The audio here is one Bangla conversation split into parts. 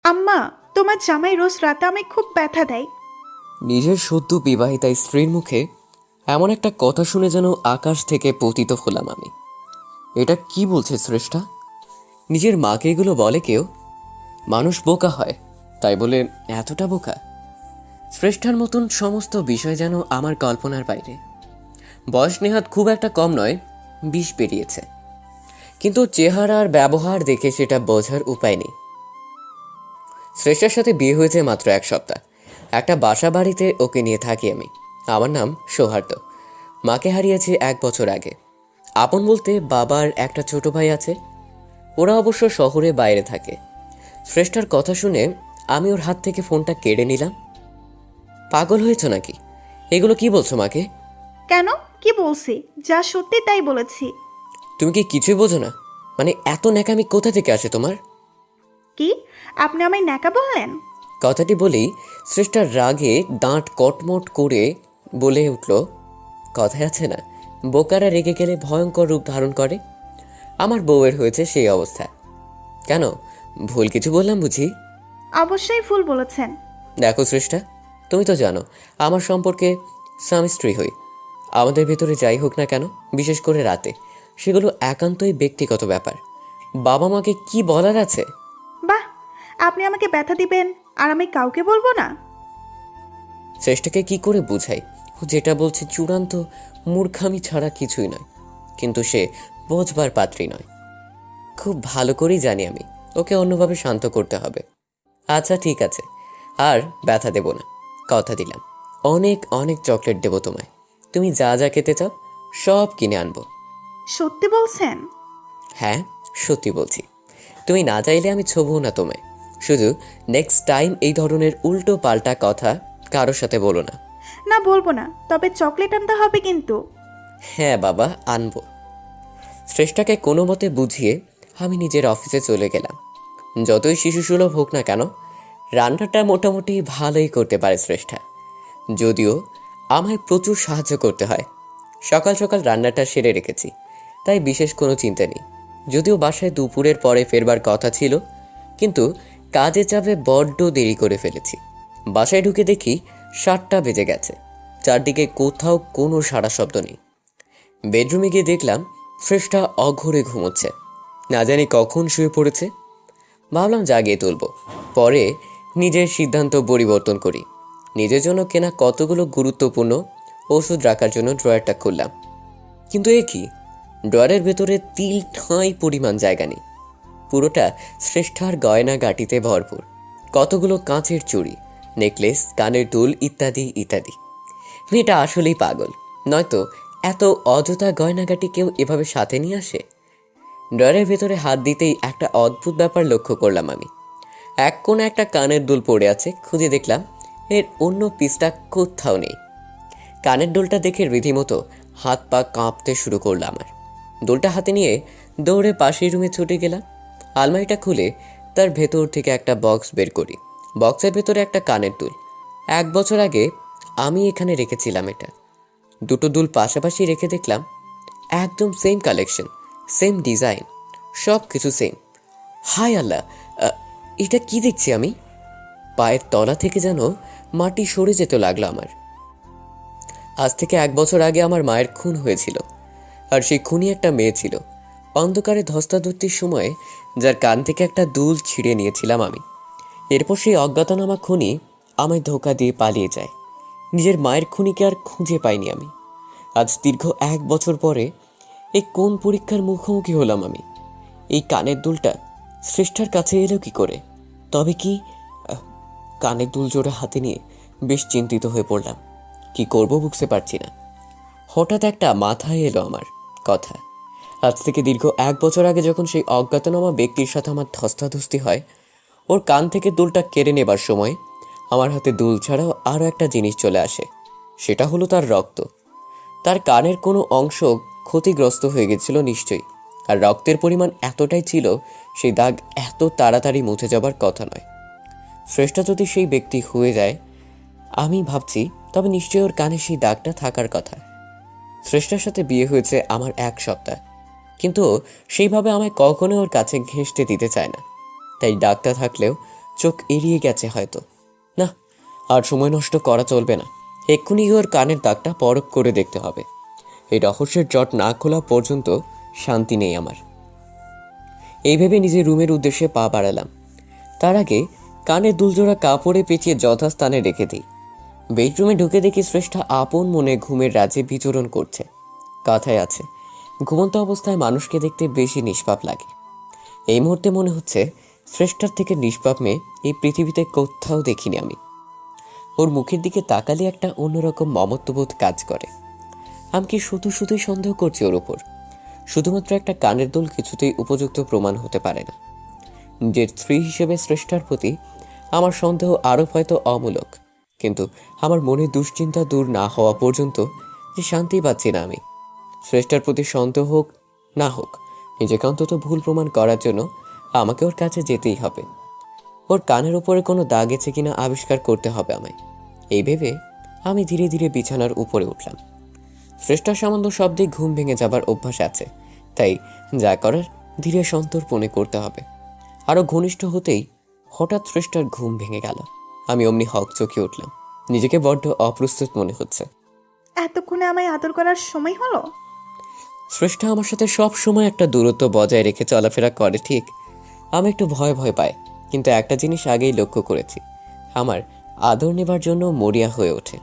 আম্মা, তোমার জামাই রোজ রাতে আমায় খুব ব্যথা দেয়। নিজের সদ্য বিবাহিতা স্ত্রীর মুখে এমন একটা কথা শুনে যেন আকাশ থেকে পতিত হলাম আমি। এটা কি বলছে শ্রেষ্ঠা? নিজের মাকে এগুলো বলে কেউ? মানুষ বোকা হয় তাই বলে এতটা বোকা? শ্রেষ্ঠার মতন সমস্ত বিষয় যেন আমার কল্পনার বাইরে। বয়স নেহাত খুব একটা কম নয়, 20 পেরিয়েছে, কিন্তু চেহারা আর ব্যবহার দেখে সেটা বোঝার উপায় নেই। শ্রেষ্ঠার সাথে বিয়ে হয়েছে মাত্র 1 সপ্তাহ। একটা বাসা বাড়িতে ওকে নিয়ে থাকি আমি। আমার নাম সৌহার্দ্য। মাকে হারিয়েছি 1 বছর আগে। আপন বলতে বাবার একটা ছোট ভাই আছে, ওরা অবশ্য শহরে বাইরে থাকে। শ্রেষ্ঠার কথা শুনে আমি ওর হাত থেকে ফোনটা কেড়ে নিলাম। পাগল হয়েছ নাকি? এগুলো কি বলছো মাকে? কেন, কি বলছি? যা সত্যি তাই বলেছি। তুমি কি কিছুই বোঝো না? মানে এত ন্যাকামি কোথা থেকে আসে তোমার? কি? আপনি আমায় ন্যাকা বললেন? কথাটি বলেই শ্রেষ্ঠার রাগে দাঁত কটমট করে বলে উঠল, কথায় আছে না, বোকারা রেগে গেলে ভয়ঙ্কর রূপ ধারণ করে। আমার বউয়ের হয়েছে সেই অবস্থা। কেন, ভুল কিছু বললাম বুঝি? অবশ্যই ভুল বলেছেন। দেখো শ্রেষ্ঠা, তুমি তো জানো আমার সম্পর্কে স্বামী স্ত্রী হই। আমাদের ভেতরে যাই হোক না কেন, বিশেষ করে রাতে, সেগুলো একান্তই ব্যক্তিগত ব্যাপার। বাবা মাকে কি বলার আছে? বাহ, আপনি আমাকে ব্যথা দিবেন আর আমি কাউকে বলবো না? শ্রেষ্ঠাকে কি করে বুঝাই ও যেটা বলছে চূড়ান্ত মূর্খামি ছাড়া কিছুই নয়, কিন্তু সে বোঝবার পাত্রী নয়। খুব ভালো করেই জানি আমি ওকে অন্যভাবে শান্ত করতে হবে। আচ্ছা ঠিক আছে, আর ব্যথা দেব না, কথা দিলাম। অনেক অনেক চকলেট দেব তোমায়। তুমি যা যা খেতে চাও সব কিনে আনবো। সত্যি বলছেন? হ্যাঁ, সত্যি বলছি। তুমি না চাইলে আমি ছোবও না তোমায়। শুধু নেক্সট টাইম এই ধরনের উল্টো পাল্টা কথা কারোর সাথে বলো না। না, বলবো না, তবে চকলেট আনতে হবে কিন্তু। হ্যাঁ বাবা, আনবো। শ্রেষ্ঠাকে কোনো মতে বুঝিয়ে আমি নিজের অফিসে চলে গেলাম। যতই শিশুসুলভ হোক না কেন, রান্নাটা মোটামুটি ভালোই করতে পারে শ্রেষ্ঠা। যদিও আমায় প্রচুর সাহায্য করতে হয়। সকাল সকাল রান্নাটা সেরে রেখেছি, তাই বিশেষ কোনো চিন্তা নেই। যদিও বাসায় দুপুরের পরে ফেরবার কথা ছিল, কিন্তু কাজে চাপে বড্ড দেরি করে ফেলেছি। বাসায় ঢুকে দেখি 7টা বেজে গেছে। চারদিকে কোথাও কোনো সাড়া শব্দ নেই। বেডরুমে গিয়ে দেখলাম শ্রেষ্ঠা অঘরে ঘুমোচ্ছে। না জানি কখন শুয়ে পড়েছে। ভাবলাম জাগিয়ে তুলব, পরে নিজের সিদ্ধান্ত পরিবর্তন করি। নিজের জন্য কেনা কতগুলো গুরুত্বপূর্ণ ওষুধ রাখার জন্য ড্রয়ারটা খুললাম, কিন্তু এ কি, ড্রয়ারের ভেতরে তিল ঠাঁই পরিমাণ জায়গা নেই। পুরোটা শ্রেষ্ঠার গয়না গাটিতে ভরপুর। কতগুলো কাঁচের চুড়ি, নেকলেস, কানের দুল ইত্যাদি ইত্যাদি। মেয়েটা আসলেই পাগল, নয়তো এত অযথা গয়নাগাটি কেউ এভাবে সাথে নিয়ে আসে? ড্রয়ারের ভেতরে হাত দিতেই একটা অদ্ভুত ব্যাপার লক্ষ্য করলাম আমি। এক কোণে একটা কানের দুল পড়ে আছে, খুঁজে দেখলাম এর অন্য পিসটা কোথাও নেই। কানের দুলটা দেখে রীতিমতো হাত পা কাঁপতে শুরু করলো আমার। দুলটা হাতে নিয়ে দৌড়ে পাশের রুমে ছুটে গেলাম। আলমারিটা খুলে তার ভেতর থেকে একটা বক্স বের করি। বক্সের ভেতরে একটা কানের দুল। 1 বছর আগে আমি এখানে রেখেছিলাম এটা। দুটো দুল পাশাপাশি রেখে দেখলাম একদম সেম কালেকশন, সেম ডিজাইন, সব কিছু সেম। হায় আল্লাহ, এটা কি দেখছি আমি? পায়ের তলা থেকে যেন মাটি সরে যেতে লাগলো আমার। আজ থেকে 1 বছর আগে আমার মায়ের খুন হয়েছিল, আর সেই খুনি একটা মেয়ে ছিল। অন্ধকারে ধস্তাধস্তির সময়ে যার কান থেকে একটা দুল ছিঁড়ে নিয়েছিলাম আমি। এরপর সেই অজ্ঞাতনামা খুনি আমায় ধোঁকা দিয়ে পালিয়ে যায়। নিজের মায়ের খুনিকে আর খুঁজে পাইনি আমি। আজ দীর্ঘ 1 বছর পরে এই কোন পরীক্ষার মুখোমুখি হলাম আমি? এই কানের দুলটা শ্রেষ্ঠার কাছে এলো কি করে? তবে কি? কানের দুল জোড়া হাতে নিয়ে বেশ চিন্তিত হয়ে পড়লাম। কি করব বুঝতে পারছি না। হঠাৎ একটা মাথায় এলো আমার কথা। আজ থেকে দীর্ঘ 1 বছর আগে যখন সেই অজ্ঞাতনামা ব্যক্তির সাথে আমার ধস্তাধস্তি হয়, ওর কান থেকে দুলটা কেড়ে নেবার সময় আমার হাতে দুল ছাড়াও আরও একটা জিনিস চলে আসে। সেটা হলো তার রক্ত। তার কানের কোনো অংশ ক্ষতিগ্রস্ত হয়ে গেছিল নিশ্চয়ই, আর রক্তের পরিমাণ এতটাই ছিল সেই দাগ এত তাড়াতাড়ি মুছে যাবার কথা নয়। শ্রেষ্ঠা যদি সেই ব্যক্তি হয়ে যায় আমি ভাবছি, তবে নিশ্চয়ই ওর কানে সেই দাগটা থাকার কথা। শ্রেষ্ঠার সাথে বিয়ে হয়েছে আমার 1 সপ্তাহ, কিন্তু সেইভাবে আমায় কখনো ওর কাছে ঘেঁষতে দিতে চায় না। তাই দাগটা থাকলেও চোখ এড়িয়ে গেছে হয়তো। না, আর সময় নষ্ট করা চলবে না। এক্ষুনি ওর কানের দাগটা পরখ করে দেখতে হবে। এই রহস্যের জট না খোলা পর্যন্ত শান্তি নেই আমার। এই ভেবে নিজের রুমের উদ্দেশ্যে পা বাড়ালাম। তার আগে কানের দুলজোড়া কাপড়ে পেঁচিয়ে যথাস্থানে রেখে দিই। বেডরুমে ঢুকে দেখি শ্রেষ্ঠা আপন মনে ঘুমের রাজ্যে বিচরণ করছে। কথায় আছে, ঘুমন্ত অবস্থায় মানুষকে দেখতে বেশি নিষ্পাপ লাগে। এই মুহূর্তে মনে হচ্ছে শ্রেষ্ঠার থেকে নিষ্পাপ মেয়ে এই পৃথিবীতে কোথাও দেখিনি আমি। ওর মুখের দিকে তাকালে একটা অন্যরকম মমত্ববোধ কাজ করে। আমি কি শুধুই সন্দেহ করছি ওর ওপর? শুধুমাত্র একটা কানের দুল কিছুতেই উপযুক্ত প্রমাণ হতে পারে না। যে স্ত্রী হিসেবে শ্রেষ্ঠার প্রতি আমার সন্দেহ আরও হয়তো অমূলক, কিন্তু আমার মনে দুশ্চিন্তা দূর না হওয়া পর্যন্ত যে শান্তি পাচ্ছি না আমি। শ্রেষ্ঠার প্রতি সন্দেহ হোক না হোক, নিজেকে অন্তত ভুল প্রমাণ করার জন্য আমাকে ওর কাছে যেতেই হবে। ওর কানের উপরে কোনো দাগ আছে কিনা আবিষ্কার করতে হবে আমায়। এই ভেবে আমি ধীরে ধীরে বিছানার উপরে উঠলাম। শ্রেষ্ঠার সামান্য শব্দে ঘুম ভেঙে যাবার অভ্যাস আছে, তাই যা করার ধীরে সন্তর্পণে করতে হবে। আরও ঘনিষ্ঠ হতেই হঠাৎ শ্রেষ্ঠার ঘুম ভেঙে গেল। আমি অমনি হকচকিয়ে উঠলাম। নিজেকে বড্ড অপ্রস্তুত মনে হচ্ছে। এতক্ষণে আমায় আদর করার সময় হলো? শ্রেষ্ঠা আমার সাথে সব সময় একটা দূরত্ব বজায় রেখে চলাফেরা করে ঠিক। আমি একটু ভয় ভয় পাই, কিন্তু একটা জিনিস আগেই লক্ষ্য করেছি, আমার আদর নেবার জন্য মরিয়া হয়ে ওঠে।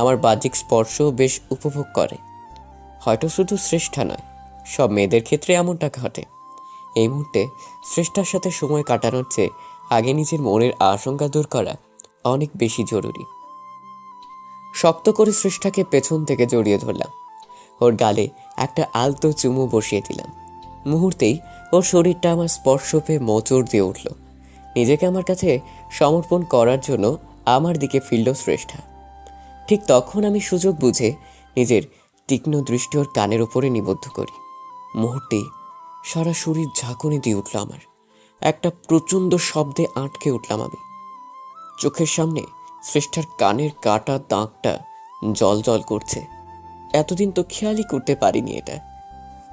আমার বাহ্যিক স্পর্শও বেশ উপভোগ করে। হয়তো শুধু শ্রেষ্ঠা নয়, সব মেয়েদের ক্ষেত্রে এমনটা ঘটে। এই মুহূর্তে শ্রেষ্ঠার সাথে সময় কাটানোর চেয়ে আগে নিজের মনের আশঙ্কা দূর করা অনেক বেশি জরুরি। শক্ত করে শ্রেষ্ঠাকে পেছন থেকে জড়িয়ে ধরলাম। ওর গালে একটা আলতো চুমু বসিয়ে দিলাম। মুহূর্তেই ওর শরীরটা আমার স্পর্শ পেয়ে মোচড় দিয়ে উঠল। নিজেকে আমার কাছে সমর্পণ করার জন্য আমার দিকে ফিরল শ্রেষ্ঠা। ঠিক তখন আমি সুযোগ বুঝে নিজের তীক্ষ্ণ দৃষ্টি ওর কানের উপরে নিবদ্ধ করি। মুহূর্তেই সারা শরীর ঝাঁকুনি দিয়ে উঠল আমার। একটা প্রচণ্ড শব্দে আটকে উঠলাম আমি। চোখের সামনে শ্রেষ্ঠার কানের কাটা দাগটা জল জল করছে। এতদিন তো খেয়ালই করতে পারিনি এটা।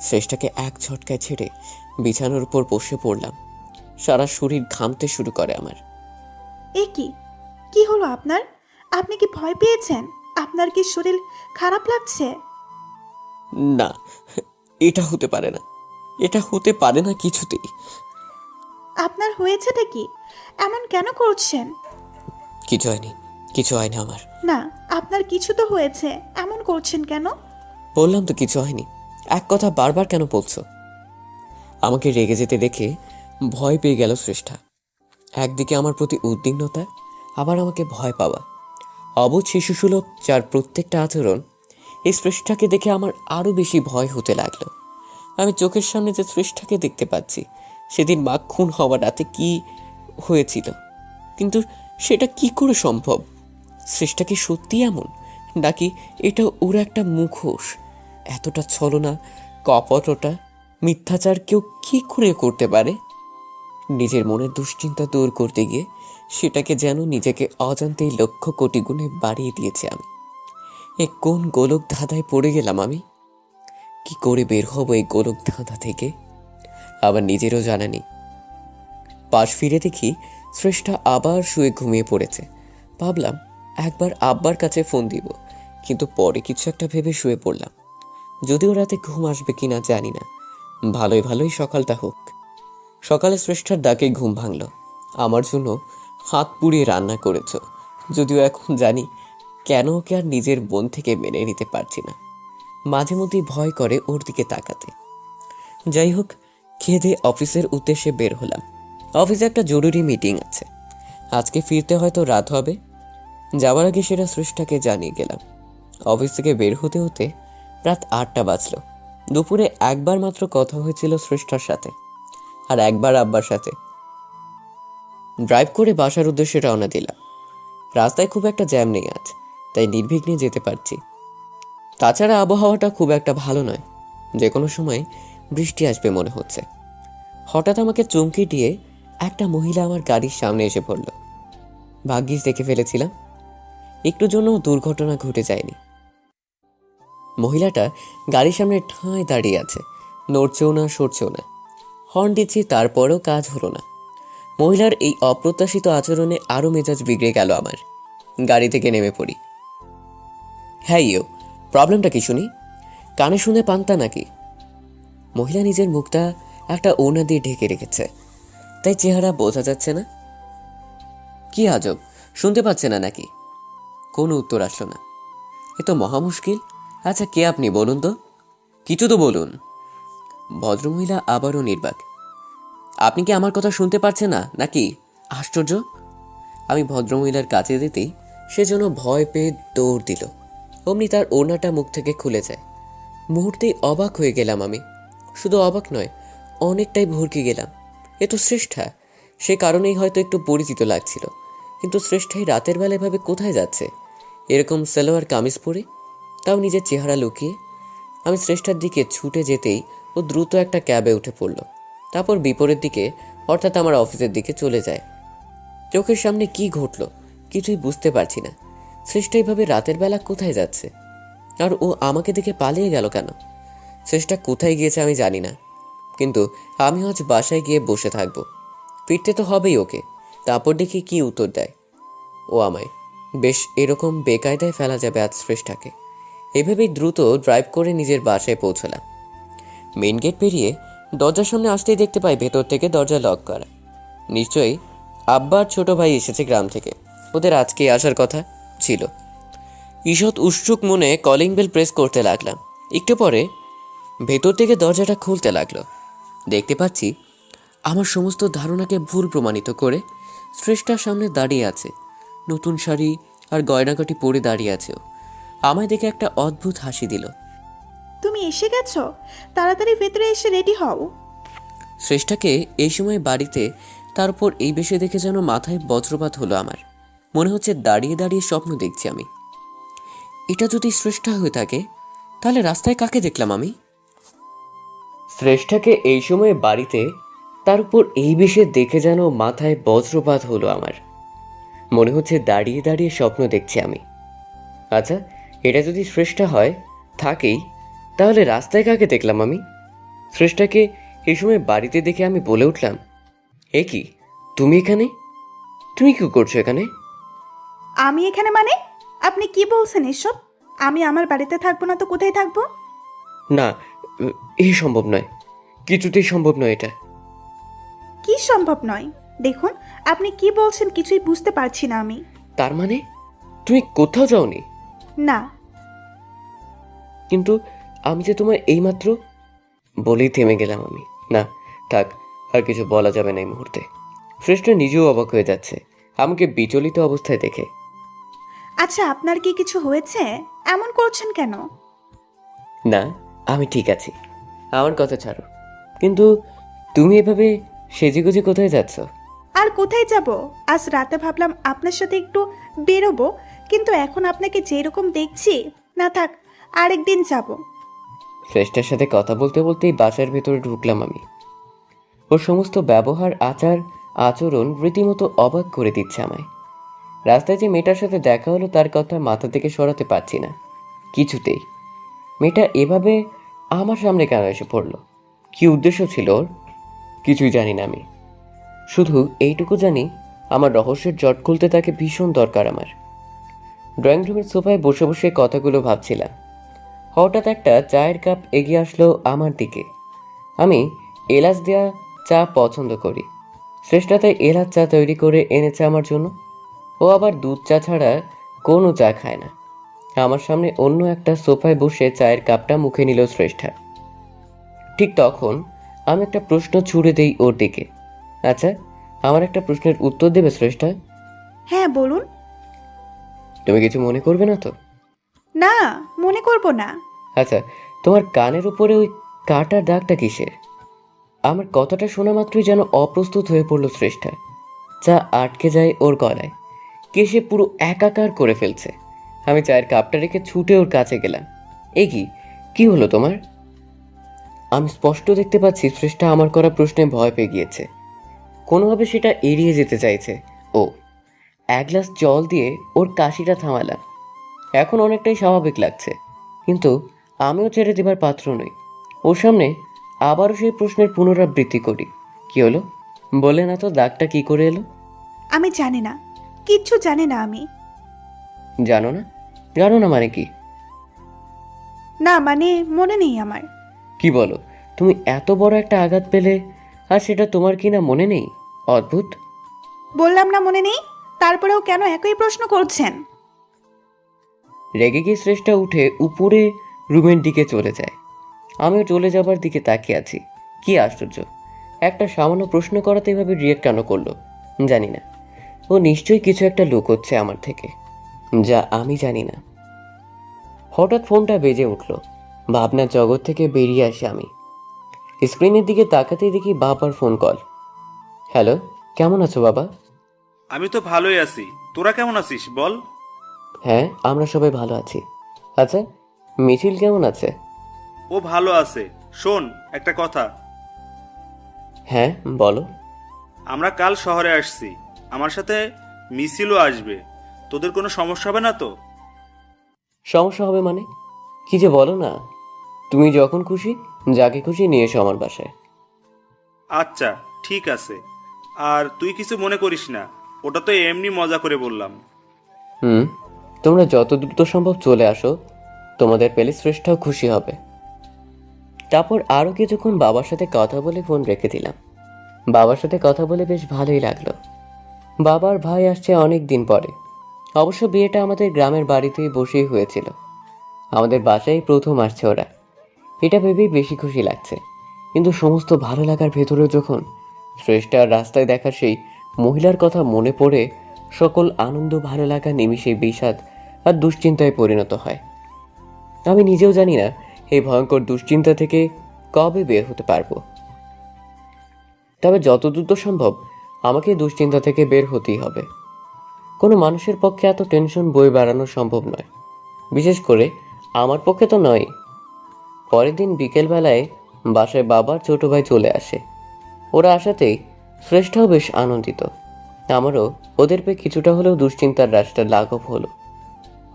শ্রেষ্ঠাকে এক ঝটকায় ছেড়ে বিছানার উপর বসে পড়লাম। সারা শরীর ঘামতে শুরু করে আমার। এ কি, কি হলো আপনার? আপনি কি ভয় পেয়েছেন? আপনার কি শরীর খারাপ লাগছে? না, এটা হতে পারে না, এটা হতে পারে না কিছুতেই। আপনার হয়েছেটা কি? এমন কেন করছেন? কিছু হয়নি, কিছু হয়নি আমার। না, আপনার কিছু তো হয়েছে, এমন করছেন কেন? বললাম তো কিছু হয়নি। এক কথা বারবার কেন বলছো? আমাকে রেগে যেতে দেখে ভয় পেয়ে গেল শ্রেষ্ঠা। একদিকে আমার প্রতি উদ্বিগ্নতা, আবার আমাকে ভয় পাওয়া। অবুঝ শিশুসুলভ যার প্রত্যেকটা আচরণ, এই শ্রেষ্ঠাকে দেখে আমার আরও বেশি ভয় হতে লাগলো। আমি চোখের সামনে যে শ্রেষ্ঠাকে দেখতে পাচ্ছি, সেদিন মা খুন হওয়ার রাতে কি হয়েছিল, কিন্তু সেটা কি করে সম্ভব? শ্রেষ্ঠা কি সত্যি এমন, নাকি এটা ওর একটা মুখোশ? এতটা ছলনা, কপটতা, মিথ্যাচার কেউ কি করে করতে পারে? নিজের মনের দুশ্চিন্তা দূর করতে গিয়ে সেটাকে যেন নিজেকে অজান্তেই লক্ষ কোটি গুণে বাড়িয়ে দিয়েছে আমি। এ কোন গোলক ধাঁধায় পড়ে গেলাম আমি? কি করে বের হব এই গোলক ধাঁধা থেকে? আবার নিজেরও জানা নেই। পাশ ফিরে দেখি শ্রেষ্ঠা আবার শুয়ে ঘুমিয়ে পড়েছে। ভাবলাম একবার আব্বার কাছে ফোন দিব, কিন্তু পরে কিছু একটা ভেবে শুয়ে পড়লাম। যদিও রাতে ঘুম আসবে কিনা জানি না, ভালোই ভালোই সকালটা হোক। সকালে শ্রেষ্ঠার ডাকে ঘুম ভাঙল। আমার জন্য হাত পুড়িয়ে রান্না করেছ, যদিও এখন জানি কেন ওকে আর নিজের বোন থেকে মেনে নিতে পারছি না। মাঝে মধ্যেই ভয় করে ওর দিকে তাকাতে। যাই হোক, খেয়ে দিয়ে অফিসের উদ্দেশ্যে বের হলাম। অফিসে একটা জরুরি মিটিং আছে, আজকে ফিরতে হয়তো রাত হবে। যাওয়ার আগে সেটা শ্রেষ্ঠাকে জানিয়ে গেলাম। অফিস থেকে বের হতে হতে রাত 8টা বাজলো। দুপুরে একবার মাত্র কথা হয়েছিল শ্রেষ্ঠার সাথে, আর একবার আব্বার সাথে। ড্রাইভ করে বাসার উদ্দেশ্যে রওনা দিলাম। রাস্তায় খুব একটা জ্যাম নেই আজ, তাই নির্বিঘ্নে যেতে পারছি। তাছাড়া আবহাওয়াটা খুব একটা ভালো নয়, যে কোনো সময় বৃষ্টি আসবে মনে হচ্ছে। হঠাৎ আমাকে চমকে দিয়ে একটা মহিলা আমার গাড়ির সামনে এসে পড়ল। ভাগ্যিস দেখে ফেলেছিলাম, একটু জন্য দুর্ঘটনা ঘটে যায়নি। মহিলাটা গাড়ির সামনে ঠাঁই দাঁড়িয়ে আছে, নড়ছেও না সরছেও না। হর্ন দিচ্ছি, তারপরেও কাজ হলো না। মহিলার এই অপ্রত্যাশিত আচরণে আরও মেজাজ বিগড়ে গেল আমার। গাড়ি থেকে নেমে পড়ি। হ্যাঁ ইয়ো, প্রবলেমটা কি শুনি? কানে শুনে পান্তা নাকি? মহিলা নিজের মুখটা একটা ওড়না দিয়ে ঢেকে রেখেছে, তাই চেহারা বোঝা যাচ্ছে না। কি আজব, শুনতে পাচ্ছে না নাকি? কোনো উত্তর আসলো না। এ তো মহা মুশকিল। আচ্ছা, কে আপনি বলুন তো? কিছু তো বলুন। ভদ্রমহিলা আবারও নির্বাক। আপনি কি আমার কথা শুনতে পারছেন না নাকি? আশ্চর্য। আমি ভদ্রমহিলার কাছে দিতেই সে যেন ভয় পেয়ে দৌড় দিল। অমনি তার ওড়নাটা মুখ থেকে খুলে যায়। মুহূর্তেই অবাক হয়ে গেলাম আমি। শুধু অবাক নয়, অনেকটাই ভরকে গেলাম। এ তো শ্রেষ্ঠা। সে কারণেই হয়তো একটু পরিচিত লাগছিল। কিন্তু শ্রেষ্ঠাই রাতের বেলা এভাবে কোথায় যাচ্ছে? এরকম সালোয়ার কামিজ পরে, তাও নিজের চেহারা লুকিয়ে। আমি শ্রেষ্ঠার দিকে ছুটে যেতেই ও দ্রুত একটা ক্যাবে উঠে পড়ল। তারপর বিপরীত দিকে, অর্থাৎ আমার অফিসের দিকে চলে যায়। চোখের সামনে কি ঘটল কিছুই বুঝতে পারছি না। শ্রেষ্ঠা এইভাবে রাতের বেলা কোথায় যাচ্ছে? আর ও আমাকে দেখে পালিয়ে গেল কেন? শ্রেষ্ঠা কোথায় গিয়েছে আমি জানি না, কিন্তু আমি আজ বাসায় গিয়ে বসে থাকবো। ফিরতে তো হবেই ওকে। তারপর দেখি কি উত্তর দেয় ও আমায়। বেশ, এরকম বেকায়দায় ফেলা যাবে আজ শ্রেষ্ঠাকে। এভাবেই দ্রুত ড্রাইভ করে নিজের বাসায় পৌঁছলাম। মেইন গেট পেরিয়ে দরজার সামনে আসতেই দেখতে পাই ভেতর থেকে দরজা লক করা। নিশ্চয়ই আব্বার ছোট ভাই এসেছে গ্রাম থেকে। ওদের আজকে আসার কথা ছিল। ঈষৎ উৎসুক মনে কলিং বেল প্রেস করতে লাগলাম। একটু পরে ভেতর থেকে দরজাটা খুলতে লাগলো। দেখতে পাচ্ছি আমার সমস্ত ধারণাকে ভুল প্রমাণিত করে শ্রেষ্ঠার সামনে দাঁড়িয়ে আছে। নতুন শাড়ি আর গয়নাগাটি পরে দাঁড়িয়ে আছে ও। আমায় দেখে একটা অদ্ভুত হাসি দিল। তুমি এসে গেছো? তাড়াতাড়ি ভেতরে এসে রেডি হও। শ্রেষ্ঠাকে এই সময় বাড়িতে, তারপর এই বেশে দেখে যেন মাথায় বজ্রপাত হলো আমার। মনে হচ্ছে দাঁড়িয়ে দাঁড়িয়ে স্বপ্ন দেখছি আমি। এটা যদি শ্রেষ্ঠা হয়ে থাকে, তাহলে রাস্তায় কাকে দেখলাম আমি? শ্রেষ্ঠাকে এই সময় বাড়িতে, তার উপর এই বেশে দেখে যেন মাথায় বজ্রপাত হলো আমার। মনে হচ্ছে দাঁড়িয়ে দাঁড়িয়ে স্বপ্ন দেখছি আমি। আচ্ছা, এটা যদি শ্রেষ্ঠা হয় থাকেই, তাহলে রাস্তায় কাকে দেখলাম আমি? শ্রেষ্ঠাকে এই সময় বাড়িতে দেখে আমি বলে উঠলাম, এ কি, তুমি এখানে? তুমি কি করছো এখানে? আমি এখানে মানে? আপনি কি বলছেন এসব? আমি আমার বাড়িতে থাকবো না তো কোথায় থাকবো? না, এই সম্ভব নয়, কিছুতেই সম্ভব নয় এটা। কি সম্ভব নয়? দেখুন, আপনি কি বলছেন কিছুই বুঝতে পারছি না আমি। তার মানে তুমি কোথাও যাওনি? না। কিন্তু আমি যে তোমায় এইমাত্র, বলেই থেমে গেলাম আমি। না, থাক, আর কিছু বলা যাবে না এই মুহূর্তে। শ্রেষ্ঠ নিজেও অবাক হয়ে যাচ্ছে আমাকে বিচলিত অবস্থায় দেখে। আচ্ছা, আপনার কি কিছু হয়েছে? এমন করছেন কেন? না, আমি ঠিক আছি, আমার কথা ছাড়ো। কিন্তু তুমি এভাবে সেজেগুজে কোথায় যাচ্ছ? আর কোথায় যাব? আজ রাতে ভাবলাম আপনার সাথে একটু বেরোবো, কিন্তু এখন আপনাকে যেরকম দেখছি, না থাক, আরেকদিন যাব। শ্রেষ্ঠার সাথে কথা বলতে বলতেই বাসার ভেতরে ঢুকলাম আমি। ওর সমস্ত ব্যবহার, আচার আচরণ রীতিমতো অবাক করে দিচ্ছে আমায়। রাস্তায় যে মেয়েটার সাথে দেখা হলো তার কথা মাথা থেকে সরাতে পারছি না কিছুতেই। মেয়েটা এভাবে আমার সামনে কেন এসে পড়লো? কি উদ্দেশ্য ছিল ওর? কিছুই জানি না আমি। শুধু এইটুকু জানি, আমার রহস্যের জট খুলতে তাকে ভীষণ দরকার আমার। ড্রয়িং রুমের সোফায় বসে বসে কথাগুলো ভাবছিলাম। হঠাৎ একটা চায়ের কাপ এগিয়ে আসলো আমার দিকে। আমি এলাচ দেওয়া চা পছন্দ করি। শ্রেষ্ঠা তাই এলাচ চা তৈরি করে এনেছে আমার জন্য। ও আবার দুধ চা ছাড়া কোনো চা খায় না। আমার সামনে অন্য একটা সোফায় বসে চায়ের কাপটা মুখে নিল শ্রেষ্ঠা। ঠিক তখন আমি একটা প্রশ্ন ছুড়ে দেই ওর দিকে। আচ্ছা, আমার একটা প্রশ্নের উত্তর দেবে শ্রেষ্ঠা? হ্যাঁ, বলুন। তুমি কিছু মনে করবে না তো? না, মনে করব না। আচ্ছা, তোমার কানের উপরে ওই কাটার দাগটা কিসের? আমার কথাটা শোনা মাত্রই যেন অপ্রস্তুত হয়ে পড়ল শ্রেষ্ঠা। চা আটকে যায় ওর গলায়, কেশে পুরো একাকার করে ফেলছে। আমি চায়ের কাপটা রেখে ছুটে ওর কাছে গেলাম। এ কি, কি হলো তোমার? আমি স্পষ্ট দেখতে পাচ্ছি শ্রেষ্ঠা আমার করা প্রশ্নে ভয় পেয়ে গিয়েছে। কোনোভাবে সেটা এড়িয়ে যেতে চাইছে ও। এক গ্লাস জল দিয়ে ওর কাশিটা থামালাম। এখন অনেকটাই স্বাভাবিক লাগছে, কিন্তু আমিও ছেড়ে দেবার পাত্র নই। ওর সামনে আবারও সেই প্রশ্নের পুনরাবৃত্তি করি, কি হলো? বলে না তো দাগটা কি করে এলো? আমি জানি না, কিচ্ছু জানি না আমি। জানো না? জানো না মানে কি? না মানে মনে নেই আমার। কি বলো? তুমি এত বড় একটা আঘাত পেলে আর সেটা তোমার কি না মনে নেই? অদ্ভুত। বললাম না মনে নেই, তারপরেও কেন একই প্রশ্ন করছেন? রেগে গিয়ে শ্রেষ্ঠা উঠে উপরে রুমের দিকে চলে যায়। আমিও চলে যাবার দিকে তাকিয়ে আছি। কি আশ্চর্য, একটা সামান্য প্রশ্ন করাতে এভাবে রিয়েক্ট কেন করলো জানি না। ও নিশ্চয়ই কিছু একটা লুকোচ্ছে আমার থেকে, যা আমি জানি না। হঠাৎ ফোনটা বেজে উঠল। ভাবনার জগৎ থেকে বেরিয়ে আসি আমি। স্ক্রিনের দিকে তাকাতেই দেখি বাবার ফোন কল। হ্যালো, কেমন আছো বাবা? আমি তো ভালোই আছি। তোরা কেমন আছিস বল? হ্যাঁ, আমরা সবাই ভালো আছি। আচ্ছা, মিছিল কেমন আছে? ও ভালো আছে। শোন, একটা কথা। হ্যাঁ বলো। আমরা কাল শহরে আসছি, আমার সাথে মিছিলও আসবে। তোদের কোনো সমস্যা হবে না তো? সমস্যা হবে মানে? কি যে বলো না। তুমি যখন খুশি যাকে খুশি নিয়ে এসো আমার বাসায়। আচ্ছা, ঠিক আছে। আর তুই কিছু মনে করিস না, ওটা তো এমনি মজা করে বললাম। হুম, তোমরা যত দ্রুত সম্ভব চলে আসো, তোমাদের পেলে শ্রেষ্ঠাও খুশি হবে। তারপর আরও কিছুক্ষণ বাবার সাথে কথা বলে ফোন রেখে দিলাম। বাবার সাথে কথা বলে বেশ ভালোই লাগলো। বাবার ভাই আসছে অনেক দিন পরে। অবশ্য বিয়েটা আমাদের গ্রামের বাড়িতেই বসেই হয়েছিল। আমাদের বাসায় প্রথম আসছে ওরা। এটা ভেবেই বেশি খুশি লাগছে। কিন্তু সমস্ত ভালো লাগার ভেতরেও যখন শ্রেষ্ঠার রাস্তায় দেখা সেই মহিলার কথা মনে পড়ে, সকল আনন্দ ভালো লাগা নিমিষে বিষাদ আর দুশ্চিন্তায় পরিণত হয়। আমি নিজেও জানি না এই ভয়ঙ্কর দুশ্চিন্তা থেকে কবে বের হতে পারবো। তবে যত দ্রুত সম্ভব আমাকে এই দুশ্চিন্তা থেকে বের হতেই হবে। কোনো মানুষের পক্ষে এত টেনশন বয়ে বেড়ানো সম্ভব নয়, বিশেষ করে আমার পক্ষে তো নয়। পরের দিন বিকেলবেলায় বাসায় বাবার ছোট ভাই চলে আসে। ওরা আসাতেই শ্রেষ্ঠাও বেশ আনন্দিত। আমারও ওদের পেয়ে কিছুটা হলেও দুশ্চিন্তার রাশটা লাঘব হলো।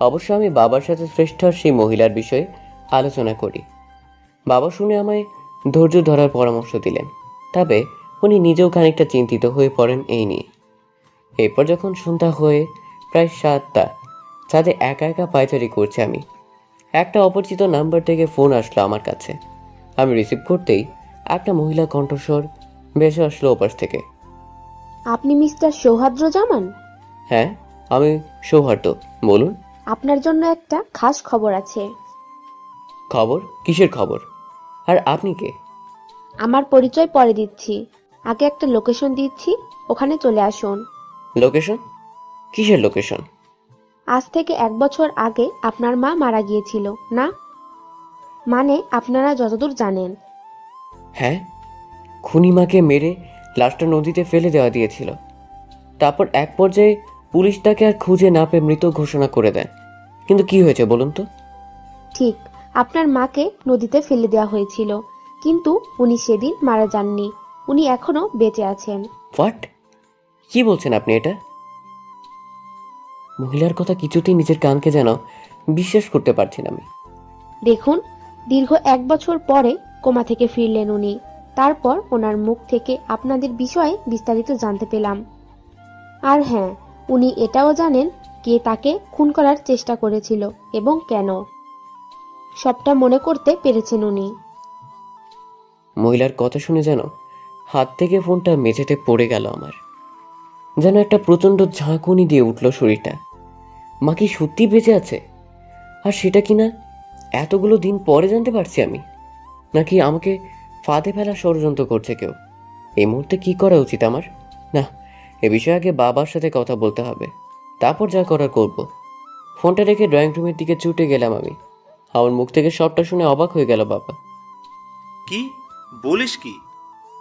অবশ্য আমি বাবার সাথে শ্রেষ্ঠার সেই মহিলার বিষয়ে আলোচনা করি। বাবা শুনে আমায় ধৈর্য ধরার পরামর্শ দিলেন। তবে উনি নিজেও খানিকটা চিন্তিত হয়ে পড়েন এই নিয়ে। এরপর যখন সন্ধ্যা হয়ে প্রায় 7টা, ছাদে একা একা পায়চারি করছি আমি। একটা অপরিচিত নাম্বার থেকে ফোন আসলো আমার কাছে। আমি রিসিভ করতেই একটা মহিলা কণ্ঠস্বর ভেসে আসলো ওপাশ থেকে। আপনি মিস্টার সৌহার্দ্র জামান? হ্যাঁ, আমি সৌহার্দ্য, বলুন। আপনার জন্য একটা খাস খবর আছে। খবর? কিসের খবর? আর আপনি কে? আমার পরিচয় পরে দিচ্ছি, আগে একটা লোকেশন দিচ্ছি, ওখানে চলে আসুন। লোকেশন? কিসের লোকেশন? আজ থেকে 1 বছর আগে আপনার মা মারা গিয়েছিল না? মানে আপনারা যতদূর জানেন। হ্যাঁ, খুনি মাকে মেরে লাশটা নদীতে ফেলে দেওয়া দিয়েছিল। তারপর এক পর্যায়ে পুলিশ তাকে আর খুঁজে না পেয়ে মৃত ঘোষণা করে দেয়। কিন্তু কি হয়েছে বলুন তো? ঠিক, আপনার মাকে নদীতে ফেলে দেওয়া হয়েছিল, কিন্তু উনি সেদিন মারা যাননি, উনি এখনো বেঁচে আছেন। হোয়াট? কি বলছেন আপনি এটা? মহিলার কথা কিছুতেই নিজের কানকে যেন বিশ্বাস করতে পারছি না আমি। দেখুন, দীর্ঘ 1 বছর পরে কোমা থেকে ফিরলেন উনি। তারপর ওনার মুখ থেকে আপনাদের বিষয়ে বিস্তারিত জানতে পেলাম। আর হ্যাঁ, উনি এটাও জানেন কে তাকে খুন করার চেষ্টা করেছিল এবং কেন। সবটা মনে করতে পেরেছেন উনি। মহিলার কথা শুনে যেন হাত থেকে ফোনটা মেঝেতে পড়ে গেল আমার। যেন একটা প্রচণ্ড ঝাঁকুনি দিয়ে উঠল শরীরটা। মা কি সত্যি বেঁচে আছে? আর সেটা কিনা এতগুলো দিন পরে জানতে পারছি আমি। নাকি আমাকে ফাঁদে ফেলার ষড়যন্ত্র করছে কেউ? এই মুহূর্তে কি করা উচিত আমার? না, এ বিষয়ে আগে বাবার সাথে কথা বলতে হবে, তারপর যা করার করব। ফোনটা রেখে ড্রয়িং রুমের দিকে ছুটে গেলাম আমি। আমার মুখ থেকে সবটা শুনে অবাক হয়ে গেল বাবা। কি বলিস কি?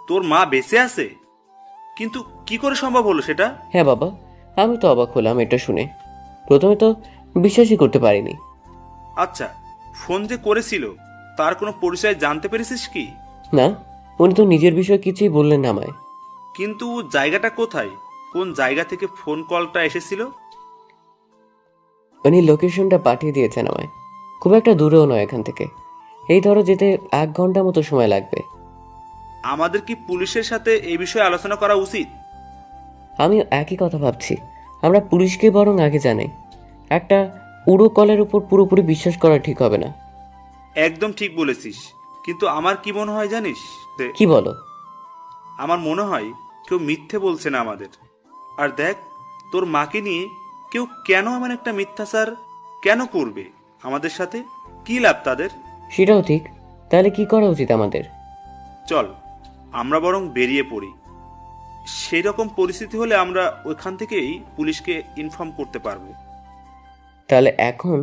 তোর মা বেঁচে আছে? কিন্তু কি করে সম্ভব হলো সেটা? হ্যাঁ বাবা, আমি তো অবাক হলাম এটা শুনে। প্রথমে তো বিশ্বাসই করতে পারিনি। আচ্ছা, ফোন যে করেছিল তার কোনো পরিচয় জানতে পেরেছিস কি? না, উনি তো নিজের বিষয়ে কিছুই বললেন না আমায়। কিন্তু জায়গাটা কোথায়, কোন জায়গা থেকে ফোন কলটা এসেছিল? উনি লোকেশনটা পাঠিয়ে দিয়েছেন আমায়। খুব একটা দূরেও নয় এখান থেকে। এই ধরো যেতে 1 ঘন্টা মতো সময় লাগবে। আমাদের কি পুলিশের সাথে এই বিষয়ে আলোচনা করা উচিত? আমিও একই কথা ভাবছি। আমরা পুলিশকে বরং আগে জানাই। একটা উড়ো কলের উপর পুরোপুরি বিশ্বাস করা ঠিক হবে না। একদম ঠিক বলেছিস, কিন্তু আমার কি মনে হয় জানিস? কি বলো? আমার মনে হয় কেউ মিথ্যে বলছে না আমাদের। আর দেখ, তোর মাকে নিয়ে কেউ কেন এমন একটা মিথ্যাচার কেন করবে আমাদের সাথে? কি লাভ তাদের? সেটাও ঠিক। তাহলে কি করা উচিত আমাদের? চল আমরা বরং বেরিয়ে পড়ি। সেই রকম পরিস্থিতি হলে আমরা ওইখান থেকেই পুলিশকে ইনফর্ম করতে পারবো। তাহলে এখন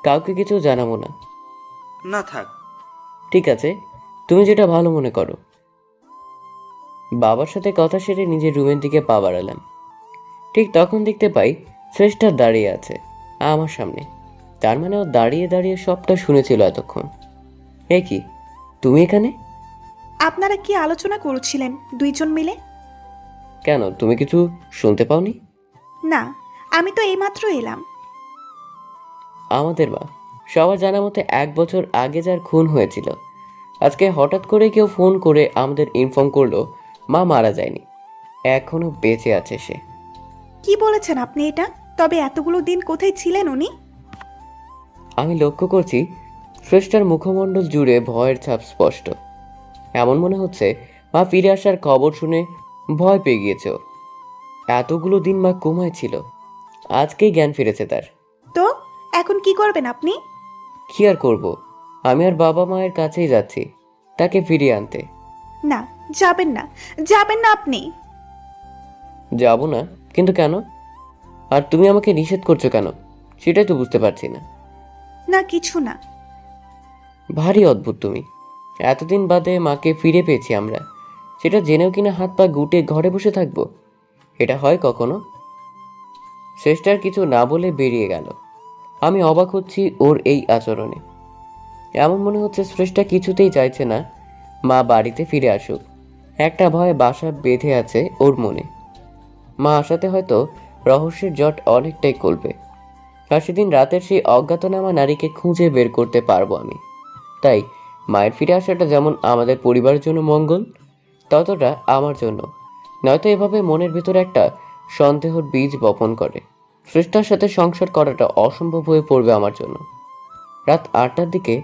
কাউকে কিছু জানাবো না? না থাক। ঠিক আছে, তুমি যেটা ভালো মনে করো। বাবার সাথে কথা সেরে নিজের রুমের দিকে পা বাড়ালাম। ঠিক তখন দেখতে পাই শ্রেষ্ঠা দাঁড়িয়ে আছে আমার সামনে। তার মানে ও দাঁড়িয়ে দাঁড়িয়ে সবটা শুনেছিল এতক্ষণ। এ কি, তুমি এখানে? আপনারা কি আলোচনা করছিলেন দুইজন মিলে? কেন, তুমি কিছু শুনতে পাওনি? না, আমি তো এইমাত্র এলাম। আমাদের মা, সবার জানা মতে 1 বছর আগে যার খুন হয়েছিল, আজকে হঠাৎ করে কেউ ফোন করে আমাদের ইনফর্ম করলো মা মারা যায়নি, এখনো বেঁচে আছে সে। কি বলেছেন আপনি এটা? তবে এতগুলো দিন কোথায় ছিলেন উনি? আমি লক্ষ্য করছি শ্রেষ্ঠার মুখমণ্ডল জুড়ে ভয়ের ছাপ স্পষ্ট। এমন মনে হচ্ছে মা ফিরে আসার খবর শুনে ভয় পেয়ে গিয়েছে ও। এতগুলো দিন মা কোমায় ছিল, আজকেই জ্ঞান ফিরেছে তার। তো এখন কি করবেন আপনি? কি আর করব, আমি আর বাবা মায়ের কাছেই যাচ্ছি তাকে ফিরিয়ে আনতে। না, যাবেন না, যাবেন না আপনি। যাব না? কিন্তু কেন? আর তুমি আমাকে নিষেধ করছো কেন, সেটাই তো বুঝতে পারছি না। না, কিছু না। ভারী অদ্ভুত তুমি। এতদিন বাদে মাকে ফিরে পেয়েছি আমরা, সেটা জেনেও কিনা হাত পা গুটে ঘরে বসে থাকবো? এটা হয় কখনো? শ্রেষ্ঠার কিছু না বলে বেরিয়ে গেল। আমি অবাক হচ্ছি ওর এই আচরণে। এমন মনে হচ্ছে শ্রেষ্ঠা কিছুতেই চাইছে না মা বাড়িতে ফিরে আসুক। একটা ভয় বাসা বেঁধে আছে ওর মনে। মা আসাতে হয়তো রহস্যের জট অনেকটাই কমবে, আর সেদিন রাতের সেই অজ্ঞাতনামা নারীকে খুঁজে বের করতে পারবো আমি। তাই মায়ের ফিরে আসাটা যেমন আমাদের পরিবারের জন্য মঙ্গল, ততটা আমার জন্য। নয়তো এভাবে মনের ভেতরে একটা সন্দেহর বীজ বপন করে শ্রেষ্ঠার সাথে সংসার করাটা অসম্ভব হয়ে পড়বে আমার জন্য। রাত 8টার দিকে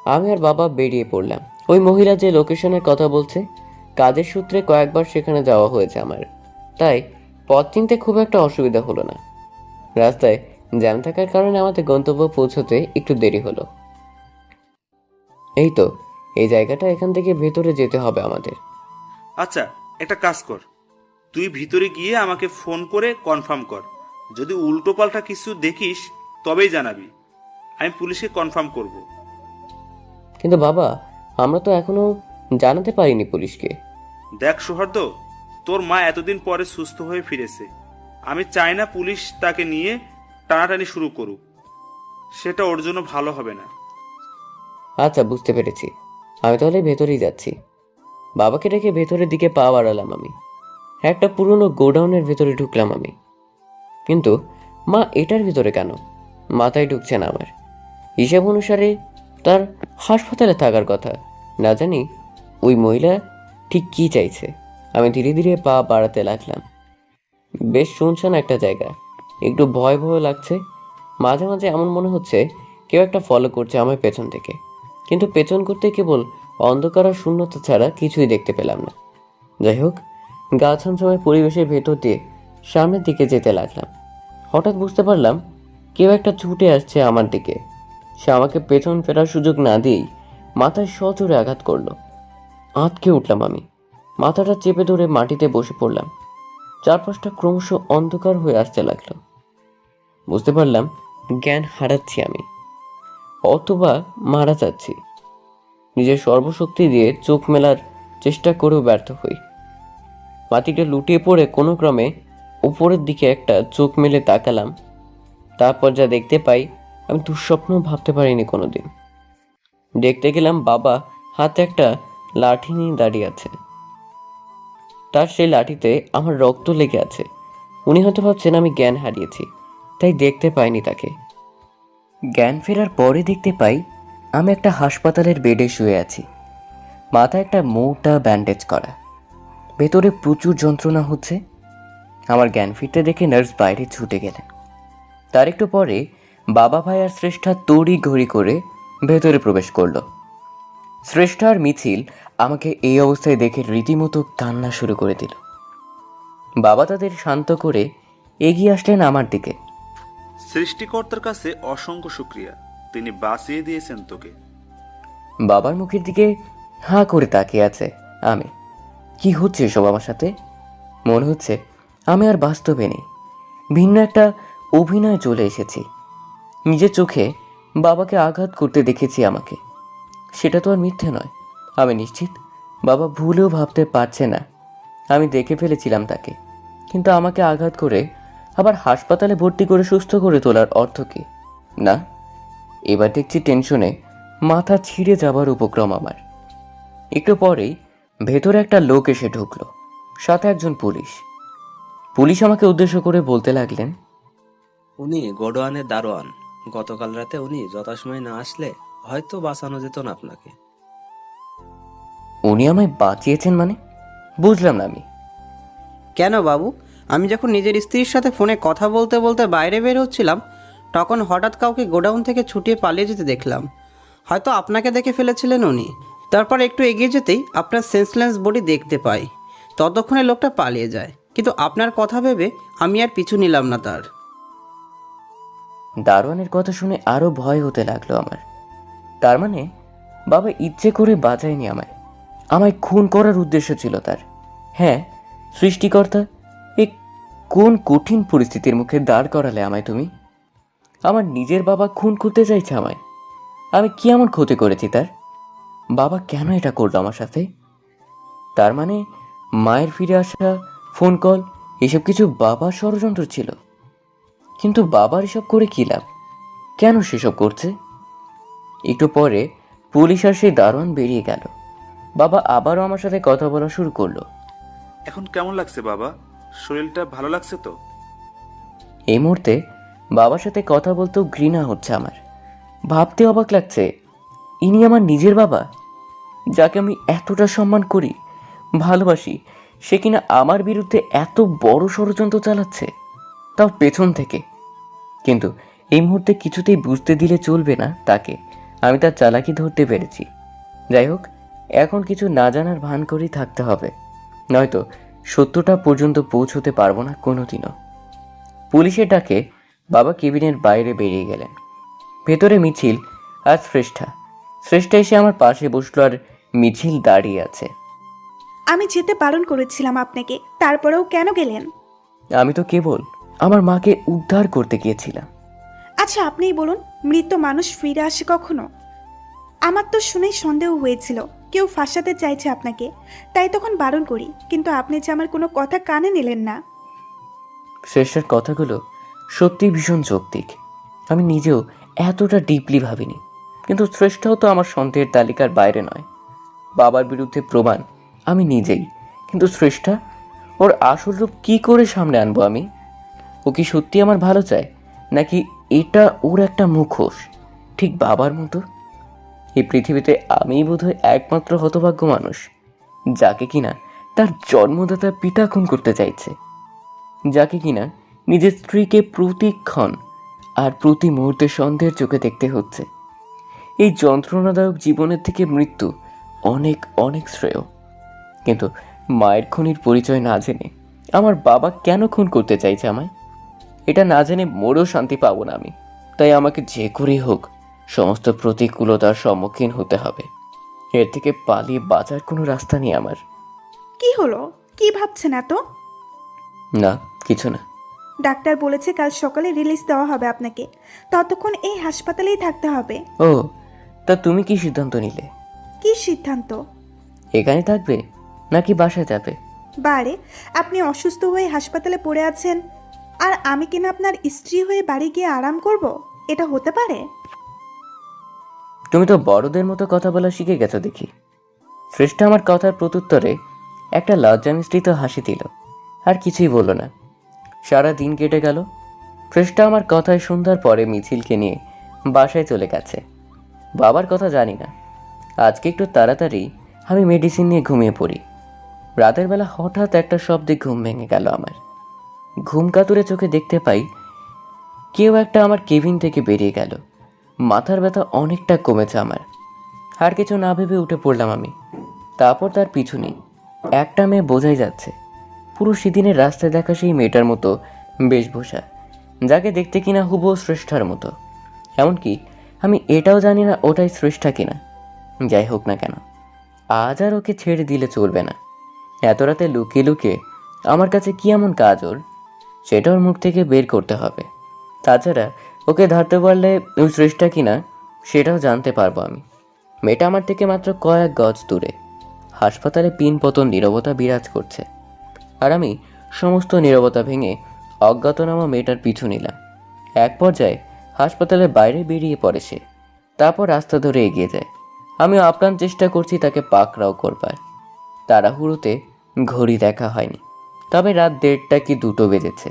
আমি আর বাবা বেরিয়ে পড়লাম। ওই মহিলা যে লোকেশনের কথা বলছে, কাজের সূত্রে কয়েকবার সেখানে যাওয়া হয়েছে আমার, তাই পথ চিনতে খুব একটা অসুবিধা হলো না। রাস্তায় জ্যাম থাকার কারণে আমাদের গন্তব্য পৌঁছতে একটু দেরি হলো। এই তো এই জায়গাটা, এখান থেকে ভেতরে যেতে হবে আমাদের। আচ্ছা, একটা কাজ কর, তুই ভিতরে গিয়ে আমাকে ফোন করে কনফার্ম কর। যদি উল্টো পাল্টা কিছু দেখিস তবেই জানাবি, আমি পুলিশকে কনফার্ম করব। কিন্তু বাবা, আমরা তো এখনো জানাতে পারিনি পুলিশকে। দেখ সৌহার্দ্য, তোর মা এতদিন পরে সুস্থ হয়ে ফিরেছে। আমি চাই না পুলিশ তাকে নিয়ে টানাটানি শুরু করুক, সেটা ওর জন্য ভালো হবে না। আচ্ছা, বুঝতে পেরেছি। আমি তাহলে ভেতরেই যাচ্ছি। বাবাকে রেখে ভেতরের দিকে পা বাড়ালাম আমি। একটা পুরনো গোডাউনের ভেতরে ঢুকলাম আমি। কিন্তু মা এটার ভিতরে কেন? মাথায় ঢুকছে না আমার। হিসাব অনুসারে তার হাসপাতালে থাকার কথা। না জানি ওই মহিলা ঠিক কি চাইছে। আমি ধীরে ধীরে পা বাড়াতে লাগলাম। বেশ শুনশান একটা জায়গা, একটু ভয় ভয় লাগছে। মাঝে মাঝে এমন মনে হচ্ছে কেউ একটা ফলো করছে আমার পেছন থেকে, কিন্তু পেছন করতে কেবল অন্ধকার আর শূন্যতা ছাড়া কিছুই দেখতে পেলাম না। যাই হোক, গা ছমছমে পরিবেশের ভেতর দিয়ে সামনের দিকে যেতে লাগলাম। হঠাৎ বুঝতে পারলাম কেউ একটা ছুটে আসছে আমার দিকে। সে আমাকে পেছন ফেরার সুযোগ না দিয়েই মাথায় সজোরে আঘাত করলো। আঁতকে উঠলাম আমি, মাথাটা চেপে ধরে মাটিতে বসে পড়লাম। চারপাশটা ক্রমশ অন্ধকার হয়ে আসতে লাগলো। বুঝতে পারলাম জ্ঞান হারাচ্ছি আমি, অথবা মারা যাচ্ছি। নিজের সর্বশক্তি দিয়ে চোখ মেলার চেষ্টা করেও ব্যর্থ হই। মাটিতে লুটিয়ে পড়ে কোনো ক্রমে উপরের দিকে একটা চোখ মেলে তাকালাম। তারপর যা দেখতে পাই আমি দুঃস্বপ্ন ভাবতে পারিনি কোনোদিন। দেখতে গেলাম বাবা হাতে একটা লাঠি নিয়ে দাঁড়িয়ে আছে। তার সেই লাঠিতে আমার রক্ত লেগে আছে। উনি হয়তো ভাবছেন আমি জ্ঞান হারিয়েছি, তাই দেখতে পাইনি তাকে। জ্ঞান ফেরার পরে দেখতে পাই আমি একটা হাসপাতালের বেডে শুয়ে আছি। মাথায় একটা মোটা ব্যান্ডেজ করা, ভেতরে প্রচুর যন্ত্রণা হচ্ছে। আমার জ্ঞান ফিরতে দেখে নার্স বাইরে ছুটে গেলেন। তার একটু পরে বাবা ভাই আর শ্রেষ্ঠা তড়ি ঘড়ি করে ভেতরে প্রবেশ করলো। শ্রেষ্ঠা আর মিছিল আমাকে এই অবস্থায় দেখে রীতিমতো কান্না শুরু করে দিল। বাবা তাদের শান্ত করে এগিয়ে আসলেন আমার দিকে। সৃষ্টিকর্তার কাছে অসংখ্য শুক্রিয়া, তিনি বাঁচিয়ে দিয়েছেন তোকে। বাবার মুখের দিকে হাঁ করে তাকিয়ে আছে আমি। কি হচ্ছে এসব আমার সাথে? মনে হচ্ছে আমি আর বাস্তবে নেই, ভিন্ন একটা অভিনয় চলে এসেছি। নিজের চোখে বাবাকে আঘাত করতে দেখেছি আমাকে, সেটা তো আর মিথ্যে নয়। আমি নিশ্চিত বাবা ভুলেও ভাবতে পারছে না আমি দেখে ফেলেছিলাম তাকে। কিন্তু আমাকে আঘাত করে আবার হাসপাতালে ভর্তি করে সুস্থ করে তোলার অর্থ কি? না, এবার দেখছি টেনশনে মাথা ছিঁড়ে যাবার উপক্রম আমার। একটু পরেই ভেতরে একটা লোক এসে ঢুকলো, সাথে একজন পুলিশ। পুলিশ আমাকে উদ্দেশ্য করে বলতে লাগলেন, উনি গোডওয়ানের দারোয়ান। গতকাল রাতে উনি যথাসময়ে না আসলে হয়তো বাঁচানো যেত না আপনাকে। উনি আমায় বাঁচিয়েছেন মানে? বুঝলাম না আমি। কেন বাবু, আমি যখন নিজের স্ত্রীর সাথে ফোনে কথা বলতে বলতে বাইরে বের হচ্ছিলাম, তখন হঠাৎ কাউকে গোডাউন থেকে ছুটিয়ে পালিয়ে যেতে দেখলাম। হয়তো আপনাকে দেখে ফেলেছিলেন উনি। তারপর একটু এগিয়ে যেতেই আপনার সেন্সলেস বডি দেখতে পাই। ততক্ষণে লোকটা পালিয়ে যায়, কিন্তু আপনার কথা ভেবে আমি আর পিছু নিলাম না তার। দারোয়ানের কথা শুনে আরো ভয় হতে লাগলো আমার। তার মানে বাবা ইচ্ছে করে বাঁচায়নি আমায়, আমায় খুন করার উদ্দেশ্য ছিল তার। হ্যাঁ, সৃষ্টিকর্তা, এ কোন কঠিন পরিস্থিতির মুখে দাঁড় করালে আমায় তুমি? আমার নিজের বাবা খুন করতে চাইছে আমায়। আমি কি এমন ক্ষতি করেছি তার? বাবা কেন এটা করলো আমার সাথে? তার মানে মায়ের ফিরে আসা, ফোন কল, এসব কিছু বাবার ষড়যন্ত্র ছিল। কিন্তু বাবার এসব করে কি লাভ? কেন সেসব করছে? একটু পরে পুলিশ আর সেই দারোয়ান বেরিয়ে গেল। বাবা আবারও আমার সাথে কথা বলা শুরু করলো। এখন কেমন লাগছে বাবা? শরীরটা ভালো লাগছে তো? এই মুহূর্তে বাবার সাথে কথা বলতেও ঘৃণা হচ্ছে আমার। ভাবতে অবাক লাগছে, ইনি আমার নিজের বাবা, যাকে আমি এতটা সম্মান করি, ভালোবাসি, সে কিনা আমার বিরুদ্ধে এত বড় ষড়যন্ত্র চালাচ্ছে, তাও পেছন থেকে। কিন্তু এই মুহূর্তে কিছুতেই বুঝতে দিলে চলবে না তাকে আমি তার চালাকি ধরতে পেরেছি। যাই হোক, এখন কিছু না জানার ভান করেই থাকতে হবে, নয়তো সত্যটা পর্যন্ত পৌঁছতে পারবো না কোনোদিনও। পুলিশের ডাকে বাবা কেবিনের বাইরে বেরিয়ে গেলেন। ভেতরে মিছিল আর শ্রেষ্ঠা এসে আমার পাশে বসলো, আর মিছিল দাঁড়িয়ে আছে। আমি যেতে বারণ করেছিলাম আপনাকে, তারপরেও কেন গেলেন? আমি তো কেবল আমার মাকে উদ্ধার করতে গিয়েছিলাম। আচ্ছা, আপনিই বলুন, মৃত মানুষ ফিরে আসে কখনো? আমার তো শুনেই সন্দেহ হয়েছিল কেউ ফাঁসাতে চাইছে আপনাকে, তাই তখন বারণ করি, কিন্তু আপনি যে আমার কোনো কথা কানে নিলেন না। শ্রেষ্ঠার কথাগুলো সত্যি ভীষণ যৌক্তিক। আমি নিজেও এতটা ডিপলি ভাবিনি, কিন্তু শ্রেষ্ঠাও তো আমার সন্দেহের তালিকার বাইরে নয়। বাবার বিরুদ্ধে প্রমাণ আমি নিজেই, কিন্তু শ্রেষ্ঠা, ওর আসল রূপ কি করে সামনে আনবো আমি? ও কি সত্যি আমার ভালো চায়, নাকি এটা ওর একটা মুখোশ, ঠিক বাবার মতো? এই পৃথিবীতে আমিই বোধহয় একমাত্র হতভাগ্য মানুষ যাকে কিনা তার জন্মদাতা পিতা খুন করতে চাইছে, যাকে কিনা নিজের স্ত্রীকে প্রতিক্ষণ আর প্রতি মুহূর্তে সন্দেহের চোখে দেখতে হচ্ছে। এই যন্ত্রণাদায়ক জীবনের থেকে মৃত্যু অনেক অনেক শ্রেয়। কিন্তু মায়ের খুনির পরিচয় না জেনে আমার বাবা কেন খুন করতে চাইছে আমায়, এটা না জেনে মরেও শান্তি পাবো না আমি। তাই আমাকে যে করেই হোক সমস্ত প্রতিকূলতার সম্মুখীন হতে হবে। এর থেকে পালিয়ে বাঁচার কোনো রাস্তা নেই আমার। কি হলো? কি ভাবছেন এত? না, কিছু না। ডাক্তার বলেছে কাল সকালে রিলিজ দেওয়া হবে আপনাকে, ততক্ষণ এই হাসপাতালেই থাকতে হবে। ও, তা তুমি কি সিদ্ধান্ত নিলে? কি সিদ্ধান্ত? এখানে থাকবে নাকি বাসায় যাবে? বারে, আপনি অসুস্থ হয়ে হাসপাতালে পড়ে আছেন, আর আমি কিনা আপনার স্ত্রী হয়ে বাড়ি গিয়ে আরাম করব? এটা হতে পারে? তুমি তো বড়দের মতো কথা বলা শিখে গেছো দেখি। শ্রেষ্ঠা আমার কথার প্রত্যুত্তরে একটা লজ্জা মিশ্রিত হাসি দিল, আর কিছুই বলল না। সারা দিন কেটে গেল। শ্রেষ্ঠা আমার কথায় সন্ধ্যার পরে মিছিলকে নিয়ে বাসায় চলে গেছে। বাবার কথা জানি না, আজকে একটু তাড়াতাড়ি আমি মেডিসিন নিয়ে ঘুমিয়ে পড়ি। রাতের বেলা হঠাৎ একটা শব্দে ঘুম ভেঙে গেল আমার। ঘুম কাতুরে চোখে দেখতে পাই কেউ একটা আমার কেবিন থেকে বেরিয়ে গেল। মাথার ব্যথা অনেকটা কমেছে আমার। আর কিছু না ভেবে উঠে পড়লাম আমি। তারপর তার পিছু নেই। একটা মেয়ে বোঝাই যাচ্ছে, পুরো সেদিনের রাস্তায় দেখা সেই মেয়েটার মতো বেশভূষা, যাকে দেখতে কিনা হুবহু শ্রেষ্ঠার মতো। এমনকি আমি এটাও জানি না ওটাই শ্রেষ্ঠা কিনা। যাই হোক না কেন, আজ আর ওকে ছেড়ে দিলে চলবে না। এত রাতে লুকিয়ে লুকিয়ে আমার কাছে কি এমন কাজ ওর, সেটা ওর মুখ থেকে বের করতে হবে। তাছাড়া ওকে ধরতে পারলে ওই শ্রেষ্ঠা কিনা সেটাও জানতে পারবো আমি। মেয়েটা আমার থেকে মাত্র কয়েক গজ দূরে। হাসপাতালে পিন পতন নীরবতা বিরাজ করছে, আর আমি সমস্ত নীরবতা ভেঙে অজ্ঞাতনামা মেয়েটার পিছু নিলাম। এক পর্যায়ে হাসপাতালের বাইরে বেরিয়ে পড়ে সে। তারপর রাস্তা ধরে এগিয়ে যায়। আমিও আপ্রাণ চেষ্টা করছি তাকে পাকড়াও করবার। তাড়াহুড়োতে ঘড়ি দেখা হয়নি, তবে রাত 1:30 কি 2টো বেজেছে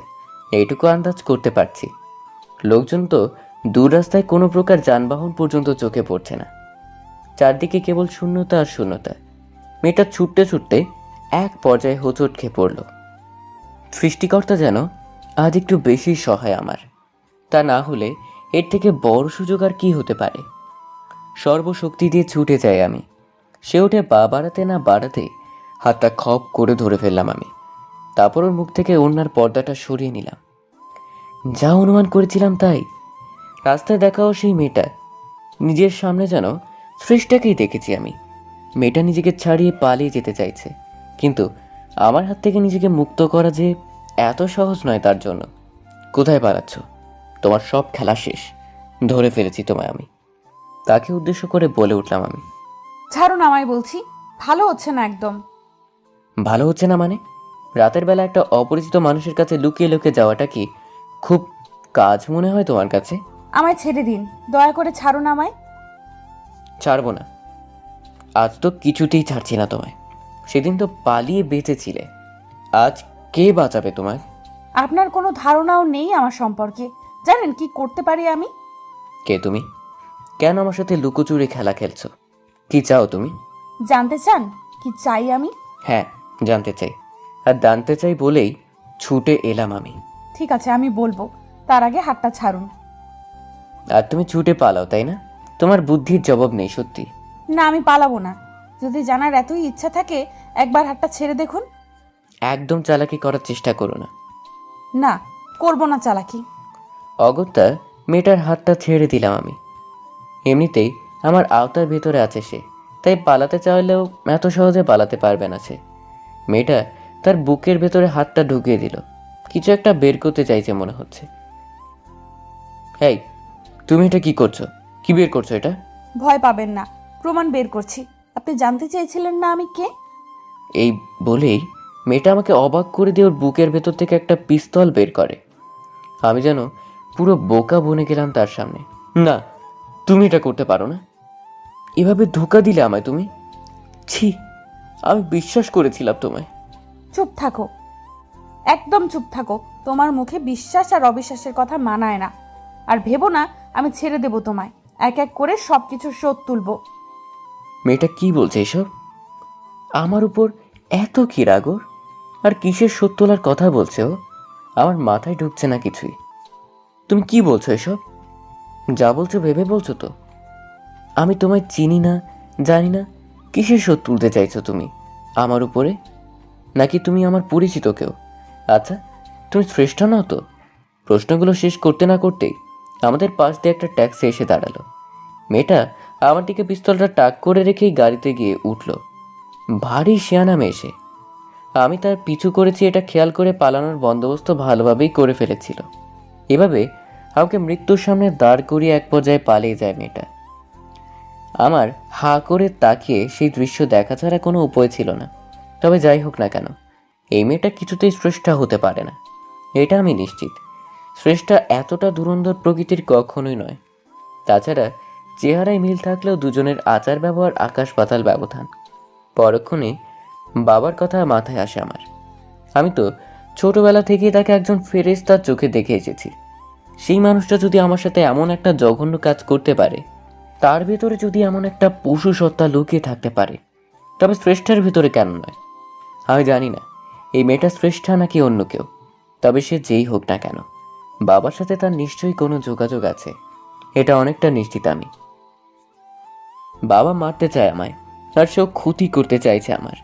এইটুকু আন্দাজ করতে পারছি। লোকজন তো দূর রাস্তায় কোনো প্রকার যানবাহন পর্যন্ত চোখে পড়ছে না। চারদিকে কেবল শূন্যতা আর শূন্যতা। মেয়েটা ছুটতে ছুটতে এক পর্যায়ে হোঁচট খেয়ে পড়ল। সৃষ্টিকর্তা যেন আজ একটু বেশি সহায় আমার। তা না হলে এর থেকে বড় সুযোগ আর কি হতে পারে। সর্বশক্তি দিয়ে ছুটে যাই আমি। সে উঠে পা বাড়াতে না বাড়াতে হাতটা খপ করে ধরে ফেললাম আমি। তারপর ওর মুখ থেকে ওড়নার পর্দাটা সরিয়ে নিলাম। যা অনুমান করেছিলাম তাই। রাস্তায় দেখাও সেই মেয়েটা। নিজের সামনে যেন শ্রেষ্ঠাকেই দেখেছি আমি। মেয়েটা নিজেকে ছাড়িয়ে পালিয়ে যেতে চাইছে, কিন্তু আমার হাত থেকে নিজেকে মুক্ত করা যে এত সহজ নয় তার জন্য। কোথায় পালাচ্ছ? তোমার সব খেলা শেষ, ধরে ফেলেছি তোমায় আমি। তাকে উদ্দেশ্য করে বলে উঠলাম আমি। ছাড়ুন আমায় বলছি, ভালো হচ্ছে না একদম। ভালো হচ্ছে না মানে? রাতের বেলা একটা অপরিচিত মানুষের কাছে লুকিয়ে লুকিয়ে যাওয়াটা কি খুব কাজ মনে হয় তোমার কাছে? আমায় ছেড়ে দিন, দয়া করে ছাড়ুন আমায়। ছাড়বো না। আজ তো কিছুতেই ছাড়ছি না তোমায়। সেদিন তো পালিয়ে বেঁচেছিলে, আজ কে বাঁচাবে তোমায়? আপনার কোনো ধারণাও নেই আমার সম্পর্কে। জানেন কি করতে পারি আমি? কে তুমি? কেন আমার সাথে লুকোচুরি খেলা খেলছো? কি চাও তুমি? জানতে চান কি চাই আমি? হ্যাঁ, জানতে চাই। আর জানতে চাই বলেই ছুটে এলাম আমি। ঠিক আছে, আমি বলবো, তার আগে হাতটা ছাড়ুন। আর তুমি ছুটে পালাও, তাই না? তোমার বুদ্ধির জবাব নেই সত্যি। না, আমি পালাবো না। যদি জানার এতই ইচ্ছা থাকে একবার হাতটা ছেড়ে দেখুন। একদম চালাকি করার চেষ্টা করো না। না, করবো না চালাকি। অগত্যা মেয়েটার হাতটা ছেড়ে দিলাম আমি। এমনিতেই আমার আওতার ভেতরে আছে সে, তাই পালাতে চাইলেও এত সহজে পালাতে পারবে না সে। মেয়েটা তার বুকের ভেতরে হাতটা ঢুকিয়ে দিল। কিছু একটা বের করতে চাইছে মনে হচ্ছে। এই, তুমি এটা কি করছো? কি বের করছো এটা? ভয় পাবেন না, প্রমাণ বের করছি। আপনি জানতে চেয়েছিলেন না আমি কে? এই বলেই মেয়েটা আমাকে অবাক করে দিয়ে ওর বুকের ভেতর থেকে একটা পিস্তল বের করে। আমি যেন পুরো বোকা বনে গেলাম তার সামনে। না, তুমি এটা করতে পারো না। এভাবে ধোঁকা দিলে আমায় তুমি। ছি, আমি বিশ্বাস করেছিলাম তোমায়। চুপ থাকো, একদম চুপ থাকো। তোমার মুখে বিশ্বাস আর অবিশ্বাসের কথা মানায় না। আর ভেবো না আমি ছেড়ে দেব তোমায়। এক এক করে সবকিছু শোধ তুলবো। মেয়েটা কি বলছে এসব? আমার উপর এত কি রাগ ওর? আর কিসের শোধ তোলার কথা বলছে ও? আমার মাথায় ঢুকছে না কিছুই। তুমি কি বলছো এসব? যা বলছো ভেবে বলছো তো? আমি তোমায় চিনি না, জানি না। কিসের শোধ তুলতে চাইছো তুমি আমার উপরে? নাকি তুমি আমার পরিচিত কেউ? আচ্ছা, তুমি শ্রেষ্ঠ নাও তো? প্রশ্নগুলো শেষ করতে না করতেই আমাদের পাশ দিয়ে একটা ট্যাক্সি এসে দাঁড়ালো। মেয়েটা আমার দিকে পিস্তলটা টাক করে রেখেই গাড়িতে গিয়ে উঠল। ভারী শিয়ানা মেয়ে সে। আমি তার পিছু করেছি এটা খেয়াল করে পালানোর বন্দোবস্ত ভালোভাবেই করে ফেলেছিল। এভাবে আমাকে মৃত্যুর সামনে দাঁড় করিয়ে এক পর্যায়ে পালিয়ে যায় মেয়েটা। আমার হা করে তাকিয়ে সেই দৃশ্য দেখা ছাড়া কোনো উপায় ছিল না। তবে যাই হোক না কেন, এই মেয়েটা কিছুতেই শ্রেষ্ঠা হতে পারে না, এটা আমি নিশ্চিত। শ্রেষ্ঠা এতটা ধুরন্ধর প্রকৃতির কখনোই নয়। তাছাড়া চেহারায় মিল থাকলেও দুজনের আচার ব্যবহার আকাশ পাতাল ব্যবধান। পরক্ষণে বাবার কথা মাথায় আসে আমার। আমি তো ছোটবেলা থেকেই তাকে একজন ফেরেশতার চোখে দেখে এসেছি। সেই মানুষটা যদি আমার সাথে এমন একটা জঘন্য কাজ করতে পারে, তার ভেতরে যদি এমন একটা পশু সত্তা লুকিয়ে থাকতে পারে, তবে শ্রেষ্ঠার ভিতরে কেন নয় আমি জানি না, এই মেয়েটা শ্রেষ্ঠা নাকি অন্য কেউ। তবে সে যেই হোক না কেন, বাবার সাথে তার নিশ্চয়ই কোনো যোগাযোগ আছে, এটা অনেকটা নিশ্চিত আমি। বাবা মারতে চায় আমায়, আর সেও ক্ষতি করতে চাইছে আমার।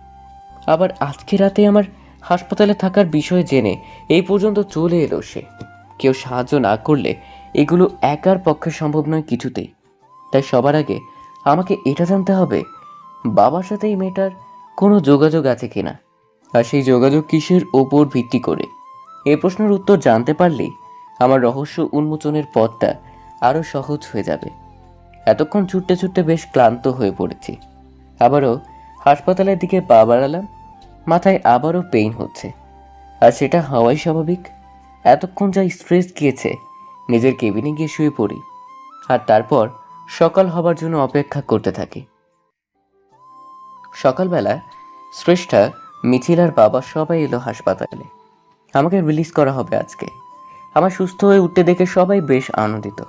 আবার আজকে রাতে আমার হাসপাতালে থাকার বিষয় জেনে এই পর্যন্ত চলে এলো সে। কেউ সাহায্য না করলে এগুলো একার পক্ষে সম্ভব নয় কিছুতেই। তাই সবার আগে আমাকে এটা জানতে হবে বাবার সাথে এই মেয়েটার কোনো যোগাযোগ আছে কিনা, আর সেই যোগাযোগ কিসের ওপর ভিত্তি করে। এই প্রশ্নের উত্তর জানতে পারলেই আমার রহস্য উন্মোচনের পথটা আরও সহজ হয়ে যাবে। এতক্ষণ ছুটতে ছুটতে বেশ ক্লান্ত হয়ে পড়েছি। আবারও হাসপাতালের দিকে পা বাড়ালাম। মাথায় আবারও পেইন হচ্ছে, আর সেটা হওয়াই স্বাভাবিক। এতক্ষণ যা স্ট্রেস গিয়েছে, নিজের কেবিনে গিয়ে শুয়ে পড়ি, আর তারপর সকাল হবার জন্য অপেক্ষা করতে থাকি। সকালবেলা শ্রেষ্ঠা, মিছিল আর বাবা সবাই এলো হাসপাতালে। আমাকে রিলিজ করা হবে আজকে। আমার সুস্থ হয়ে উঠতে দেখে সবাই বেশ আনন্দিত,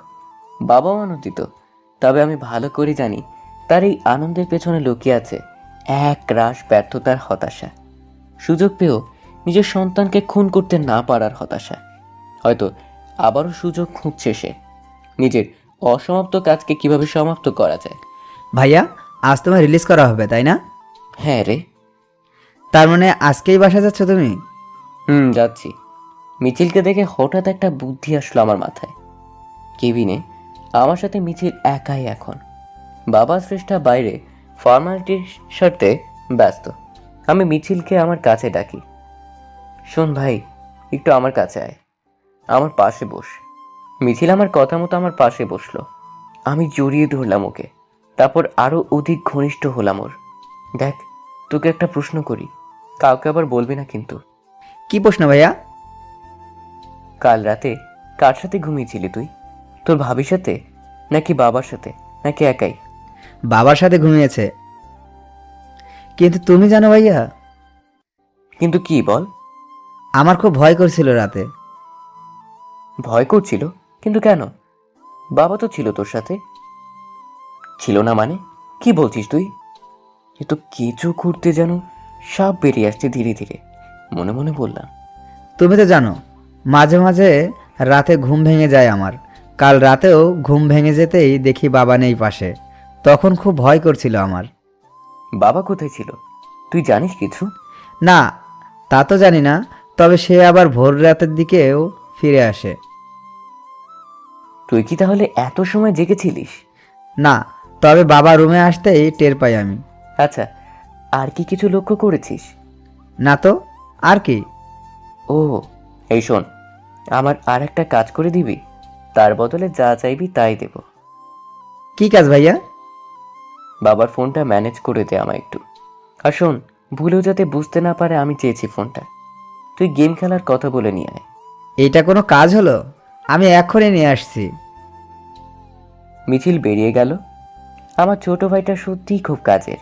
বাবাও আনন্দিত। তবে আমি ভালো করে জানি তার এই আনন্দের পেছনে লুকিয়ে আছে এক রাশ ব্যর্থতার হতাশা। সুযোগ পেয়েও নিজের সন্তানকে খুন করতে না পারার হতাশা। হয়তো আবারও সুযোগ খুঁজছে সে, নিজের অসমাপ্ত কাজকে কিভাবে সমাপ্ত করা যায়। ভাইয়া, আজ তোমায় রিলিজ করা হবে তাই না? হ্যাঁ রে। তার মানে আজকেই বাসা যাচ্ছ তুমি? যাচ্ছি। মিছিলকে দেখে হঠাৎ একটা বুদ্ধি আসলো আমার মাথায়। কেবিনে আমার সাথে মিছিল একাই এখন। বাবা শ্রেষ্ঠা বাইরে ফর্মালিটির স্বার্থে ব্যস্ত। আমি মিছিলকে আমার কাছে ডাকি, শোন ভাই, একটু আমার কাছে আয়, আমার পাশে বস। মিছিল আমার কথা মতো আমার পাশে বসলো। আমি জড়িয়ে ধরলাম ওকে, তারপর আরো অধিক ঘনিষ্ঠ হলাম ওর। দেখ, তোকে একটা প্রশ্ন করি, কাউকে আবার বলবি না কিন্তু। কি প্রশ্ন ভাইয়া? কাল রাতে কার সাথে ঘুমিয়েছিলি তুই? তোর ভাবির সাথে, নাকি বাবার সাথে, নাকি একাই? বাবার সাথে ঘুমিয়েছে। কিন্তু তুমি জানো ভাইয়া, কিন্তু কি বল? আমার খুব ভয় করছিল রাতে। ভয় করছিল? কিন্তু কেন? বাবা তো ছিল তোর সাথে। ছিল না মানে? কি বলছিস তুই? এ তো কিছু ঘুরতে যেন সাপ বেরিয়ে আসছে ধীরে ধীরে, মনে মনে বললাম। তুমি তো জানো, মাঝে মাঝে রাতে ঘুম ভেঙে যায় আমার। কাল রাতেও ঘুম ভেঙে যেতেই দেখি বাবা নেই পাশে। তখন খুব ভয় করছিল আমার। বাবা কোথায় ছিল তুই জানিস কিছু? না, তা তো জানি না, তবে সে আবার ভোর রাতের দিকেও ফিরে আসে। তুই কি তাহলে এত সময় জেগেছিলিস? না, তবে বাবা রুমে আসতেই টের পাই আমি। আচ্ছা, আর কি কিছু লক্ষ্য করেছিস? না তো, আর কি? ও, এই শোন, আমার আর একটা কাজ করে দিবি, তার বদলে যা চাইবি তাই দেব। কি কাজ ভাইয়া? বাবার ফোনটা ম্যানেজ করে দে আমায় একটু। আর শোন, ভুলেও যাতে বুঝতে না পারে আমি চেয়েছি ফোনটা। তুই গেম খেলার কথা বলে নিয়ে আয়। এইটা কোনো কাজ হলো? আমি এখনই নিয়ে আসছি। মিছিল বেরিয়ে গেল। আমার ছোট ভাইটা সত্যিই খুব কাজের,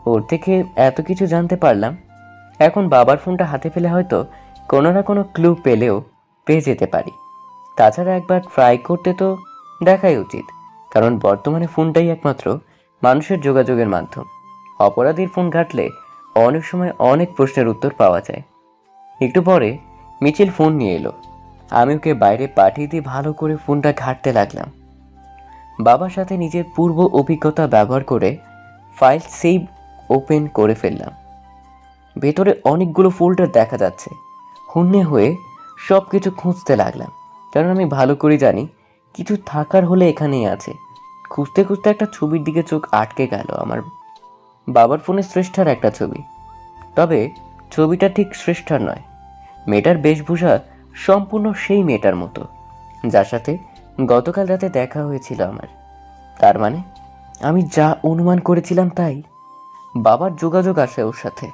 ওর থেকে এত কিছু জানতে পারলাম। এখন বাবার ফোনটা হাতে পেলে হয়তো কোনো না কোনো ক্লু পেয়ে যেতে পারি। তাছাড়া একবার ট্রাই করতে তো দেখাই উচিত, কারণ বর্তমানে ফোনটাই একমাত্র মানুষের যোগাযোগের মাধ্যম। অপরাধীর ফোন ঘাঁটলে অনেক সময় অনেক প্রশ্নের উত্তর পাওয়া যায়। একটু পরে মিছিল ফোন নিয়ে এলো। আমি ওকে বাইরে পাঠিয়ে দিয়ে ভালো করে ফোনটা ঘাঁটতে লাগলাম। বাবার সাথে নিজের পূর্ব অভিজ্ঞতা ব্যবহার করে ফাইল সেভ ওপেন করে ফেললাম। ভেতরে অনেকগুলো ফোল্ডার দেখা যাচ্ছে। হন্যে হয়ে সব কিছু খুঁজতে লাগলাম, কারণ আমি ভালো করে জানি কিছু থাকার হলে এখানেই আছে। খুঁজতে খুঁজতে একটা ছবির দিকে চোখ আটকে গেল। আমার বাবার ফোনে শ্রেষ্ঠার একটা ছবি, তবে ছবিটা ঠিক শ্রেষ্ঠার নয়। মেয়েটার বেশভূষা সম্পূর্ণ সেই মেয়েটার মতো যার সাথে গতকাল রাতে দেখা হয়েছিল আমার। তার মানে আমি যা অনুমান করেছিলাম তাই, বাবার যোগাযোগ আসে ওর সাথে।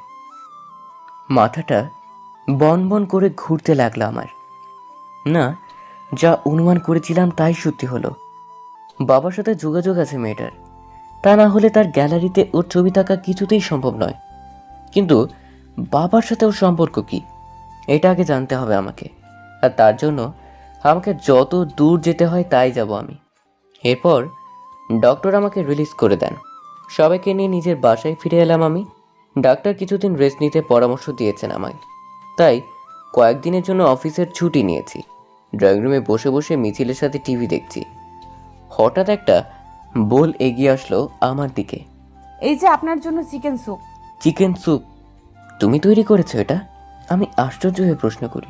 মাথাটা বন বন করে ঘুরতে লাগলো আমার। না, যা অনুমান করেছিলাম তাই সত্যি হলো। বাবার সাথে যোগাযোগ আছে মেয়েটার, তা না হলে তার গ্যালারিতে ওর ছবি থাকা কিছুতেই সম্ভব নয়। কিন্তু বাবার সাথে ওর সম্পর্ক কি, এটা আগে জানতে হবে আমাকে। আর তার জন্য আমাকে যত দূর যেতে হয় তাই যাব আমি। এরপর ডক্টর আমাকে রিলিজ করে দেন। সবাইকে নিয়ে নিজের বাসায় ফিরে এলাম আমি। ডাক্তার কিছুদিন রেস্ট নিতে পরামর্শ দিয়েছেন আমায়, তাই কয়েকদিনের জন্য অফিসের ছুটি নিয়েছি। ড্রয়িং রুমে বসে বসে মিছিলের সাথে টিভি দেখছি। হঠাৎ একটা বোল এগিয়ে আসলো আমার দিকে। এই যে আপনার জন্য চিকেন স্যুপ। Chicken soup? তুমি তৈরি করেছো এটা? আমি আশ্চর্য হয়ে প্রশ্ন করি।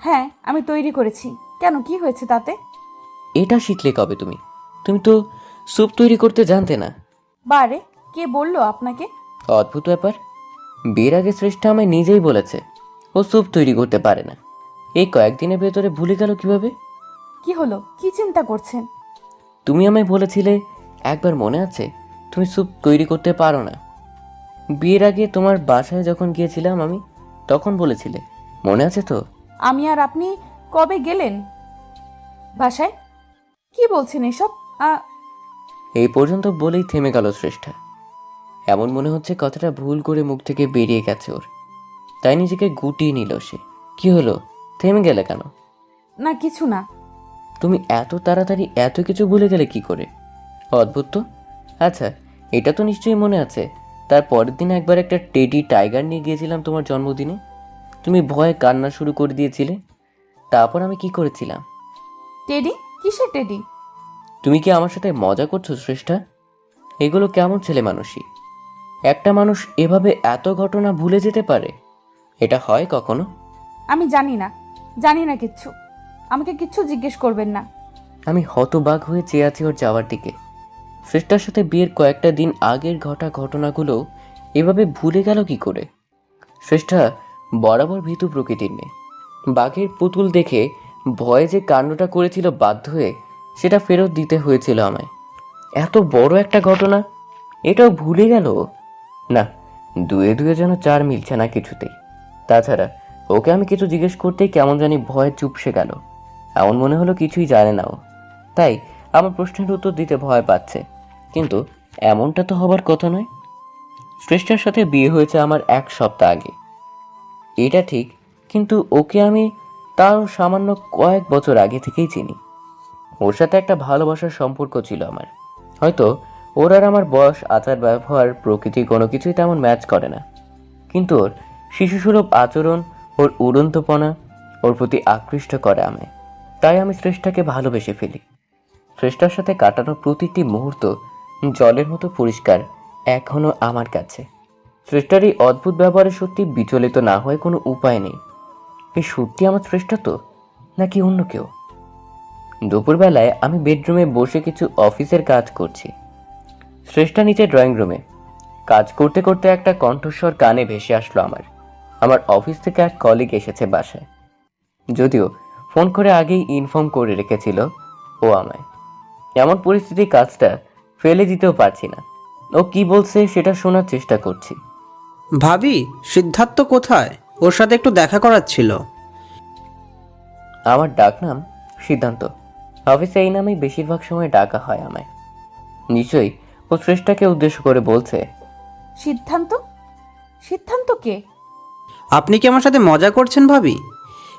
হ্যাঁ, আমি তৈরি করেছি। কেন, কি হয়েছে তাতে? এটা শিখলে কবে তুমি? তুমি তো স্যুপ তৈরি করতে জানতে না। বারে, কে বললো আপনাকে? অদ্ভুত ব্যাপার, বিয়ের আগে শ্রেষ্ঠা আমায় নিজেই বলেছে ও স্যুপ তৈরি করতে পারে না। এই কয়েকদিনের ভেতরে ভুলে গেল কিভাবে? কি হলো, কি চিন্তা করছেন? তুমি আমায় বলেছিলে একবার, মনে আছে, তুমি স্যুপ তৈরি করতে পারো না। বিয়ের আগে তোমার বাসায় যখন গিয়েছিলাম আমি, তখন বলেছিলে, মনে আছে তো? আমি আর আপনি কবে গেলেন বাসায়? কি বলছেন এসব? এই পর্যন্ত বলেই থেমে গেল শ্রেষ্ঠা। এমন মনে হচ্ছে কথাটা ভুল করে মুখ থেকে বেরিয়ে গেছে ওর, তাই নিজেকে গুটিয়ে নিল সে। কি হলো, থেমে গেলে কেন? না, কিছু না। তুমি এত তাড়াতাড়ি এত কিছু ভুলে গেলে কি করে? অদ্ভুত তো। আচ্ছা, এটা তো নিশ্চয়ই মনে আছে, তার পরের দিন একবার একটা টেডি টাইগার নিয়ে গিয়েছিলাম তোমার জন্মদিনে। তুমি ভয়ে কান্না শুরু করে দিয়েছিলে। তারপর আমি কি করেছিলাম? টেডি? কিসের টেডি? তুমি কি আমার সাথে মজা করছো শ্রেষ্ঠা? এগুলো কেমন ছেলে মানুষই? একটা মানুষ এভাবে এত ঘটনা ভুলে যেতে পারে? এটা হয় কখনো? আমি জানি না কিচ্ছু। আমাকে কিচ্ছু জিজ্ঞেস করবেন না। আমি হতবাক হয়ে চেয়ে আছি ওর যাওয়ার দিকে। শ্রেষ্ঠার সাথে বিয়ের কয়েকটা দিন আগের ঘটনাগুলো এভাবে ভুলে গেল কি করে? শ্রেষ্ঠা বরাবর ভীতু প্রকৃতির মেয়ে। বাঘের পুতুল দেখে ভয়ে যে কাণ্ডটা করেছিল, বাধ্য হয়ে সেটা ফেরত দিতে হয়েছিল আমায়। এত বড় একটা ঘটনা, এটাও ভুলে গেল? না, দুয়ে দুয়ে যেন চার মিলছে না কিছুতেই। তাছাড়া ওকে আমি কিছু জিজ্ঞেস করতেই কেমন জানি ভয়ে চুপসে গেল। এমন মনে হলো কিছুই জানে না ও, তাই আমার প্রশ্নের উত্তর দিতে ভয় পাচ্ছে। কিন্তু এমনটা তো হবার কথা নয়। শ্রেষ্ঠার সাথে বিয়ে হয়েছে আমার 1 সপ্তাহ আগে, এটা ঠিক, কিন্তু ওকে আমি তারও সামান্য কয়েক বছর আগে থেকেই চিনি। ওর সাথে একটা ভালোবাসার সম্পর্ক ছিল আমার। হয়তো ওর আর আমার বয়স, আচার ব্যবহার, প্রকৃতি কোনো কিছুই তেমন ম্যাচ করে না, কিন্তু ওর শিশুসুলভ আচরণ, ওর উড়ন্তপনা ওর প্রতি আকৃষ্ট করে আমায়। তাই আমি শ্রেষ্ঠাকে ভালোবেসে ফেলি। শ্রেষ্ঠার সাথে কাটানো প্রতিটি মুহূর্ত জলের মতো পরিষ্কার এখনো আমার কাছে। শ্রেষ্ঠার এই অদ্ভুত ব্যবহারে সত্যি বিচলিত না হয়ে কোনো উপায় নেই। এই সত্যি আমার শ্রেষ্ঠা তো, নাকি অন্য কেউ? দুপুরবেলায় আমি বেডরুমে বসে কিছু অফিসের কাজ করছি। শ্রেষ্ঠা নিচে ড্রয়িং রুমে কাজ করতে করতে একটা কণ্ঠস্বর কানে ভেসে আসলো আমার। আমার অফিস থেকে এক কলিগ এসেছে বাসায়, যদিও ফোন করে আগেই ইনফর্ম করে রেখেছিল ও আমায়। এমন পরিস্থিতি কাজটা ফেলে দিতেও পারছি না। ও কি বলছে সেটা শোনার চেষ্টা করছি। ভাবি, সিদ্ধার্থ কোথায়? ওর সাথে একটু দেখা করার ছিল। আমার ডাকনাম সিদ্ধান্ত। অফিসে এই নামেই বেশিরভাগ সময় ডাকা হয় আমায়। নিশ্চয়ই ও শ্রেষ্ঠাকে উদ্দেশ্য করে বলছে। সিদ্ধান্ত? সিদ্ধান্ত কে? আপনি কি আমার সাথে মজা করছেন ভাবি?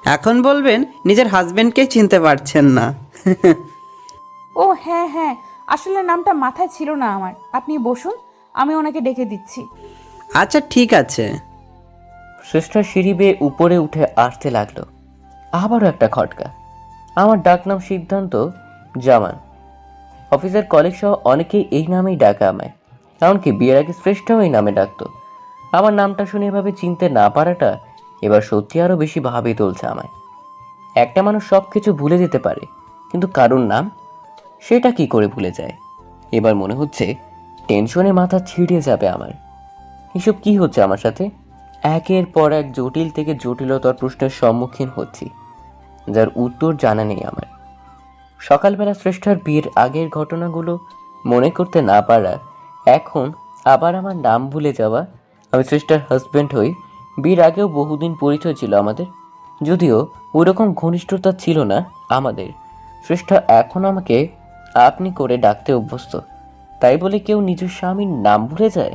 এখন বলবেন নিজের হাজবেন্ডকেই চিনতে পারছেন না। ও হ্যাঁ হ্যাঁ, আসলে নামটা মাথায় ছিল না আমার। আপনি বসুন, আমি ওনাকে ডেকে দিচ্ছি। আচ্ছা ঠিক আছে। শ্রেষ্ঠা সিঁড়ি বেয়ে উপরে উঠে আসতে লাগলো। আবারও একটা খটকা। আমার ডাকনাম সিদ্ধান্ত জামান। অফিসের কলিগ সহ অনেকেই এই নামেই ডাকা আমায়, এমনকি বিয়ের আগে শ্রেষ্ঠাও এই নামে ডাকতো। আমার নামটা শুনে এভাবে চিনতে না পারাটা এবার সত্যি আরো বেশি ভাবে তুলছে আমায়। একটা মানুষ সব কিছু ভুলে যেতে পারে, কিন্তু কারোর নাম, সেটা কি করে ভুলে যায়? এবার মনে হচ্ছে টেনশনে মাথা ছিঁড়ে যাবে আমার। এসব কি হচ্ছে আমার সাথে? একের পর এক জটিল থেকে জটিলতর প্রশ্নের সম্মুখীন হচ্ছি, যার উত্তর জানা নেই আমার। সকালবেলা শ্রেষ্ঠার বিয়ের আগের ঘটনাগুলো মনে করতে না পারা, এখন আবার আমার নাম ভুলে যাওয়া। আমি শ্রেষ্ঠার হাজব্যান্ড হই। বিয়ের আগেও বহুদিন পরিচয় ছিল আমাদের, যদিও ওইরকম ঘনিষ্ঠতা ছিল না আমাদের। শ্রেষ্ঠা এখন আমাকে আপনি করে ডাকতে অভ্যস্ত, তাই বলে কেউ নিজের স্বামীর নাম ভুলে যায়?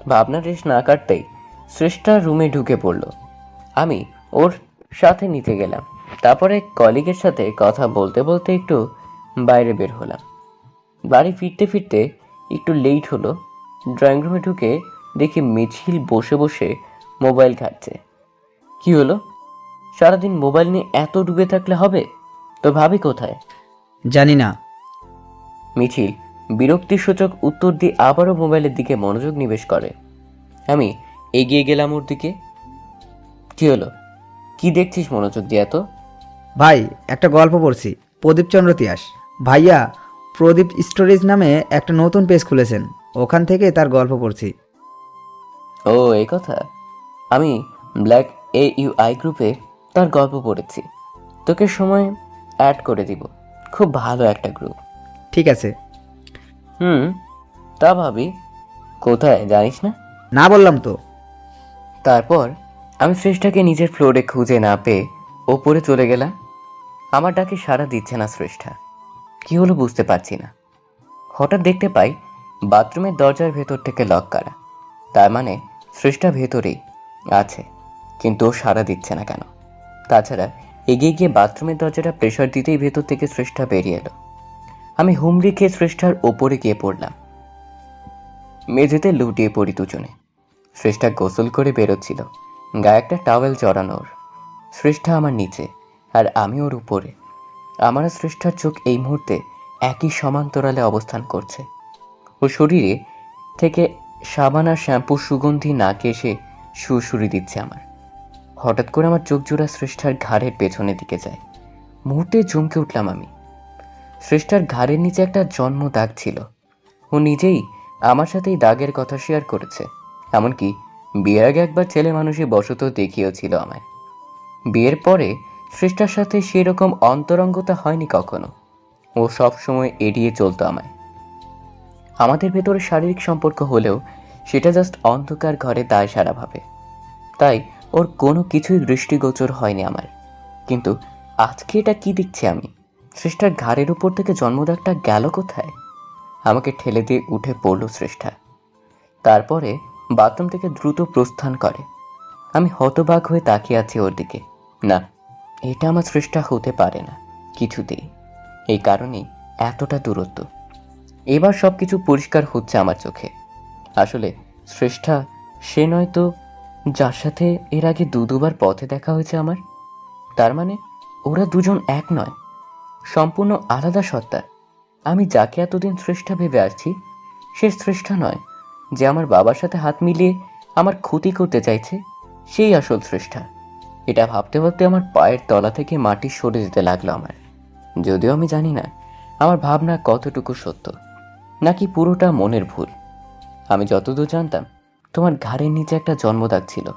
ভাবনা রেশ না কাটতেই শ্রেষ্ঠা রুমে ঢুকে পড়ল। আমি ওর সাথে নিতে গেলাম। তারপরে কলিগের সাথে কথা বলতে বলতে একটু বাইরে বের হলাম। বাড়ি ফিরতে ফিরতে একটু লেট হলো। ড্রয়িং রুমে ঢুকে দেখি মিছিল বসে বসে মোবাইল ঘাটছে। কি হলো? সারাদিন মোবাইল নিয়ে এত ডুবে থাকলে হবে? তো ভাবি কোথায়? জানি না। মিছিল বিরক্তিসূচক উত্তর দিয়ে আবারও মোবাইলের দিকে মনোযোগ নিবেশ করে। আমি এগিয়ে গেলাম ওর দিকে। কি হলো? কি দেখছিস মনোযোগ দিয়ে এত? ভাই, একটা গল্প পড়ছি, প্রদীপচন্দ্র তিয়াস ভাইয়া প্রদীপ স্টোরিজ নামে একটা নতুন পেজ খুলেছেন, ওখান থেকে তার গল্প পড়ছি। ও এই কথা। আমি ব্ল্যাক AUI গ্রুপে তার গল্প পড়েছি। তোকে সময় অ্যাড করে দিব। খুব ভালো একটা গ্রুপ। ঠিক আছে। তা ভাবি কোথায় জানিস না? না বললাম তো। তারপর আমি শ্রেষ্ঠাকে নিজের ফ্লোরে খুঁজে না পেয়ে ওপরে চলে গেলাম। আমার ডাকে সাড়া দিচ্ছে না শ্রেষ্ঠা। কি হলো বুঝতে পারছি না। হঠাৎ দেখতে পাই বাথরুমের দরজার ভেতর থেকে লক করা। তার মানে শ্রেষ্ঠা ভেতরেই আছে, কিন্তু ও সাড়া দিচ্ছে না কেন? তাছাড়া এগিয়ে গিয়ে বাথরুমের দরজাটা প্রেশার দিতেই ভেতর থেকে শ্রেষ্ঠা বেরিয়ে এলো। আমি হুমড়ি খেয়ে শ্রেষ্ঠার ওপরে গিয়ে পড়লাম। মেঝেতে লুটিয়ে পড়ি দুজনে। শ্রেষ্ঠা গোসল করে বেরোচ্ছিল, গায়ে একটা টাওয়েল জড়ানো ওর। শ্রেষ্ঠা আমার নিচে আর আমি ওর উপরে। আমার আর শ্রেষ্ঠার চোখ এই মুহূর্তে একই সমান্তরালে অবস্থান করছে। ওর শরীরে থেকে সাবান আর শ্যাম্পুর সুগন্ধি নাকে এসে সুরসুরি দিচ্ছে আমার। হঠাৎ করে আমার চোখ জোড়া শ্রেষ্ঠার ঘাড়ের পেছনের দিকে যায়। মুহূর্তে চমকে উঠলাম আমি। শ্রেষ্ঠার ঘাড়ের নিচে একটা জন্ম দাগ ছিল। ও নিজেই আমার সাথে এই দাগের কথা শেয়ার করেছে। এমনকি বিয়ের আগে একবার ছেলে মানুষই বশত দেখিয়েছিল আমায়। বিয়ের পরে শ্রেষ্ঠার সাথে সেরকম অন্তরঙ্গতা হয়নি কখনো। ও সব সময় এড়িয়ে চলতো আমায়। আমাদের ভেতরে শারীরিক সম্পর্ক হলেও সেটা জাস্ট অন্ধকার ঘরে দায় সারাভাবে। তাই ওর কোনো কিছুই দৃষ্টিগোচর হয়নি আমার। কিন্তু আজকে এটা কি দেখছি আমি? শ্রেষ্ঠার ঘাড়ের উপর থেকে জন্মদাগটা গেল কোথায়? আমাকে ঠেলে দিয়ে উঠে পড়ল শ্রেষ্ঠা। তারপরে বাথরুম থেকে দ্রুত প্রস্থান করে। আমি হতবাক হয়ে তাকিয়ে আছি ওর দিকে। না, এটা আমার শ্রেষ্ঠা হতে পারে না কিছুতেই। এই কারণেই এতটা দূরত্ব। এবার সবকিছু পরিষ্কার হচ্ছে আমার চোখে। আসলে শ্রেষ্ঠা সে নয় তো যার সাথে এর আগে দুবার পথে দেখা হয়েছে আমার। তার মানে ওরা দুজন এক নয়, সম্পূর্ণ আলাদা সত্তা। আমি যাকে এতদিন শ্রেষ্ঠা ভেবে আসছি সে শ্রেষ্ঠা নয়। যে আমার বাবার সাথে হাত মিলিয়ে আমার ক্ষতি করতে চাইছে সেই আসল শ্রেষ্ঠা। এটা ভাবতে ভাবতে আমার পায়ের তলা থেকে মাটি সরে যেতে লাগলো আমার। যদিও আমি জানি না আমার ভাবনা কতটুকু সত্য, নাকি পুরোটা মনের ভুল। আমি যতদূর জানতাম তোমার ঘাড়ের নিচে একটা জন্মদাগ ছিল,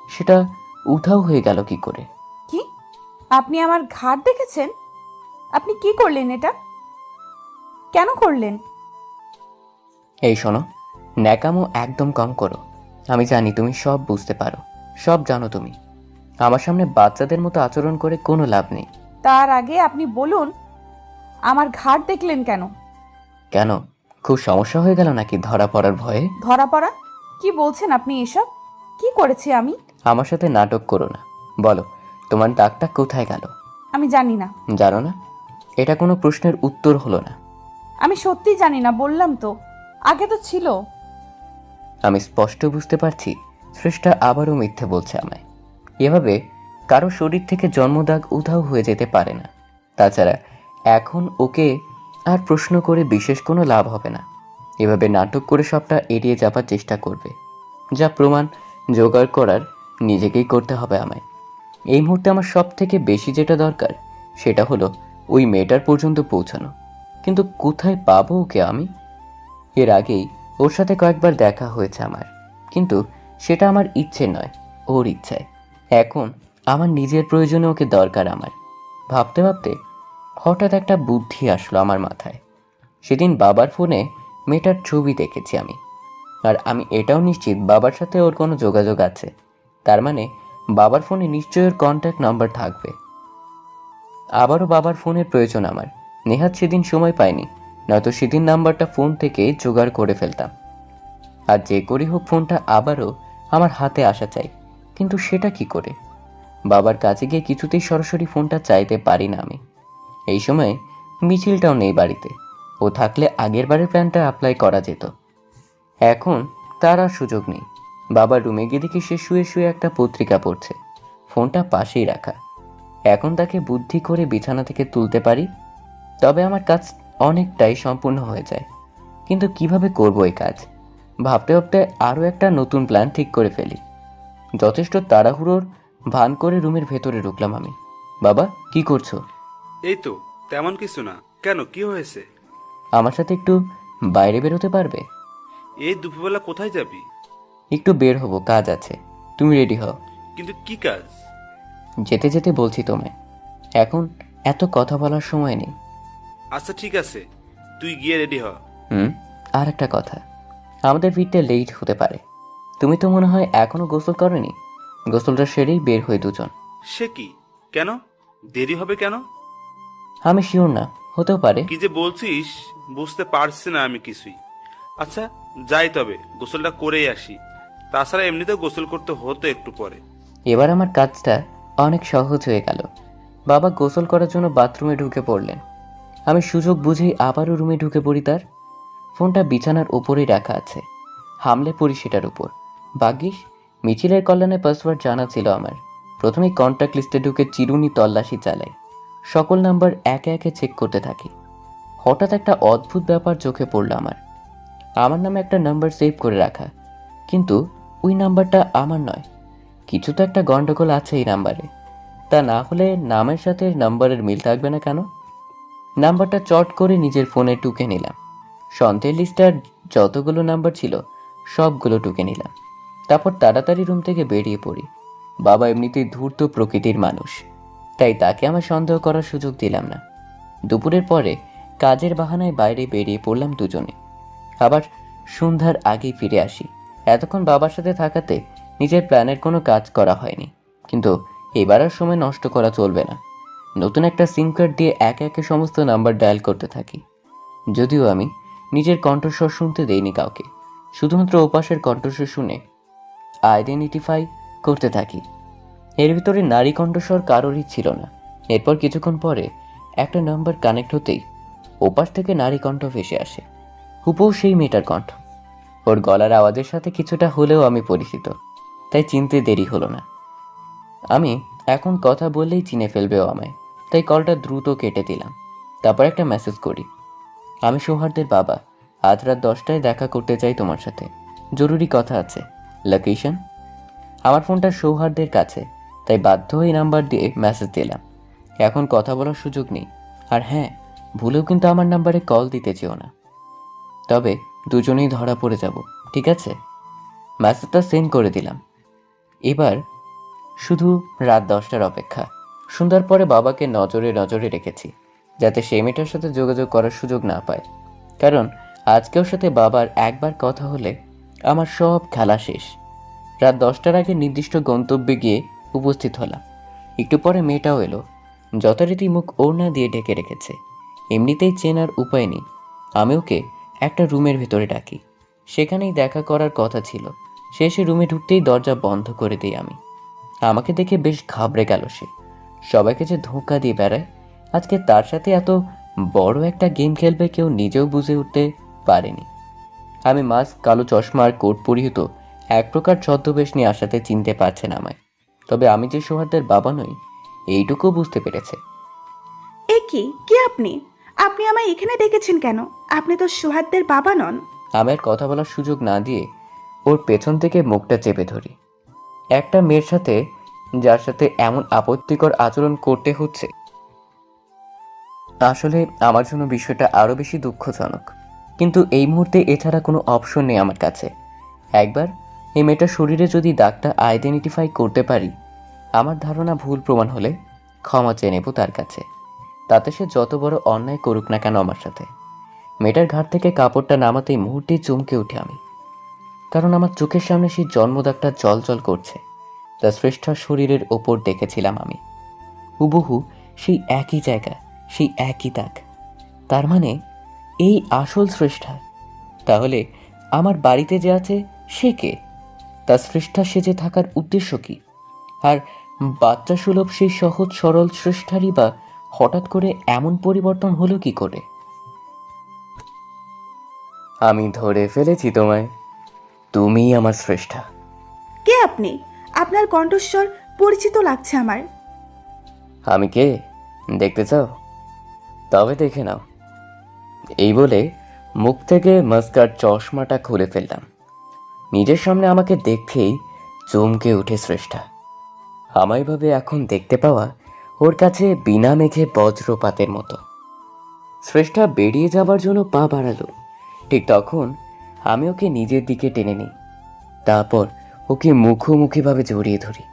সেটা উধাও হয়ে গেল কি করে? কি? আপনি আমার ঘাড় দেখেছেন? আপনি কি করলেন এটা? কেন করলেন? এই শোনো, ন্যাকামো একদম কম করো। আমি জানি তুমি সব বুঝতে পারো, সব জানো তুমি। আমার সামনে বাচ্চাদের মতো আচরণ করে কোনো লাভ নেই। তার আগে আপনি বলুন, আমার ঘাড় দেখলেন কেন? কেন, খুব সমস্যা হয়ে গেল নাকি ধরা পড়ার ভয়ে? ধরা পড়া? কি বলছেন আপনি এসব? কি করেছি আমি? আমার সাথে নাটক করো না। বলো, তোমার দাগটা কোথায় গেল? আমি জানি না। জানো না? এটা কোনো প্রশ্নের উত্তর হলো না। আমি সত্যি জানি না, বললাম তো। আগে তো ছিল। আমি স্পষ্ট বুঝতে পারছি শ্রেষ্ঠা আবারও মিথ্যে বলছে আমায়। এভাবে কারো শরীর থেকে জন্মদাগ উধাও হয়ে যেতে পারে না। তাছাড়া এখন ওকে আর প্রশ্ন করে বিশেষ কোনো লাভ হবে না। এভাবে নাটক করে সবটা এড়িয়ে যাবার চেষ্টা করবে। যা প্রমাণ জোগাড় করার নিজেকেই করতে হবে আমায়। এই মুহূর্তে আমার সব থেকে বেশি যেটা দরকার সেটা হলো ওই মেয়েটার পর্যন্ত পৌঁছানো। কিন্তু কোথায় পাবো ওকে আমি? এর আগেই ওর সাথে কয়েকবার দেখা হয়েছে আমার, কিন্তু সেটা আমার ইচ্ছে নয়, ওর ইচ্ছায়। এখন আমার নিজের প্রয়োজনে ওকে দরকার আমার। ভাবতে ভাবতে হঠাৎ একটা বুদ্ধি আসলো আমার মাথায়। সেদিন বাবার ফোনে মেয়েটার ছবি দেখেছি আমি, আর আমি এটাও নিশ্চিত বাবার সাথে ওর কোনো যোগাযোগ আছে। তার মানে বাবার ফোনে নিশ্চয়ই ওর কন্ট্যাক্ট নাম্বার থাকবে। আবারও বাবার ফোনের প্রয়োজন আমার। নেহাত সেদিন সময় পাইনি, নয়তো সেদিন নাম্বারটা ফোন থেকে জোগাড় করে ফেলতাম। আর যে করেই হোক ফোনটা আবারও আমার হাতে আসা চাই, কিন্তু সেটা কি করে? বাবার কাছে গিয়ে কিছুতেই সরাসরি ফোনটা চাইতে পারি না আমি। এই সময় মিছিলটাও নেই বাড়িতে। ও থাকলে আগের বারের প্ল্যানটা অ্যাপ্লাই করা যেত। এখন তার আর সুযোগ নেই। বাবার রুমে গিয়ে দেখি সে শুয়ে শুয়ে একটা পত্রিকা পড়ছে, ফোনটা পাশেই রাখা। এখন তাকে বুদ্ধি করে বিছানা থেকে তুলতে পারি, তবে আমার কাজ অনেকটাই সম্পূর্ণ হয়ে যায়। কিন্তু কিভাবে করব এই কাজ ভাবতে ভাবতে আরও একটা নতুন প্ল্যান ঠিক করে ফেলি। যথেষ্ট তাড়াহুড়োর ভান করে রুমের ভেতরে ঢুকলাম আমি। বাবা, কি করছো? এই তো, তেমন কিছু না। কেন, কি হয়েছে? আমার সাথে একটু বাইরে বেরোতে পারবে? এই দুপুরবেলা কোথায় যাবি? একটু বের হব, কাজ আছে। তুমি রেডি হও। কিন্তু কি কাজ? যেতে যেতে বলছি তোমায়, এখন এত কথা বলার সময় নেই। আচ্ছা ঠিক আছে, তুই গিয়ে রেডি হ। আর একটা কথা, আমাদের ফিরতে লেট হতে পারে। তুমি তো মনে হয় এখনো গোসল করনি। গোসলটা সেরেই বের হই দুজন। সে কি? কেন দেরি হবে কেন? আমি শিওর না, হতেও পারে। কি যে বলছিস বুঝতে পারছি না আমি কিছুই। আচ্ছা যাই, তবে গোসলটা করেই আসি। তাছাড়া এমনিতেও গোসল করতে হতো একটু পরে। এবার আমার কাজটা অনেক সহজ হয়ে গেল। বাবা গোসল করার জন্য বাথরুমে ঢুকে পড়লেন। আমি সুযোগ বুঝেই আবারও রুমে ঢুকে পড়ি। তার ফোনটা বিছানার উপরেই রাখা আছে, হামলে পড়ি সেটার উপর। ভাগ্যিস মিছিলের কল্যাণে পাসওয়ার্ড জানা ছিল আমার। প্রথমেই কন্ট্যাক্ট লিস্টে ঢুকে চিরুনি তল্লাশি চালাই, সকল নাম্বার একে একে চেক করতে থাকি। হঠাৎ একটা অদ্ভুত ব্যাপার চোখে পড়ল আমার। আমার নামে একটা নাম্বার সেভ করে রাখা, কিন্তু ওই নাম্বারটা আমার নয়। কিছু তো একটা গন্ডগোল আছে এই নাম্বারে। তা না হলে নামের সাথে নাম্বারের মিল থাকবে না কেন? নাম্বারটা চট করে নিজের ফোনে টুকে নিলাম। সন্দেহের লিস্টার যতগুলো নাম্বার ছিল সবগুলো টুকে নিলাম। তারপর তাড়াতাড়ি রুম থেকে বেরিয়ে পড়ি। বাবা এমনিতেই ধূর্ত প্রকৃতির মানুষ, তাই তাকে আমার সন্দেহ করার সুযোগ দিলাম না। দুপুরের পরে কাজের বাহানায় বাইরে বেরিয়ে পড়লাম দুজনে। আবার সন্ধ্যার আগেই ফিরে আসি। এতক্ষণ বাবার সাথে থাকাতে নিজের প্ল্যানের কোনো কাজ করা হয়নি, কিন্তু এবার আর সময় নষ্ট করা চলবে না। নতুন একটা সিম কার্ড দিয়ে একে একে সমস্ত নাম্বার ডায়াল করতে থাকি। যদিও আমি নিজের কণ্ঠস্বর শুনতে দেইনি কাউকে, শুধুমাত্র ওপাশের কণ্ঠস্বর শুনে আইডেন্টিফাই করতে থাকি। এর ভিতরে নারী কণ্ঠস্বর কারোরই ছিল না। এরপর কিছুক্ষণ পরে একটা নাম্বার কানেক্ট হতেই ওপাশ থেকে নারী কণ্ঠ ভেসে আসে। হুবহু সেই মেয়েটার কণ্ঠ। ওর গলার আওয়াজের সাথে কিছুটা হলেও আমি পরিচিত, তাই চিনতে দেরি হলো না। আমি এখন কথা বললেই চিনে ফেলবে ও আমায়, তাই কলটা দ্রুত কেটে দিলাম। তারপর একটা মেসেজ করি, আমি সৌহার্দের বাবা, আজ রাত 10টায় দেখা করতে চাই তোমার সাথে, জরুরি কথা আছে। লোকেশন? আমার ফোনটা সৌহার্দের কাছে, তাই বাধ্য হয়ে নাম্বার দিয়ে মেসেজ দিলাম। এখন কথা বলার সুযোগ নেই। আর হ্যাঁ, ভুলেও কিন্তু আমার নাম্বারে কল দিতে চেও না, তবে দুজনেই ধরা পড়ে যাব, ঠিক আছে? মেসেজটা সেন্ড করে দিলাম। এবার শুধু রাত 10টার অপেক্ষা। সন্ধ্যার পরে বাবাকে নজরে নজরে রেখেছি, যাতে সেই মেয়েটার সাথে যোগাযোগ করার সুযোগ না পায়। কারণ আজকে ওর সাথে বাবার একবার কথা হলে আমার সব খেলা শেষ। রাত 10টার আগে নির্দিষ্ট গন্তব্যে গিয়ে উপস্থিত হলাম। একটু পরে মেয়েটাও এলো। যথারীতি মুখ ওড়না দিয়ে ঢেকে রেখেছে, এমনিতেই চেনার উপায় নেই। আমি ওকে একটা রুমের ভেতরে ডাকি, সেখানেই দেখা করার কথা ছিল। শেষে রুমে ঢুকতেই দরজা বন্ধ করে দিই আমি। আমাকে দেখে বেশ ঘাবড়ে গেল সে। সবাইকে যে ধোঁকা দিয়ে বেড়ায়, আজকে তার সাথে এত বড় একটা গেম খেলবে কেউ নিজেও বুঝে উঠতে পারেনি। আমি মাস্ক, কালো চশমা আর কোট পরিহিত এক প্রকার ছদ্মবেশ নিয়ে আসাতে চিনতে পারছে না আমায়। তবে আমি যে সৌহার্দের বাবা নই এইটুকু বুঝতে পেরেছে। এ কি কি আপনি আপনি আমায় এখানে ডেকেছেন কেন? আপনি তো সুহাদ্দের বাবা নন। আমি আর কথা বলার সুযোগ না দিয়ে ওর পেছন থেকে মুখটা চেপে ধরি। একটা মেয়ের সাথে, যার সাথে এমন আপত্তিকর আচরণ করতে হচ্ছে, আসলে আমার জন্য বিষয়টা আরো বেশি দুঃখজনক। কিন্তু এই মুহূর্তে এছাড়া কোনো অপশন নেই আমার কাছে। একবার এই মেয়েটার শরীরে যদি দাগটা আইডেন্টিফাই করতে পারি, আমার ধারণা ভুল প্রমাণ হলে ক্ষমা চেয়ে নেব তার কাছে, তাতে সে যত বড় অন্যায় করুক না কেন আমার সাথে। মেয়েটার ঘাট থেকে কাপড়টা নামাতেই মুহূর্তেই চমকে উঠে আমি, কারণ আমার চোখের সামনে সেই জন্মদাগটা জল করছে। তার শ্রেষ্ঠ শরীরের ওপর দেখেছিলাম আমি, হুবহু সেই একই জায়গা, সেই একই দাগ। তার মানে এই আসল শ্রেষ্ঠা। তাহলে আমার বাড়িতে যে আছে সে কে? তার শ্রেষ্ঠা সেজে থাকার উদ্দেশ্য কি? আর বাচ্চা সুলভ সেই সহজ সরল শ্রেষ্ঠারই বা হঠাৎ করে এমন পরিবর্তন হলো কি করে? আমি ধরে ফেলেছি তোমায়। তুমিই আমার শ্রেষ্ঠা। কে আপনি? আপনার কণ্ঠস্বর পরিচিত লাগছে আমার। আমি কে দেখতে চাও? তবে দেখে নাও। এই বলে মুখ থেকে মাস্কার চশমাটা খুলে ফেললাম। নিজের সামনে আমাকে দেখেই চমকে উঠে শ্রেষ্ঠা। আমায় ভাবে এখন দেখতে পাওয়া ওর কাছে বিনা মেঘে বজ্রপাতের মতো। শ্রেষ্ঠা বেরিয়ে যাবার জন্য পা বাড়ালো, ঠিক তখন আমি ওকে নিজের দিকে টেনে নিই। তারপর ওকে মুখোমুখিভাবে জড়িয়ে ধরি।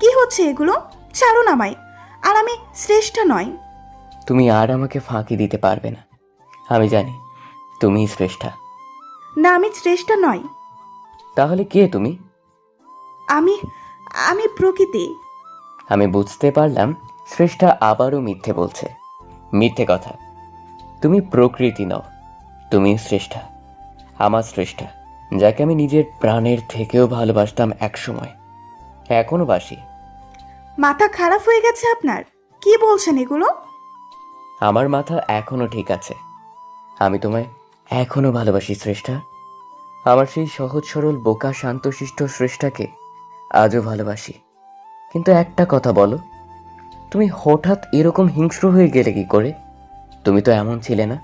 কি হচ্ছে এগুলো? ছাড়ুন আমায়। আর আমি শ্রেষ্ঠা নয়। তুমি আর আমাকে ফাঁকি দিতে পারবে না। আমি জানি তুমিই শ্রেষ্ঠা। না, আমি শ্রেষ্ঠা নয়। তাহলে কে তুমি? আমি আমি প্রকৃতি। আমি বুঝতে পারলাম শ্রেষ্ঠা আবারও মিথ্যে বলছে। মিথ্যে কথা। তুমি প্রকৃতি নও, তুমি শ্রেষ্ঠা, আমার শ্রেষ্ঠা, যাকে আমি নিজের প্রাণের থেকেও ভালোবাসতাম একসময়, এখনো বাসি। মাথা খারাপ হয়ে গেছে আপনার? কি বলছেন এগুলো? আমার মাথা এখনো ঠিক আছে। আমি তোমায় এখনো ভালোবাসি শ্রেষ্ঠা। আমার সেই সহজ সরল বোকা শান্তশিষ্ট শ্রেষ্ঠাকে আজও ভালোবাসি। কিন্তু একটা কথা বলো, তুমি হঠাৎ এরকম হিংস্র হয়ে গেলে কি করে? তুমি তো এমন ছিলে না।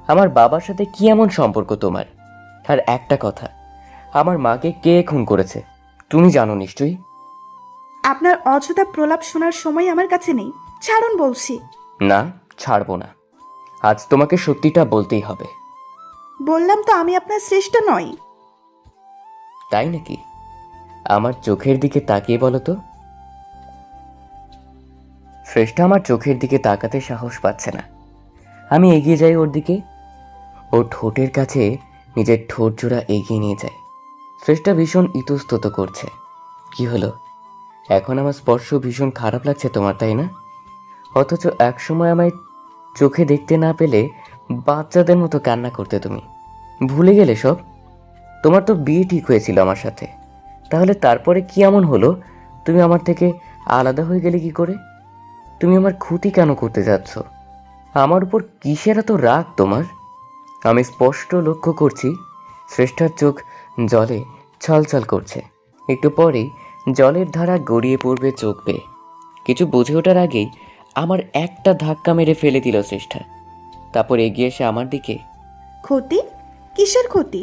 আমার বাবার সাথে কি এমন সম্পর্ক তোমার? আর একটা কথা, আমার মাকে কে খুন করেছে তুমি জানো নিশ্চয়ই। আপনার অযথা প্রলাপ শোনার সময় আমার কাছে নেই। ছাড়ুন বলছি। না, ছাড়বো না। আজ তোমাকে সত্যিটা বলতেই হবে। বললাম তো আমি আপনার শ্রেষ্ঠা নই। তাই নাকি? আমার চোখের দিকে তাকিয়ে বলো তো। শ্রেষ্ঠা আমার চোখের দিকে তাকাতে সাহস পাচ্ছে না। আমি এগিয়ে যাই ওর দিকে। ওর ঠোঁটের কাছে নিজের ঠোঁট জোড়া এগিয়ে নিয়ে যায়। শ্রেষ্ঠা ভীষণ ইতস্তত করছে। কি হলো? এখন আমার স্পর্শ ভীষণ খারাপ লাগছে তোমার, তাই না? অথচ একসময় আমায় চোখে দেখতে না পেলে বাচ্চাদের মতো কান্না করতে তুমি। ভুলে গেলে সব? তোমার তো বিয়ে ঠিক হয়েছিল আমার সাথে। তাহলে তারপরে কি এমন হলো তুমি আমার থেকে আলাদা হয়ে গেলে কি করে? তুমি আমার ক্ষতি কেন করতে যাচ্ছ? আমার উপর কিসের এত রাগ তোমার? আমি স্পষ্ট লক্ষ্য করছি শ্রেষ্ঠার চোখ জলে ছলছল করছে। একটু পরেই জলের ধারা গড়িয়ে পড়বে চোখ বেয়ে। কিছু বুঝে ওঠার আগেই আমার একটা ধাক্কা মেরে ফেলে দিল শ্রেষ্ঠা। তারপর এগিয়ে এসে আমার দিকে। ক্ষতি? কিসের ক্ষতি?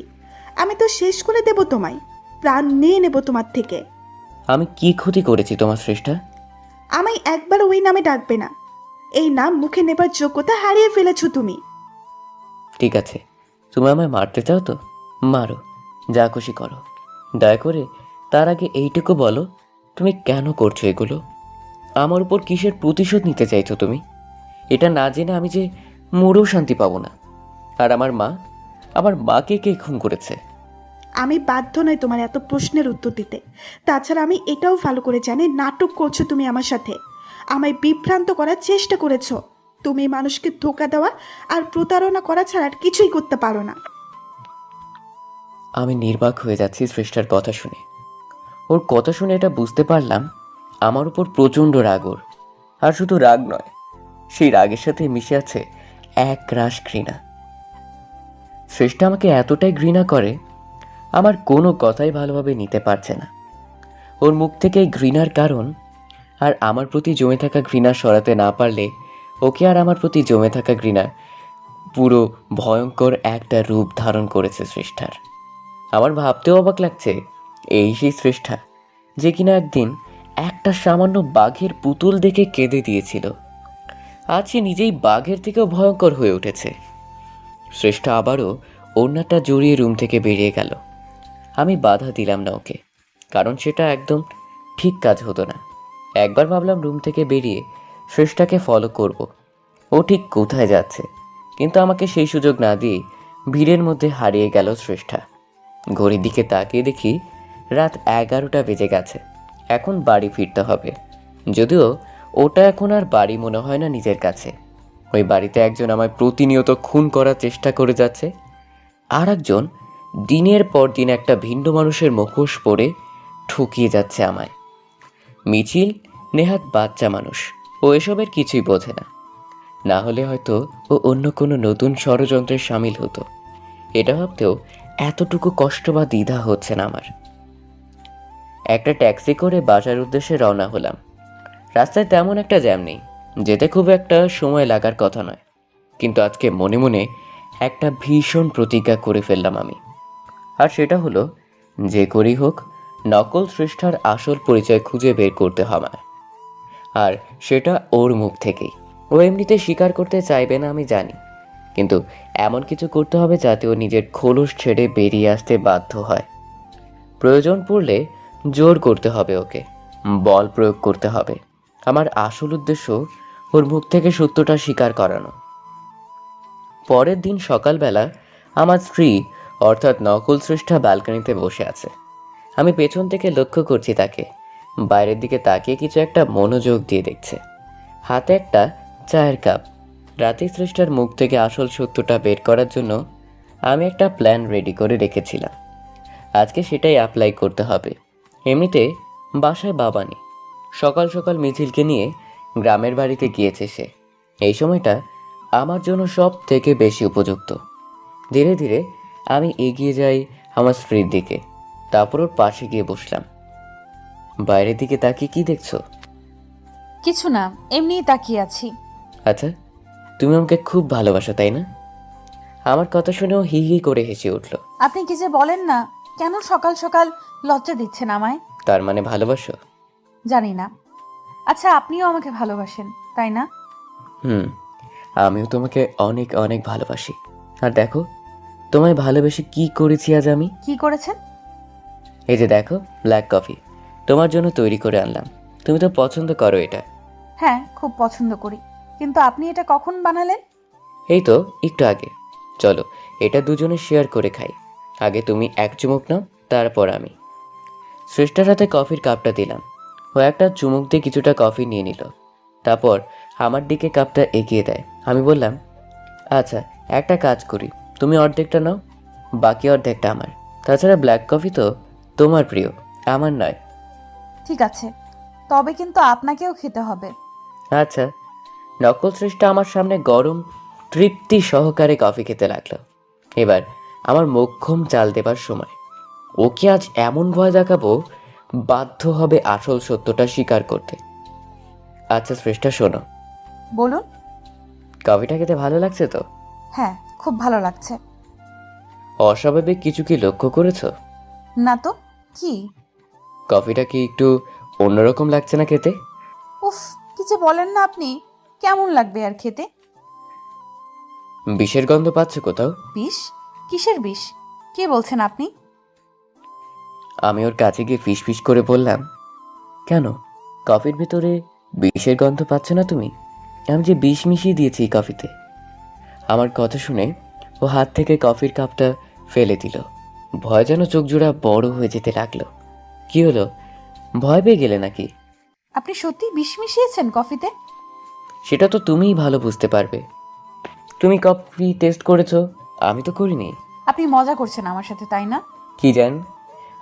আমি তো শেষ করে দেব তোমায়। প্রাণ নিয়ে নেব তোমার থেকে। আমি কি ক্ষতি করেছি তোমার শ্রেষ্ঠা? আমায় একবার ওই নামে ডাকবে না। এই নাম মুখে নেবার যোগ্যতা হারিয়ে ফেলেছো তুমি। ঠিক আছে, তুমি আমায় মারতে চাও তো মারো, যা খুশি করো। দয়া করে তার আগে এইটুকু বলো, তুমি কেন করছো এগুলো? আমার উপর কিসের প্রতিশোধ নিতে চাইছো তুমি? এটা না জেনে আমি যে মরেও শান্তি পাবো না। আর আমার মাকে কে খুন করেছে? আমি বাধ্য নই তোমার এত প্রশ্নের উত্তর দিতে। তাছাড়া আমি এটাও ভালো করে জানি নাটক করছো তুমি আমার সাথে। আমায় বিভ্রান্ত করার চেষ্টা করেছো। তুমি মানুষকে ধোঁকা দেওয়া আর প্রতারণা করা ছাড়া আর কিছুই করতে পারো না। আমি নির্বাক হয়ে যাচ্ছি শ্রেষ্ঠার কথা শুনে। ওর কথা শুনে এটা বুঝতে পারলাম আমার উপর প্রচণ্ড রাগ ওর। আর শুধু রাগ নয়, সেই রাগের সাথে মিশে আছে এক রাশ ঘৃণা। শ্রেষ্ঠা আমাকে এতটাই ঘৃণা করে, আমার কোনো কথাই ভালোভাবে নিতে পারছে না। ওর মুখ থেকে এই ঘৃণার কারণ আর আমার প্রতি জমে থাকা ঘৃণা সরাতে না পারলে ওকে আর আমার প্রতি জমে থাকা ঘৃণা পুরো ভয়ঙ্কর একটা রূপ ধারণ করেছে শ্রেষ্ঠার। আমার ভাবতেও অবাক লাগছে, এই সেই শ্রেষ্ঠা যে কিনা একদিন একটা সামান্য বাঘের পুতুল দেখে কেঁদে দিয়েছিল, আজ সে নিজেই বাঘের থেকেও ভয়ঙ্কর হয়ে উঠেছে। শ্রেষ্ঠা আবারও ওড়নাটা জড়িয়ে রুম থেকে বেরিয়ে গেল। আমি বাধা দিলাম না ওকে, কারণ সেটা একদম ঠিক কাজ হতো না। একবার ভাবলাম রুম থেকে বেরিয়ে শ্রেষ্ঠাকে ফলো করব, ও ঠিক কোথায় যাচ্ছে, কিন্তু আমাকে সেই সুযোগ না দিয়ে ভিড়ের মধ্যে হারিয়ে গেল শ্রেষ্ঠা। ঘড়ির দিকে তাকিয়ে দেখি রাত 11টা বেজে গেছে। এখন বাড়ি ফিরতে হবে। যদিও ওটা এখন আর বাড়ি মনে হয় না নিজের কাছে। ওই বাড়িতে একজন আমায় প্রতিনিয়ত খুন করার চেষ্টা করে যাচ্ছে, আর একজন দিনের পর দিন একটা ভিন্ন মানুষের মুখোশ পরে ঠকিয়ে যাচ্ছে আমায়। মিছিল নেহাত বাচ্চা মানুষ, ও এসবের কিছুই বোঝে না। না হলে হয়তো ও অন্য কোনো নতুন ষড়যন্ত্রে সামিল হতো। এটা ভাবতেও এতটুকু কষ্ট বা দ্বিধা হচ্ছে না আমার। একটা ট্যাক্সি করে বাসার উদ্দেশ্যে রওনা হলাম। রাস্তায় তেমন একটা জ্যাম নেই, যেতে খুব একটা সময় লাগার কথা নয়। কিন্তু আজকে মনে মনে একটা ভীষণ প্রতিজ্ঞা করে ফেললাম আমি। আর সেটা হলো, যে করেই হোক নকল সৃষ্টার আসল পরিচয় খুঁজে বের করতে হবে। আর সেটা ওর মুখ থেকেই। ও এমনিতে স্বীকার করতে চাইবে না আমি জানি, কিন্তু এমন কিছু করতে হবে যাতে ও নিজের খোলস ছেড়ে বেরিয়ে আসতে বাধ্য হয়। প্রয়োজন পড়লে জোর করতে হবে ওকে, বল প্রয়োগ করতে হবে। আমার আসল উদ্দেশ্য ওর মুখ থেকে সত্যটা স্বীকার করানো। পরের দিন সকালবেলা আমার স্ত্রী অর্থাৎ নকল সৃষ্টা ব্যালকনিতে বসে আছে। আমি পেছন থেকে লক্ষ্য করছি তাকে। বাইরের দিকে তাকিয়ে কিছু একটা মনোযোগ দিয়ে দেখছে। হাতে একটা চায়ের কাপ। রাতে সৃষ্টার মুখ থেকে আসল সত্যটা বের করার জন্য আমি একটা প্ল্যান রেডি করে রেখেছিলাম। আজকে সেটাই অ্যাপ্লাই করতে হবে। এমনিতে বাসায় বাবা নেই। সকাল সকাল মিছিলকে নিয়ে গ্রামের বাড়িতে গিয়েছে সে। এই সময়টা আমার জন্য সব থেকে বেশি উপযুক্ত। ধীরে ধীরে আমি এগিয়ে যাই আমার স্ত্রীর দিকে, তারপর ওর পাশে গিয়ে বসলাম। বাইরের দিকে তাকিয়ে কি দেখছো? কিছু না, এমনিই তাকিয়ে আছি। আচ্ছা, তুমি আমাকে খুব ভালোবাসো তাই না? আমার কথা শুনেও হি হি করে হেসে উঠল। আপনি কি যে বলেন না, কেন সকাল সকাল লজ্জা দিচ্ছেন আমায়? তার মানে ভালোবাসো? জানি না। আচ্ছা, আপনিও আমাকে ভালোবাসেন তাই না? আমিও তোমাকে অনেক অনেক ভালোবাসি। আর দেখো, তোমায় ভালোবেসে কি করেছি আজ আমি। কি করেছেন? এই যে দেখো, ব্ল্যাক কফি তোমার জন্য তৈরি করে আনলাম। তুমি তো পছন্দ করো এটা। হ্যাঁ, খুব পছন্দ করি, কিন্তু আপনি এটা কখন বানালেন? এই তো একটু আগে। চলো এটা দুজনে শেয়ার করে খাই। আগে তুমি এক চুমুক নাও, তারপর আমি। শ্রেষ্ঠার হাতে কফির কাপটা দিলাম। ও একটা চুমুক দিয়ে কিছুটা কফি নিয়ে নিল। তারপর আমার দিকে কাপটা এগিয়ে দেয়। আমি বললাম, আচ্ছা একটা কাজ করি, তুমি অর্ধেকটা নাও, বাকি অর্ধেকটা আমার। তাছাড়া ব্ল্যাক কফি তো তোমার প্রিয়, আমার নয়। ঠিক আছে, তবে কিন্তু আপনাকেও খেতে হবে। আচ্ছা। নকল সৃষ্টা আমার সামনে গরম তৃপ্তি সহকারে কফি খেতে লাগলো। এবার আমার মোক্ষম চাল দেবার সময়। ওকে আজ এমন ভয় দেখাবো, বাধ্য হবে আসল সত্যটা স্বীকার করতে। আচ্ছা সৃষ্টা শোনো, বলুন। কফিটা খেতে ভালো লাগছে তো? হ্যাঁ, খুব ভালো লাগছে। অস্বাভাবিক কিছু কি লক্ষ্য করেছো? না তো, কি? কফিটা কি একটু অন্যরকম লাগছে না খেতে? উফ, কি যে বলেন না আপনি। কেমন লাগবে আর খেতে? বিষের গন্ধ পাচ্ছ কোথাও? বিষ? কিসের বিষ? কে বলছেন আপনি? আমি ওর কাছে গিয়ে ফিস ফিস করে বললাম, কেন কফির ভিতরে বিষের গন্ধ পাচ্ছ না তুমি? আমি যে বিষ মিশিয়ে দিয়েছি এই কফিতে। আমার কথা শুনে ও হাত থেকে কফির কাপটা ফেলে দিল। ভয় যেন চোখ জোড়া বড় হয়ে যেতে লাগলো। কি হলো, ভয় পেয়ে গেলে নাকি? আপনি সত্যি বিষ মিশিয়েছেন কফিতে? সেটা তো তুমিই ভালো বুঝতে পারবে। তুমি কফি টেস্ট করেছো, আমি তো করিনি। আপনি মজা করছেন আমার সাথে তাই না? কি জান,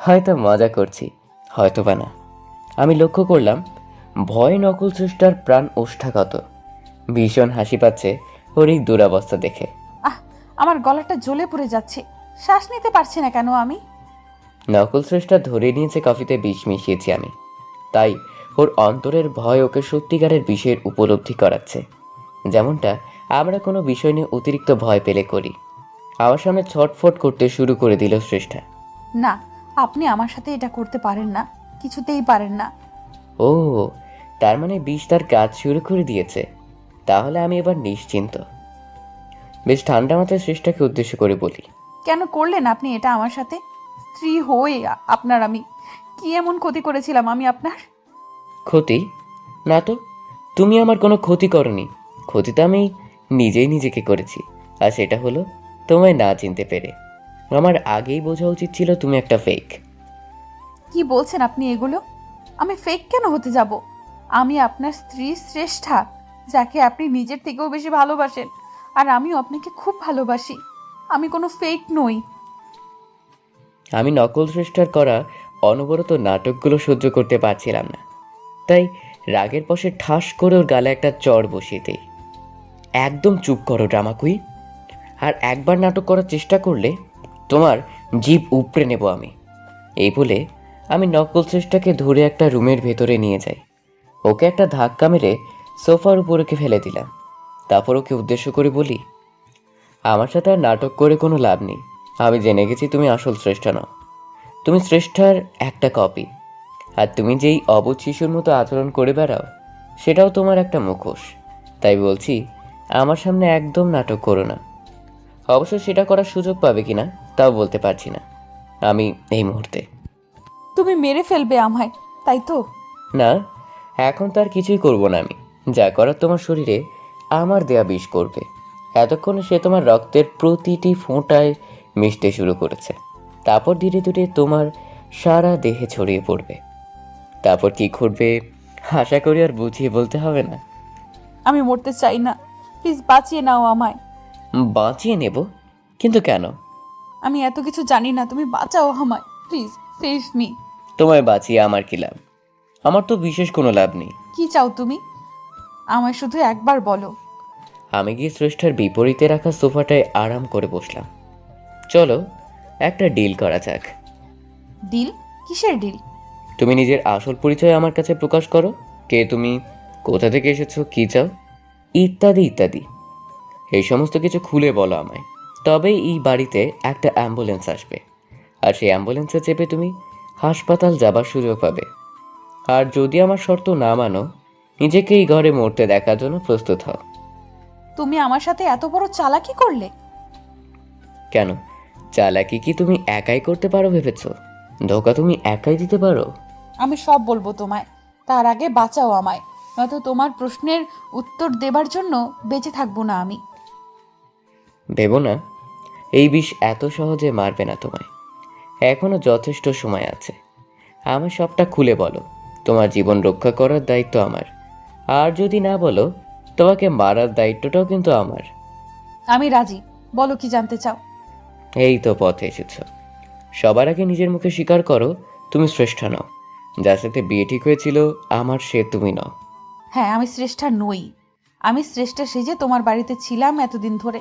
হয়তো মজা করছি, হয়তো বা না। আমি লক্ষ্য করলাম ভয় নকল সৃষ্টার প্রাণ ওষ্ঠাগত। ভীষণ হাসি পাচ্ছে ওর এই দুরাবস্থা দেখে। আহ, আমার গলাটা জ্বলে পড়ে যাচ্ছে। শ্বাস নিতে পারছি না কেন আমি। নকল সৃষ্টা ধরে নিয়েছে কফিতে বিষ মিশিয়েছি আমি, তাই ওর অন্তরের ভয় ওকে সত্যিকারের বিষের উপলব্ধি করাচ্ছে। যেমনটা আমরা কোনো বিষয় নিয়ে অতিরিক্ত ভয় পেলে করি। আমার সামনে ছটফট করতে শুরু করে দিল সৃষ্টা। না, আপনি আমার সাথে এটা করতে পারেন না, কিছুতেই পারেন না। ও, তার মানে বিষ তার কাজ শুরু করে দিয়েছে। তাহলে আমি এবার নিশ্চিন্ত। বেশ ঠান্ডা মাথায় সৃষ্টাকে উদ্দেশ্য করে বলি, কেন করলেন আপনি এটা আমার সাথে? স্ত্রী হয়ে আপনার আমি কি এমন ক্ষতি করেছিলাম আমি আপনার? ক্ষতি? না তো, তুমি আমার কোনো ক্ষতি করনি। ক্ষতি তো আমি নিজেই নিজেকে করেছি। আর সেটা হলো তোমায় না চিনতে পেরে। আমার আগেই বোঝা উচিত ছিল তুমি একটা ফেক। কি বলছেন আপনি এগুলো? আমি ফেক কেন হতে যাব? আমি আপনার স্ত্রী শ্রেষ্ঠা, যাকে আপনি নিজের থেকেও বেশি ভালোবাসেন। আর আমিও আপনাকে খুব ভালোবাসি। আমি কোনো ফেক নই। আমি নকল সৃষ্টার করা অনবরত নাটকগুলো সহ্য করতে পারছিলাম না, তাই রাগের বশে ঠাস করে ওর গালে একটা চড় বসিয়ে দেই। একদম চুপ করো ড্রামা কুইন। আর একবার নাটক করার চেষ্টা করলে তোমার জিভ উপড়ে নেব আমি। এই বলে আমি নকল শ্রেষ্ঠাকে ধরে একটা রুমের ভেতরে নিয়ে যাই। ওকে একটা ধাক্কা মেরে সোফার উপরকে ফেলে দিলাম। তারপর ওকে উদ্দেশ্য করে বলি, আমার সাথে আর নাটক করে কোনো লাভ নেই। আমি জেনে গেছি তুমি আসল শ্রেষ্ঠা নও, তুমি শ্রেষ্ঠার একটা কপি। আর তুমি যেই অবুঝ শিশুর মতো আচরণ করে বেড়াও, সেটাও তোমার একটা মুখোশ। তাই বলছি, আমার সামনে একদম নাটক করো না। অবশ্য সেটা করার সুযোগ পাবে কিনা তাও বলতে পারছি না আমি এই মুহূর্তে। তুমি মেরে ফেলবে আমায়, তাই তো? না, এখন তো আর কিছুই করব না আমি। যা করার তোমার শরীরে আমার দেয়া বিষ করবে। এতক্ষণে সে তোমার রক্তের প্রতিটি ফোঁটায় মিশতে শুরু করেছে। তারপর ধীরে ধীরে তোমার সারা দেহে ছড়িয়ে পড়বে। তারপর কি ঘটবে আশা করি আর বুঝিয়ে বলতে হবে না। আমি মরতে চাই না, প্লিজ বাঁচিয়ে নাও আমায়। বাঁচিয়ে নেব? কিন্তু কেন? আমি এত কিছু জানি না, তুমি বাঁচাও আমায়, প্লিজ সেভ মি। তোমায় বাঁচিয়ে আমার কি লাভ? আমার তো বিশেষ কোনো লাভ নেই। কি চাও তুমি? আমায় শুধু একবার বলো। আমি গিয়ে শ্রেষ্ঠার বিপরীতে রাখা সোফাটায় আরাম করে বসলাম। চলো একটা ডিল করা যাক। ডিল? কিসের ডিল? তুমি নিজের আসল পরিচয় আমার কাছে প্রকাশ করো। কে তুমি, কোথা থেকে এসেছো, কি চাও, ইত্যাদি ইত্যাদি। এই সমস্ত কিছু খুলে বলো আমায়। তবেই এই বাড়িতে একটা অ্যাম্বুলেন্স আসবে, আর সেই অ্যাম্বুলেন্সে চেপে তুমি হাসপাতাল যাবার সুযোগ পাবে। আর যদি আমার শর্ত না মানো, নিজেকে এই ঘরে মরতে দেখার জন্য প্রস্তুত হও। তুমি আমার সাথে এত বড় চালাকি করলে? কেন, চালাকি কি তুমি একাই করতে পারো ভেবেছো? ধোকা তুমি একাই দিতে পারো? আমি সব বলবো তোমায়, তার আগে বাঁচাও আমায়, নয়তো তোমার প্রশ্নের উত্তর দেবার জন্য বেঁচে থাকবো না আমি। ভেবো না এই বিষ এত সহজে মারবে না তোমায়। এখনো যথেষ্ট সময় আছে। আমার সবটা খুলে বলো। তোমার জীবন রক্ষা করার দায়িত্ব আমার। আর যদি না বলো, তোমাকে মারার দায়িত্বটাও কিন্তু আমার। আমি রাজি, বলো কি জানতে চাও। এই তো পথে এসেছ। সবার আগে নিজের মুখে স্বীকার করো তুমি শ্রেষ্ঠা নও। যার সাথে বিয়ে ঠিক হয়েছিল আমার, সে তুমি নও। হ্যাঁ, আমি শ্রেষ্ঠা নই। আমি শ্রেষ্ঠা সেজে তোমার বাড়িতে ছিলাম এতদিন ধরে।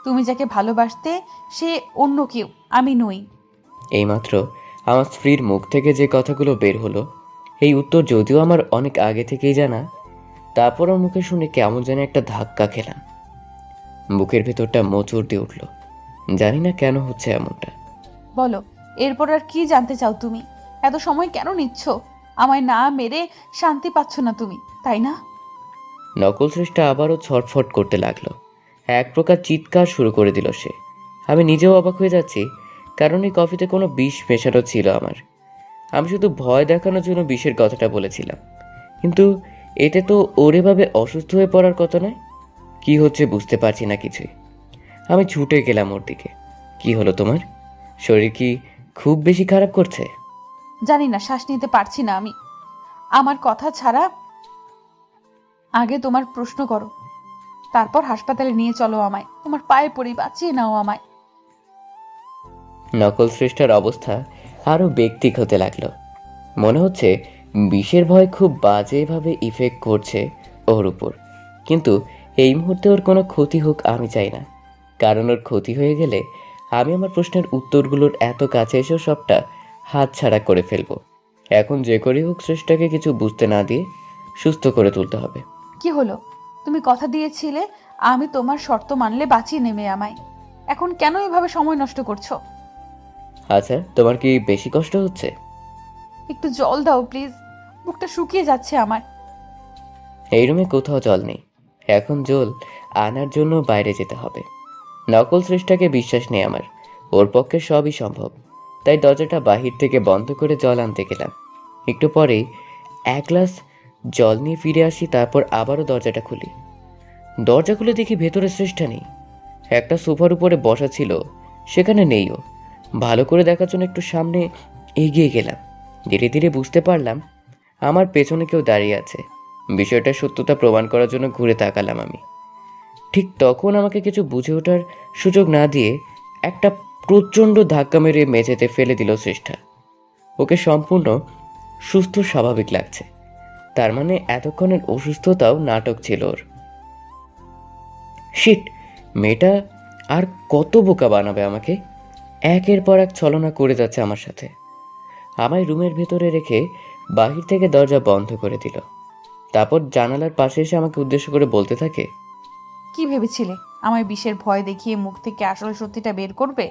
তুমি যাকে ভালোবাসতে সে অন্য কেউ, আমি নই। এইমাত্র আমার স্ত্রীর মুখ থেকে যে কথাগুলো বের হলো, এই উত্তর যদিও আমার অনেক আগে থেকেই জানা, তারপরও মুখে শুনে কেমন যেন একটা ধাক্কা খেলাম। বুকের ভেতরটা মোচড় দিয়ে উঠল। জানি না কেন হচ্ছে এমনটা। বলো, এরপর আর কি জানতে চাও তুমি? এত সময় কেন নিচ্ছ? আমায় না মেরে শান্তি পাচ্ছ না তুমি, তাই না? নকল শ্রেষ্ঠা আবারও ছটফট করতে লাগলো। এক প্রকার চিৎকার শুরু করে দিল সে। আমি নিজেও অবাক হয়ে যাচ্ছি, কারণ এই কফিতে কোনো বিষ মেশানো ছিল আমার। আমি শুধু ভয় দেখানোর জন্য বিষের কথাটা বলেছিলাম, কিন্তু এতে তো ওর এভাবে অসুস্থ হয়ে পড়ার কথা নয়। কি হচ্ছে বুঝতে পারছি না কিছুই। আমি ছুটে গেলাম ওর দিকে। কি হলো তোমার? শরীর কি খুব বেশি খারাপ করছে? জানি না, শ্বাস নিতে পারছি না আমি। আমার কথা ছাড়া আগে তোমার প্রশ্ন করো, তারপর হাসপাতালে নিয়ে চলো আমায়। তোমার পায়ে পড়ি, বাঁচিয়ে নাও আমায়। নকল শ্রেষ্ঠার অবস্থা আরও বেক্তিক হতে লাগলো। মনে হচ্ছে বিষের ভয় খুব বাজেভাবে ইফেক্ট করছে ওর উপর। কিন্তু এই মুহূর্তে ওর কোনো ক্ষতি হোক আমি চাই না, কারণ ওর ক্ষতি হয়ে গেলে আমি আমার প্রশ্নের উত্তরগুলোর এত কাছে এসেও সবটা হাতছাড়া করে ফেলবো। এখন যে করেই হোক শ্রেষ্ঠাকে কিছু বুঝতে না দিয়ে সুস্থ করে তুলতে হবে। কি হলো? তুমি কথা দিয়েছিলে আমি তোমার শর্ত মানলে বাঁচিয়ে নেবে আমায়। এখন কেন এভাবে সময় নষ্ট করছো? আচ্ছা, তোমার কি বেশি কষ্ট হচ্ছে? একটু জল দাও প্লিজ, বুকটা শুকিয়ে যাচ্ছে আমার। এই রুমে কোথাও জল নেই। এখন জল আনার জন্য বাইরে যেতে হবে। নকল শ্রেষ্ঠাকে বিশ্বাস নেই আমার। ওর পক্ষে সবই সম্ভব। তাই দরজাটা বাহির থেকে বন্ধ করে জল আনতে গেলাম। একটু পরেই এক গ্লাস জল নিয়ে ফিরে আসি। তারপর আবারও দরজাটা খুলি। দরজা খুলে দেখি ভেতরে শ্রেষ্ঠা নেই। একটা সোফার উপরে বসা ছিল, সেখানে নেই ও। ভালো করে দেখার জন্য একটু সামনে এগিয়ে গেলাম। ধীরে ধীরে বুঝতে পারলাম আমার পেছনে কেউ দাঁড়িয়ে আছে। বিষয়টার সত্যতা প্রমাণ করার জন্য ঘুরে তাকালাম আমি। ঠিক তখন আমাকে কিছু বুঝে ওঠার সুযোগ না দিয়ে একটা প্রচণ্ড ধাক্কা মেরে মেঝেতে ফেলে দিল শ্রেষ্ঠা। ওকে সম্পূর্ণ সুস্থ স্বাভাবিক লাগছে। তার মানে এতক্ষণের অসুস্থতাও নাটক ছিল ওর। শিট, মেয়েটা আর কত বোকা বানাবে আমাকে। একের পর এক ছলনা করে যাচ্ছে আমার সাথে। আমায় রুমের ভেতরে রেখে বাহির থেকে দরজা বন্ধ করে দিল। তারপর জানালার পাশে এসে আমাকে উদ্দেশ্য করে বলতে থাকে, কি ভেবেছিলে আমায় বিষের ভয় দেখিয়ে মুখ থেকে আসল সত্যিটা বের করবে?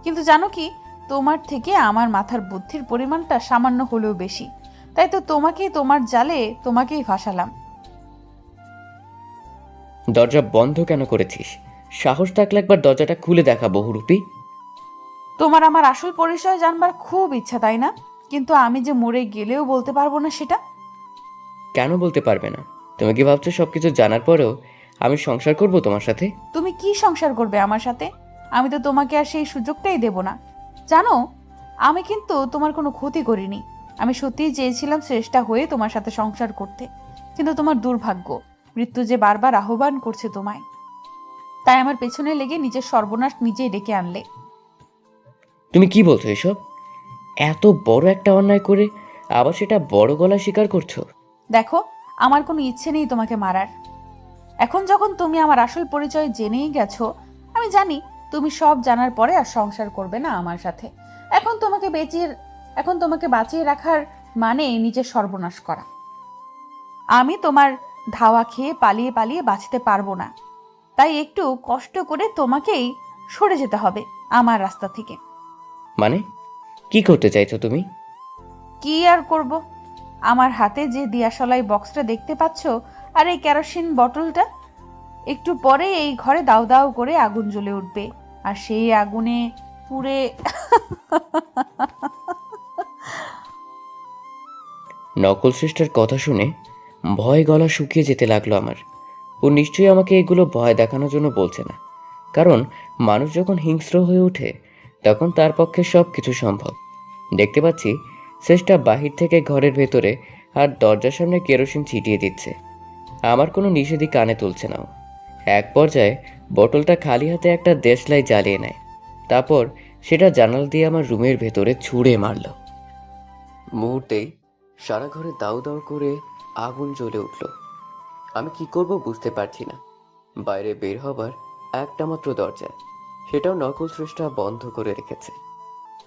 কিন্তু জানো কি, তোমার থেকে আমার মাথার বুদ্ধির পরিমাণটা সামান্য হলেও বেশি। তাই তো তোমার জালে তোমাকেই ফাঁসালাম। দরজা বন্ধ কেন করেছিস? সাহস থাকলে একবার দরজাটা খুলে দেখা বহুরূপী। তোমার আমার আসল পরিচয় জানবার খুব ইচ্ছা, তাই না? কিন্তু আমি যে মরে গেলেও বলতে পারবো না সেটা। কেন বলতে পারবে না? তুমি কি ভাবছো সবকিছু জানার পরেও আমি সংসার করব তোমার সাথে? তুমি কি সংসার করবে আমার সাথে? আমি তো তোমাকে আর সেই সুযোগটাই দেব না। জানো, আমি কিন্তু তোমার কোনো ক্ষতি করিনি। আমি সত্যিই চেয়েছিলাম শ্রেষ্ঠা হয়ে তোমার সাথে সংসার করতে, কিন্তু তোমার দুর্ভাগ্য, মৃত্যু যে বারবার আহ্বান করছে তোমায়, তাই আমার পেছনে লেগে নিজের সর্বনাশ নিজেই ডেকে আনলে। তুমি কি বলছো এসব? এত বড় একটা অন্যায় করে আবার সেটা বড় গলায় স্বীকার করছো? দেখো, আমার কোনো ইচ্ছে নেই তোমাকে মারার। এখন যখন তুমি আমার আসল পরিচয় জেনেই গেছো, আমি জানি তুমি সব জানার পরে আর সংসার করবে না আমার সাথে। এখন তোমাকে বাঁচিয়ে রাখার মানে নিজের সর্বনাশ করা। আমি তোমার ধাওয়া খেয়ে পালিয়ে পালিয়ে বাঁচতে পারবো না। তাই একটু কষ্ট করে তোমাকেই সরে যেতে হবে আমার রাস্তা থেকে। মানে কি করতে চাইছো তুমি? কি আর করব, আমার হাতে যে দিয়াশলাই বক্সটা দেখতে পাচ্ছ, আর এই কেরোসিন বটলটা, একটু পরে এই ঘরে দাউ দাউ করে আগুন জ্বলে উঠবে, আর সেই আগুনে পুড়ে নকল শ্রেষ্ঠার কথা শুনে ভয় গলা শুকিয়ে যেতে লাগলো আমার। ও নিশ্চয়ই আমাকে এগুলো ভয় দেখানোর জন্য বলছে না, কারণ মানুষ যখন হিংস্র হয়ে ওঠে তখন তার পক্ষে সব কিছু সম্ভব। দেখতে পাচ্ছি শ্রেষ্ঠা বাহির থেকে ঘরের ভেতরে আর দরজার সামনে কেরোসিন ছিটিয়ে দিচ্ছে। আমার কোনো নিষেধই কানে তুলছে না ও। এক পর্যায়ে বোতলটা খালি হাতে একটা দেশলাই জ্বালিয়ে নেয়, তারপর সেটা জানালা দিয়ে আমার রুমের ভেতরে ছুঁড়ে মারল। মুহূর্তেই সারা ঘরে দাউ দাউ করে আগুন জ্বলে উঠল। আমি কি করব বুঝতে পারছি না। বাইরে বের হবার একটা মাত্র দরজা, সেটাও নকল স্রষ্টা বন্ধ করে রেখেছে।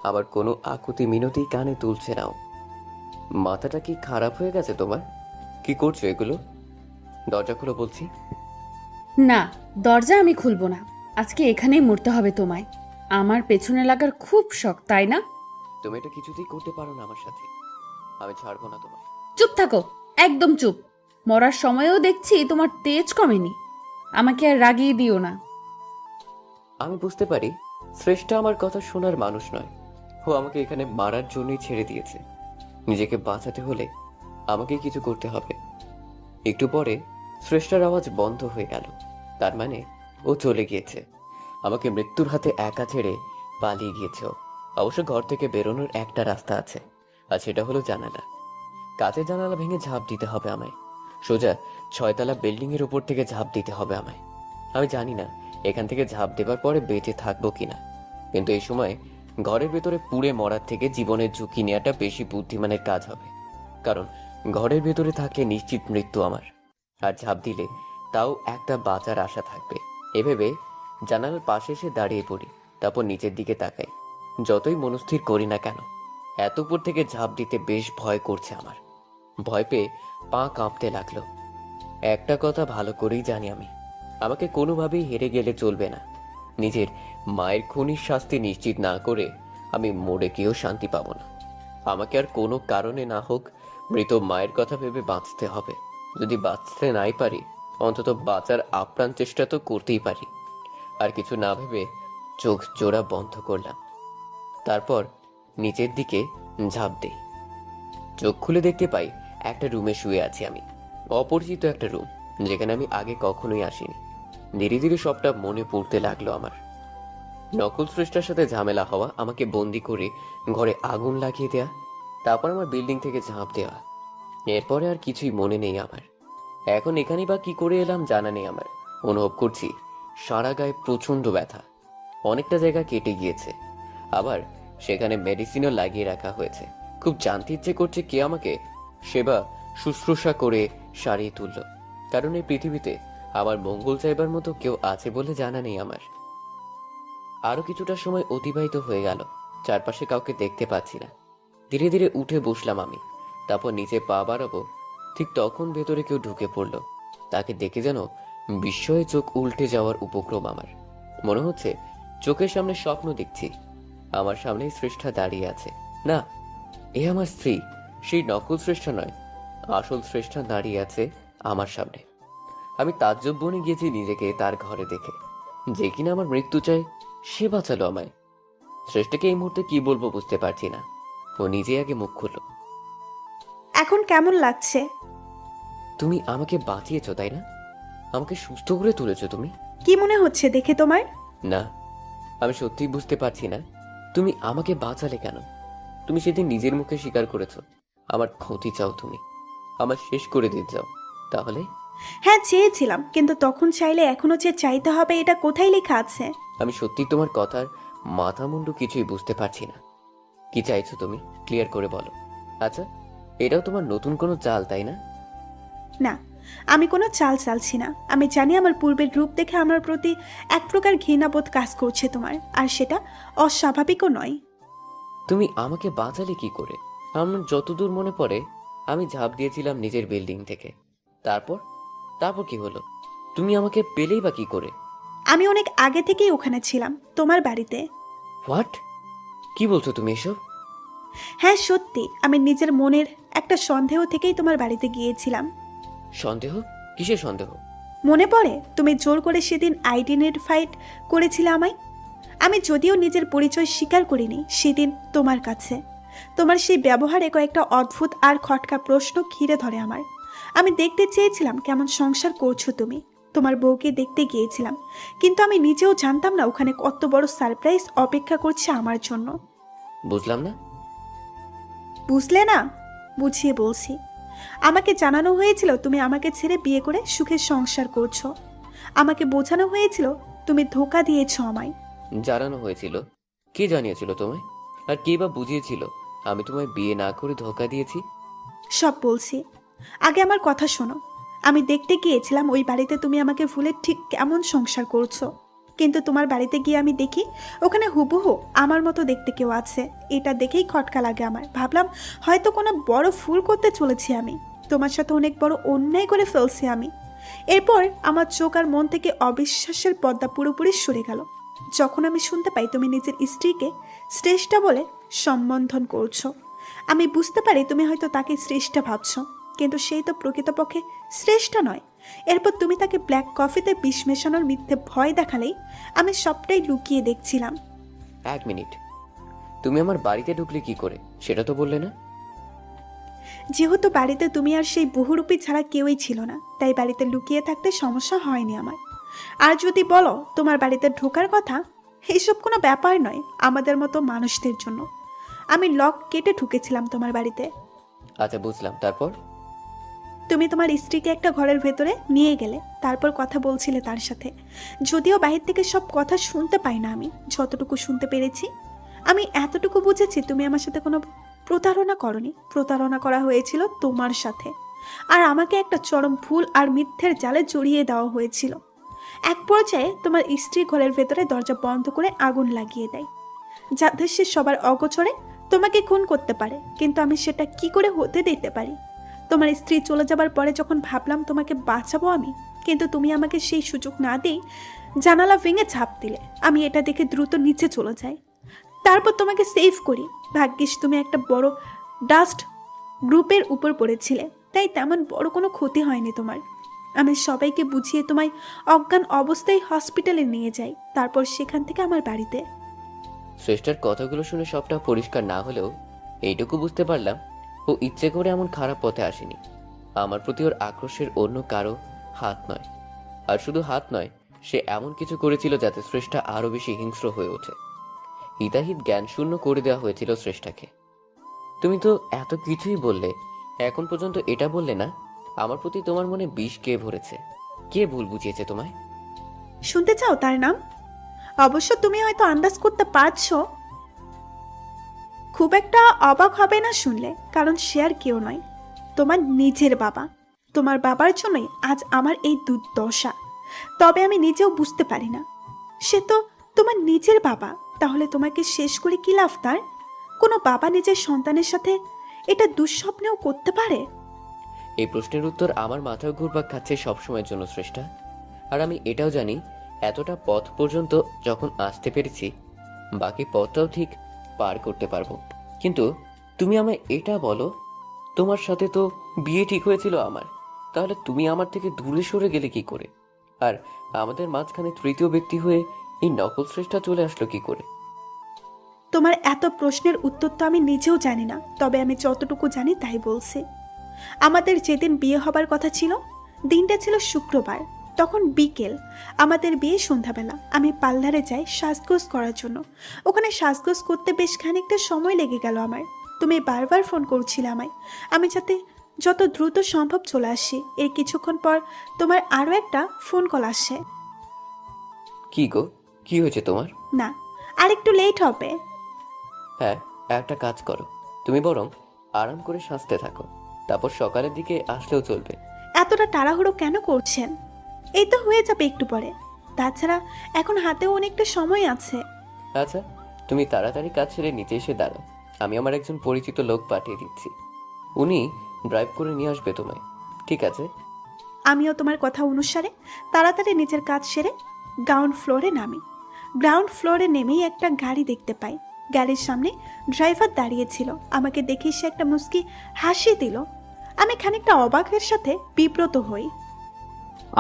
আবার কোনো আকুতি মিনতি কানে তুলছে নাও। মাথাটা কি খারাপ হয়ে গেছে তোমার? কি করছো এগুলো? দরজা খুলো বলছি। না, দরজা আমি খুলবো না। আজকে এখানেই মরতে হবে তোমায়। আমার পেছনে লাগার খুব শখ, তাই না? তুমি এটা কিছুতেই করতে পারো না আমার সাথে। আমি ছাড়বো না তোমার। চুপ থাকো, একদম চুপ। মরার সময়েও দেখছি তোমার তেজ কমেনি। আমাকে আর রাগিয়ে দিও না। আমি বুঝতে পারি শ্রেষ্ঠা আমার কথা শোনার মানুষ নয়। ও আমাকে এখানে মারার জন্যই ছেড়ে দিয়েছে। নিজেকে বাঁচাতে হলে আমাকে কিছু করতে হবে। একটু পরে শ্রেষ্ঠার আওয়াজ বন্ধ হয়ে গেল। তার মানে ও চলে গিয়েছে, আমাকে মৃত্যুর হাতে একা ছেড়ে পালিয়ে গিয়েছে ও। অবশ্য ঘর থেকে বেরোনোর একটা রাস্তা আছে, আর সেটা হলো জানালা। কাঁচের জানালা ভেঙে ঝাঁপ দিতে হবে আমায়। সোজা 6তলা বিল্ডিং এর উপর থেকে ঝাঁপ দিতে হবে আমায়। আমি জানি না এখান থেকে ঝাঁপ দেবার পরে বেঁচে থাকবো কিনা, কিন্তু এই সময় ঘরের ভেতরে পুড়ে মরার থেকে জীবনের ঝুঁকি নেওয়াটা বেশি বুদ্ধিমানের কাজ হবে। কারণ ঘরের ভেতরে থাকলে নিশ্চিত মৃত্যু আমার, আর ঝাঁপ দিলে তাও একটা বাঁচার আশা থাকবে। এভাবে জানালার পাশে এসে দাঁড়িয়ে পড়ি, তারপর নিচের দিকে তাকাই। যতই মনস্থির করি না কেন, এত উপর থেকে ঝাঁপ দিতে বেশ ভয় করছে আমার। ভয় পেয়ে পা কাঁপতে লাগলো। একটা কথা ভালো করেই জানি আমি, আমাকে কোনোভাবেই হেরে গেলে চলবে না। নিজের মায়ের খুনির শাস্তি নিশ্চিত না করে আমি মরে গিয়েও শান্তি পাবো না। আমাকে আর কোনো কারণে না হোক মৃত মায়ের কথা ভেবে বাঁচতে হবে। যদি বাঁচতে নাই পারি, অন্তত বাঁচার আপ্রাণ চেষ্টা তো করতেই পারি। আর কিছু না ভেবে চোখ জোড়া বন্ধ করলাম, তারপর নিচের দিকে ঝাঁপ দেই। চোখ খুলে দেখতে পাই একটা রুমে শুয়ে আছি আমি। অপরিচিত একটা রুম, যেখানে আমি আগে কখনোই আসিনি। ধীরে ধীরে সবটা মনে পড়তে লাগলো আমার। নকল স্রষ্টার সাথে ঝামেলা হওয়া, আমাকে বন্দি করে ঘরে আগুন লাগিয়ে দেয়া, তারপর আমার বিল্ডিং থেকে ঝাঁপ দেওয়া। এরপরে আর কিছুই মনে নেই আমার। এখন এখানেই বা কি করে এলাম জানা নেই আমার। অনুভব করছি সারা গায়ে প্রচন্ড ব্যথা, অনেকটা জায়গা কেটে গিয়েছে। আবার সেখানে মেডিসিনও লাগিয়ে রাখা হয়েছে। খুব জানতে ইচ্ছে করছে কে আমাকে সেবা শুশ্রূষা করে সারিয়ে তুলল, কারণ এই পৃথিবীতে আমার মঙ্গল চাইবার মতো কেউ আছে বলে জানা নেই আমার। আরো কিছুটা সময় অতিবাহিত হয়ে গেল। চারপাশে কাউকে দেখতে পাচ্ছি না। ধীরে ধীরে উঠে বসলাম আমি। তারপর নিচে পা বাড়াবো, ঠিক তখন ভেতরে কেউ ঢুকে পড়লো। তাকে দেখে যেন বিস্ময়ে চোখ উল্টে যাওয়ার উপক্রম আমার। মনে হচ্ছে চোখের সামনে স্বপ্ন দেখছি। আমার সামনেই শ্রেষ্ঠা দাঁড়িয়ে আছে। না, এ আমার স্ত্রী, সেই নকল শ্রেষ্ঠা নয়, আসল শ্রেষ্ঠা দাঁড়িয়ে আছে আমার সামনে। আমি তাজ্জব বনে গিয়েছি নিজেকে তার ঘরে দেখে। যে কিনা আমার মৃত্যু চায়, সে বাঁচালো আমায়। শ্রেষ্ঠাকে এই মুহূর্তে কি বলবো বুঝতে পারছি না। ও নিজে আগে মুখ খুলল। এখন কেমন লাগছে? তুমি আমাকে বাঁচিয়েছো, তাই না? আমাকে সুস্থ করে তুলেছো তুমি। কি মনে হচ্ছে দেখে তোমার? না, আমি সত্যিই বুঝতে পারছি না তুমি আমাকে বাঁচালে কেন। তুমি সেদিন নিজের মুখে স্বীকার করেছো আমার ক্ষতি চাও, তুমি আমার শেষ করে দিতে চাও। তাহলে হ্যাঁ, চেয়েছিলাম, কিন্তু তখন চাইলে এখনো যে চাইতে হবে এটা কোথায় লেখা আছে? আমি সত্যি তোমার কথার মাথা মুন্ডু কিছুই বুঝতে পারছি না। কি চাইছো তুমি, ক্লিয়ার করে বলো। আচ্ছা, এটাও তোমার নতুন কোনো চাল, তাই না? না, আমি কোনো চাল চালছি না। আমি জানি আমার পূর্বের রূপ দেখে আমার প্রতি এক প্রকার ঘৃণাবোধ কাজ করছে তোমার, আর সেটা অস্বাভাবিকও নয়। তুমি আমাকে বাঁচালে কি করে? আমার যতদূর মনে পড়ে আমি ঝাঁপ দিয়েছিলাম নিজের বিল্ডিং থেকে। তারপর তারপর কি হলো? তুমি আমাকে পেলেই বা কি করে? আমি অনেক আগে থেকেই ওখানে ছিলাম, তোমার বাড়িতে। হোয়াট? কি বলছো তুমি এসব? হ্যাঁ সত্যি, আমি নিজের মনের একটা সন্দেহ থেকেই তোমার বাড়িতে গিয়েছিলাম। সন্দেহ? কিসের সন্দেহ? মনে পড়ে তুমি জোর করে সেদিন আইডেন্টিফাইড করেছিলে আমায়। আমি যদিও নিজের পরিচয় স্বীকার করিনি সেদিন তোমার কাছে। তোমার সেই ব্যবহারে কয়েকটা অদ্ভুত আর খটকা প্রশ্ন ঘিরে ধরে আমার। আমি দেখতে চেয়েছিলাম কেমন সংসার করছো তুমি। তোমার বউকে দেখতে গিয়েছিলাম, কিন্তু আমি নিজেও জানতাম না ওখানে কত বড় সারপ্রাইজ অপেক্ষা করছে আমার জন্য। বুঝলাম না। বুঝলে না? বুঝিয়ে বলছি। আমাকে জানানো হয়েছিল তুমি আমাকে ছেড়ে বিয়ে করে সুখে সংসার করছো। আমাকে বোঝানো হয়েছিল তুমি ধোঁকা দিয়েছো আমায়। জানানো হয়েছিল? কে জানিয়েছিল তোমায়? আর কে বা বুঝিয়েছিল আমি তোমায় বিয়ে না করে ধোঁকা দিয়েছি? সব বলছি, আগে আমার কথা শোনো। আমি দেখতে গিয়েছিলাম ওই বাড়িতে তুমি আমাকে ভুলে ঠিক কেমন সংসার করছো, কিন্তু তোমার বাড়িতে গিয়ে আমি দেখি ওখানে হুবহু আমার মতো দেখতে কেউ আছে। এটা দেখেই খটকা লাগে আমার। ভাবলাম হয়তো কোনো বড় ভুল করতে চলেছি আমি, তোমার সাথে অনেক বড় অন্যায় করে ফেলছি আমি। এরপর আমার চোখ আর মন থেকে অবিশ্বাসের পর্দা পুরোপুরি সরে গেল যখন আমি শুনতে পাই তুমি নিজের স্ত্রীকে শ্রেষ্ঠা বলে সম্বোধন করছো। আমি বুঝতে পারি তুমি হয়তো তাকে শ্রেষ্ঠা ভাবছো, কিন্তু সেই তো প্রকৃতপক্ষে শ্রেষ্ঠা নয়। এরপর তুমি তাকে ব্ল্যাক কফিতে বিষ মেশানোর মিথ্যে ভয় দেখালেই আমি সবটাই লুকিয়ে দেখছিলাম। এক মিনিট, তুমি আমার বাড়িতে ঢুকলে কি করে সেটা তো বললে না। যেহেতু বাড়িতে তুমি আর সেই বহুরূপী ছাড়া কেউই ছিল না, তাই বাড়িতে লুকিয়ে থাকতে সমস্যা হয়নি আমার। আর যদি বলো তোমার বাড়িতে ঢোকার কথা, এইসব কোনো ব্যাপার নয় আমাদের মতো মানুষদের জন্য। আমি লক কেটে ঢুকেছিলাম তোমার বাড়িতে। আচ্ছা বুঝলাম, তারপর? তুমি তোমার স্ত্রীকে একটা ঘরের ভেতরে নিয়ে গেলে, তারপর কথা বলছিলে তার সাথে। যদিও বাহির থেকে সব কথা শুনতে পাই না, আমি যতটুকু শুনতে পেরেছি, আমি এতটুকু বুঝেছি তুমি আমার সাথে কোনো প্রতারণা করনি। প্রতারণা করা হয়েছিল তোমার সাথে, আর আমাকে একটা চরম ভুল আর মিথ্যের জালে জড়িয়ে দেওয়া হয়েছিল। এক পর্যায়ে তোমার স্ত্রী ঘরের ভেতরে দরজা বন্ধ করে আগুন লাগিয়ে দেয়, যাতে সে সবার অগোচরে তোমাকে খুন করতে পারে। কিন্তু আমি সেটা কি করে হতে দিতে পারি? তোমার স্ত্রী চলে যাবার পরে যখন ভাবলাম তোমাকে বাঁচাবো আমি, কিন্তু তুমি আমাকে সেই সুযোগ না দিয়ে জানালা ভেঙে ঝাঁপ দিলে। আমি এটা দেখে দ্রুত নিচে চলে যাই, তারপর তোমাকে সেভ করি। ভাগ্যিস তুমি একটা বড় ডাস্ট গ্রুপের উপর পড়েছিলে, তাই তেমন বড় কোনো ক্ষতি হয়নি তোমার। আমি সবাইকে বুঝিয়ে তোমায় অজ্ঞান অবস্থায় হসপিটালে নিয়ে যাই, তারপর সেখান থেকে আমার বাড়িতে। শ্রেষ্ঠার কথাগুলো শুনে সবটা পরিষ্কার না হলেও এইটুকু বুঝতে পারলাম ও ইচ্ছে করে এমন খারাপ পথে আসেনি। আমার প্রতি ওর আক্রোশের অন্য কারো হাত নয়। আর শুধু হাত নয়, সে এমন কিছু করেছিল যাতে শ্রেষ্ঠা আরো বেশি হিংস্র হয়ে ওঠে। হিতাহিত জ্ঞান শূন্য করে দেওয়া হয়েছিল শ্রেষ্ঠাকে। তুমি তো এত কিছুই বললে, এখন পর্যন্ত এটা বললে না আমার প্রতি তোমার মনে বিষ কে ভরেছে, কে ভুল বুঝিয়েছে তোমায়? শুনতে চাও তার নাম? অবশ্য তুমি হয়তো আন্দাজ করতে পারছো। খুব একটা অবাক হবে না শুনলে, কারণ সে আর কেউ নয়, তোমার নিজের বাবা। তোমার বাবার জন্যই আজ আমার এই দুর্দশা। তবে আমি নিজেও বুঝতে পারি না, সে তো তোমার নিজের বাবা, তাহলে তোমাকে শেষ করে কি লাভ তার? কোনো বাবা নিজের সন্তানের সাথে এটা দুঃস্বপ্নেও করতে পারে? এই প্রশ্নের উত্তর আমার মাথায় ঘুরপাক খাচ্ছে সবসময়ের জন্য শ্রেষ্ঠা। আর আমি এটাও জানি, এতটা পথ পর্যন্ত যখন আসতে পেরেছি, বাকি পথটাও ঠিক পার করতে পারবো। কিন্তু তুমি আমায় এটা বলো, তোমার সাথে তো বিয়ে ঠিক হয়েছিল আমার, তাহলে তুমি আমার থেকে দূরে সরে গেলে কি করে? আর আমাদের মাঝখানে তৃতীয় ব্যক্তি হয়ে এই নকল শ্রেষ্ঠা চলে আসলো কি করে? তোমার এত প্রশ্নের উত্তর তো আমি নিজেও জানি না, তবে আমি যতটুকু জানি তাই বলছি। আমাদের যেদিন বিয়ে হবার কথা ছিল, দিনটা ছিল শুক্রবার, তখন বিকেল। আমাদের বিয়ে সন্ধ্যাবেলা। আমি পার্লারে যাই সাজগোজ করার জন্য। ওখানে সাজগোজ করতে বেশ খানিকটা সময় লেগে গেল আমার। তুমি বারবার ফোন করছিলে আমায়, আমি যাতে যত দ্রুত সম্ভব চলে আসি। এর কিছুক্ষণ পর তোমার আরও একটা ফোন কল আসে। কি গো, কি হয়েছে তোমার? না, আর একটু লেট হবে। হ্যাঁ, একটা কাজ করো, তুমি বরং আরাম করে সাজতে থাকো, তারপর সকালের দিকে আসলেও চলবে। এতটা তাড়াহুড়ো কেন করছেন? এই তো হয়ে যাবে একটু পরে। তাছাড়া এখন হাতেও অনেকটা সময় আছে। আচ্ছা, তুমি তাড়াতাড়ি কাজ ছেড়ে নিচে এসে দাঁড়াও, আমি আমার একজন পরিচিত লোক পাঠিয়ে দিচ্ছি, উনি ড্রাইভ করে নিয়ে আসবে তোমায়। ঠিক আছে? আমিও তোমার কথা অনুসারে তাড়াতাড়ি নিজের কাজ সেরে গ্রাউন্ড ফ্লোরে নামি। গ্রাউন্ড ফ্লোরে নেমেই একটা গাড়ি দেখতে পাই। গাড়ির সামনে ড্রাইভার দাঁড়িয়েছিল। আমাকে দেখে সে একটা মুচকি হাসি দিল। আমি খানিকটা অবাকের সাথে বিব্রত হই।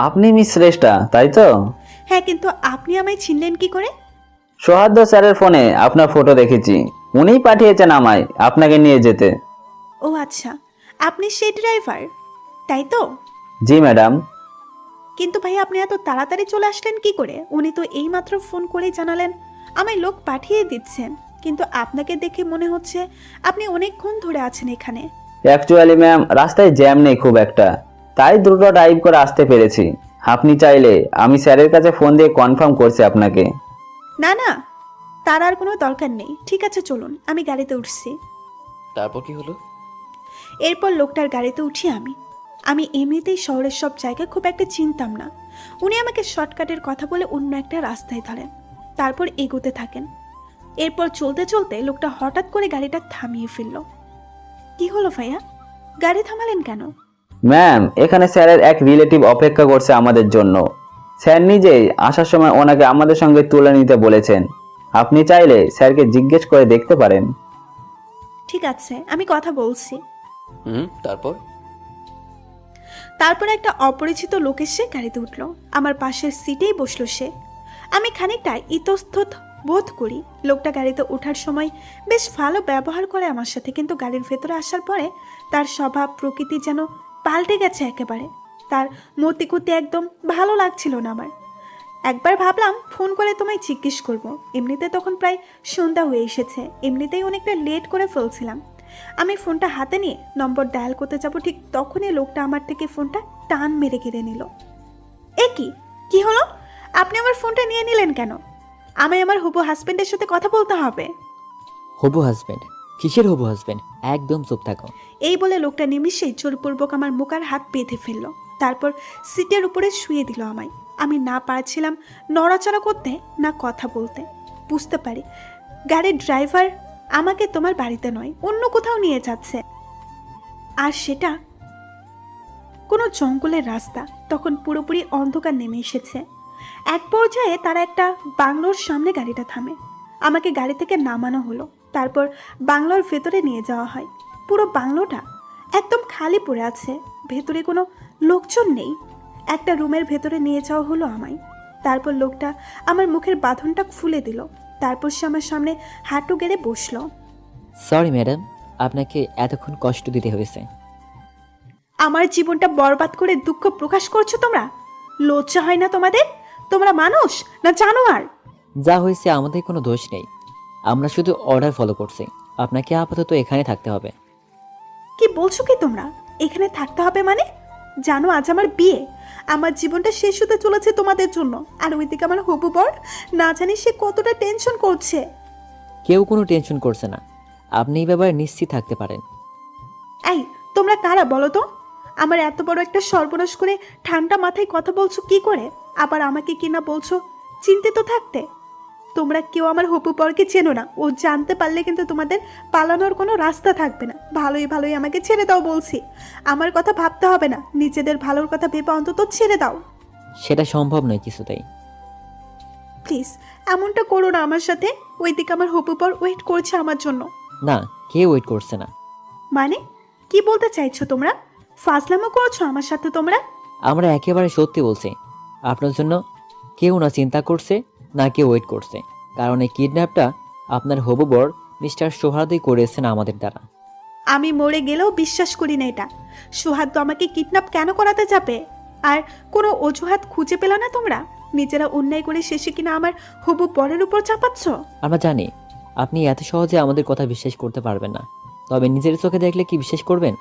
আপনি মিস শ্রেষ্ঠা, তাই তো? হ্যাঁ, কিন্তু আপনি আমায় চিনলেন কি করে? সৌহার্দ্য স্যারের ফোনে আপনার ফটো দেখেছি, উনিই পাঠিয়েছেন আমায় আপনাকে নিয়ে যেতে। ও আচ্ছা, আপনি সেই ড্রাইভার, তাই তো? জি ম্যাডাম। কিন্তু ভাই, আপনি এত তাড়াতাড়ি চলে আসলেন কি করে? উনি তো এইমাত্র ফোন করেই জানালেন আমায় লোক পাঠিয়ে দিচ্ছেন, কিন্তু আপনাকে দেখে মনে হচ্ছে আপনি অনেকক্ষণ ধরে আছেন এখানে। অ্যাকচুয়ালি ম্যাম, রাস্তায় জ্যাম নেই খুব একটা, তাই দ্রুত ড্রাইভ করে আসতে পেরেছি। আপনি চাইলে আমি স্যারের কাছে ফোন দিয়ে কনফার্ম করছি আপনাকে। না না, তার আর কোনো দরকার নেই। ঠিক আছে, চলুন, আমি গাড়িতে উঠছি। তারপর কি হলো? এরপর লোকটার গাড়িতে উঠি আমি এমনিতেই শহরের সব জায়গা খুব একটা চিনতাম না। উনি আমাকে শর্টকাটের কথা বলে অন্য একটা রাস্তায় ধরেন, তারপর এগোতে থাকেন। এরপর চলতে চলতে লোকটা হঠাৎ করে গাড়িটা থামিয়ে ফেলল। কি হলো ভাইয়া, গাড়ি থামালেন কেন? ম্যাম, এখানে স্যারের এক রিলেটিভ অপেক্ষা করছে আমাদের জন্য। স্যার নিজেই আসার সময় ওনাকে আমাদের সঙ্গে তুলে নিতে বলেছেন। আপনি চাইলে স্যারকে জিজ্ঞেস করে দেখতে পারেন। ঠিক আছে, আমি কথা বলছি। তারপর একটা অপরিচিত লোক এসে গাড়িতে উঠলো। আমার পাশের সিটেই বসলো সে। আমি খানিকটা ইতস্তত বোধ করি। লোকটা গাড়িতে ওঠার সময় বেশ ভালো ব্যবহার করে আমার সাথে, কিন্তু গাড়ির ভেতরে আসার পরে তার স্বভাব প্রকৃতি যেন পাল্টে গেছে একেবারে। তার মতিগতি একদম ভালো লাগছিল না আমার। একবার ভাবলাম ফোন করে তোমায় জিজ্ঞেস করব। এমনিতে তখন প্রায় সন্ধ্যা হয়ে এসেছে, এমনিতেই অনেকটা লেট করে ফেলছিলাম। আমি ফোনটা হাতে নিয়ে নম্বর ডায়াল করতে যাব, ঠিক তখনই লোকটা আমার থেকে ফোনটা টান মেরে কেড়ে নিল। এ কি হলো? আপনি আমার ফোনটা নিয়ে নিলেন কেন? আমায় আমার হবু হাজবেন্ডের সাথে কথা বলতে হবে। হবু হাজবেন্ড? কিসের হবু হাজবেন্ড? একদম চুপ থাকো। এই বলে লোকটা নিমিষেই জোরপূর্বক আমার মুখ আর হাত বেঁধে ফেললো। তারপর সিটের উপরে শুয়ে দিল আমায়। আমি না পারছিলাম নড়াচড়া করতে, না কথা বলতে। বুঝতে পারি গাড়ির ড্রাইভার আমাকে তোমার বাড়িতে নয়, অন্য কোথাও নিয়ে যাচ্ছে, আর সেটা কোনো জঙ্গলের রাস্তা। তখন পুরোপুরি অন্ধকার নেমে এসেছে। এক পর্যায়ে তারা একটা বাংলোর সামনে গাড়িটা থামে। আমাকে গাড়ি থেকে নামানো হলো, তারপর বাংলোর ভেতরে নিয়ে যাওয়া হয়। পুরো বাংলোটা একদম খালি পড়ে আছে, ভেতরে কোনো লোকজন নেই। একটা রুমের ভেতরে নিয়ে যাওয়া হলো আমায়। তারপর লোকটা আমার মুখের বাঁধনটা খুলে দিল। তারপর সে আমার সামনে হাঁটু গেড়ে বসলো। সরি ম্যাডাম, আপনাকে এতক্ষণ কষ্ট দিতে হয়েছে। আমার জীবনটা বরবাদ করে দুঃখ প্রকাশ করছো তোমরা? লজ্জা হয় না তোমাদের? তোমরা মানুষ না জানোয়ার? যা হয়েছে আমাদের কোনো দোষ নেই, আমরা শুধু অর্ডার ফলো করছি। আপনাকে আপাতত এখানে থাকতে হবে। কি বলছো কি তোমরা? এখানে থাকতে হবে মানে? জানো আজ আমার বিয়ে, আমার জীবনটা শেষ হতে চলেছে তোমাদের জন্য। আর ওইদিকে আমার হবু বর, না জানি সে কতটা টেনশন করছে। কেউ কোনো টেনশন করছে না, আপনি এই ব্যাপারে নিশ্চিত থাকতে পারেন। এই, তোমরা কারা বলো তো? আমার এত বড় একটা সর্বনাশ করে ঠান্ডা মাথায় কথা বলছো কি করে? আবার আমাকে কিনা বলছো চিন্তিত থাকতে। তোমরা কেউ আমার হপু পরকে চেনো না, ও জানতে পারলে কিন্তু তোমাদের পালানোর কোনো রাস্তা থাকবে না। ভালোই ভালোই আমাকে ছেড়ে দাও বলছি। আমার কথা ভাবতে হবে না, নিজেদের ভালোর কথা ভেবে অন্তত ছেড়ে দাও সেটা সম্ভব নয় কিছুতেই। প্লিজ। এমনটা করো না আমার সাথে। ওইদিকে আমার হপু পর ওয়েট করছে আমার জন্য। না, কেউ ওয়েট করছে না। মানে কি বলতে চাইছো তোমরা? ফাজলামো করছো আমার সাথে তোমরা? আমরা একেবারে সত্যি বলছি, আপনার জন্য কেউ না চিন্তা করছে না কেউ ওয়েট করছে, কারণ এই কিডন্যাপটা আপনার হবু বর মিস্টার সোহার্দই করেছেন আমাদের দ্বারা। আমি মরে গেলেও বিশ্বাস করি না এটা। সুহাদ তো আমাকে কিডন্যাপ কেন করাতে যাবে? আর কোনো অজুহাত খুঁজে পেল না তোমরা? নিজেরা অন্যায় করে শেষে কিনা আমার হবু পরের উপর চাপাচ্ছ। আমরা জানি আপনি এত সহজে আমাদের কথা বিশ্বাস করতে পারবেন না, তবে নিজের চোখে দেখলে কি বিশ্বাস করবেন?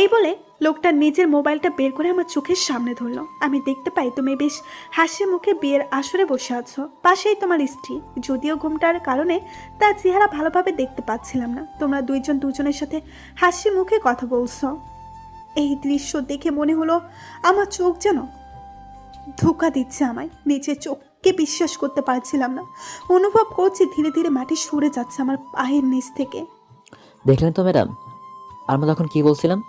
এই বলে লোকটা নিজের মোবাইলটা বের করে আমার চোখের সামনে ধরলো। আমি দেখতে পাই তুমি বেশ হাসি মুখে বিয়ের আসরে বসে আছো, পাশেই তোমার স্ত্রী। যদিও ঘুমটার কারণে তার চেহারা ভালোভাবে দেখতে পাচ্ছিলাম না। তোমরা দুইজন দুজনের সাথে হাসি মুখে কথা বলছো। এই দৃশ্য দেখে মনে হলো আমার চোখ যেন ধোঁকা দিচ্ছে আমায়। নিজের চোখকে বিশ্বাস করতে পারছিলাম না। অনুভব করছি ধীরে ধীরে মাটি সরে যাচ্ছে আমার পায়ের নিচ থেকে। দেখলেন তো ম্যাডাম, আমরা তখন কি বলছিলাম?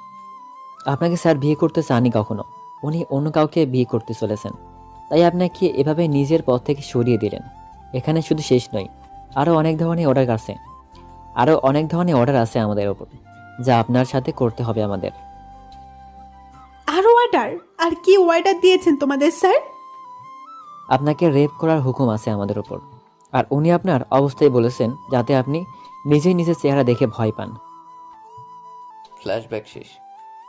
আপনাকে স্যার বিয়ে করতে চাননি কখনো, উনি অন্য কাউকে বিয়ে করতে চলেছেন, তাই আপনাকে এভাবে নিজের পথ থেকে সরিয়ে দিলেন। এখানে শুধু শেষ নয়, আরও অনেক ধরনের অর্ডার আছে আমাদের ওপর, যা আপনার সাথে করতে হবে আমাদের। আরো অর্ডার? আর কি অর্ডার দিয়েছেন তোমাদের স্যার? আপনাকে রেপ করার হুকুম আছে আমাদের ওপর, আর উনি আপনার অবস্থায় বলেছেন যাতে আপনি নিজেই নিজের চেহারা দেখে ভয় পান। ফ্ল্যাশব্যাক শেষ।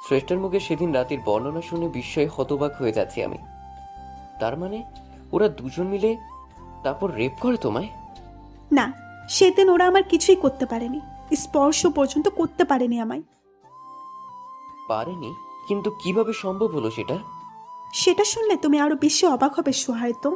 শ্রেষ্ঠার মুখে সেদিন রাতের বর্ণনা শুনে বিস্ময়ে হতবাক হয়ে যাচ্ছি আমি। তার মানে ওরা দুজন মিলে তারপর রেপ করে তোমায়? না, সেদিন ওরা আমার কিছুই করতে পারেনি, স্পর্শ পর্যন্ত করতে পারেনি আমায়। পারেনি? কিন্তু কিভাবে সম্ভব হলো সেটা? সেটা শুনলে তুমি আরো বেশি অবাক হবে সোহায়তো।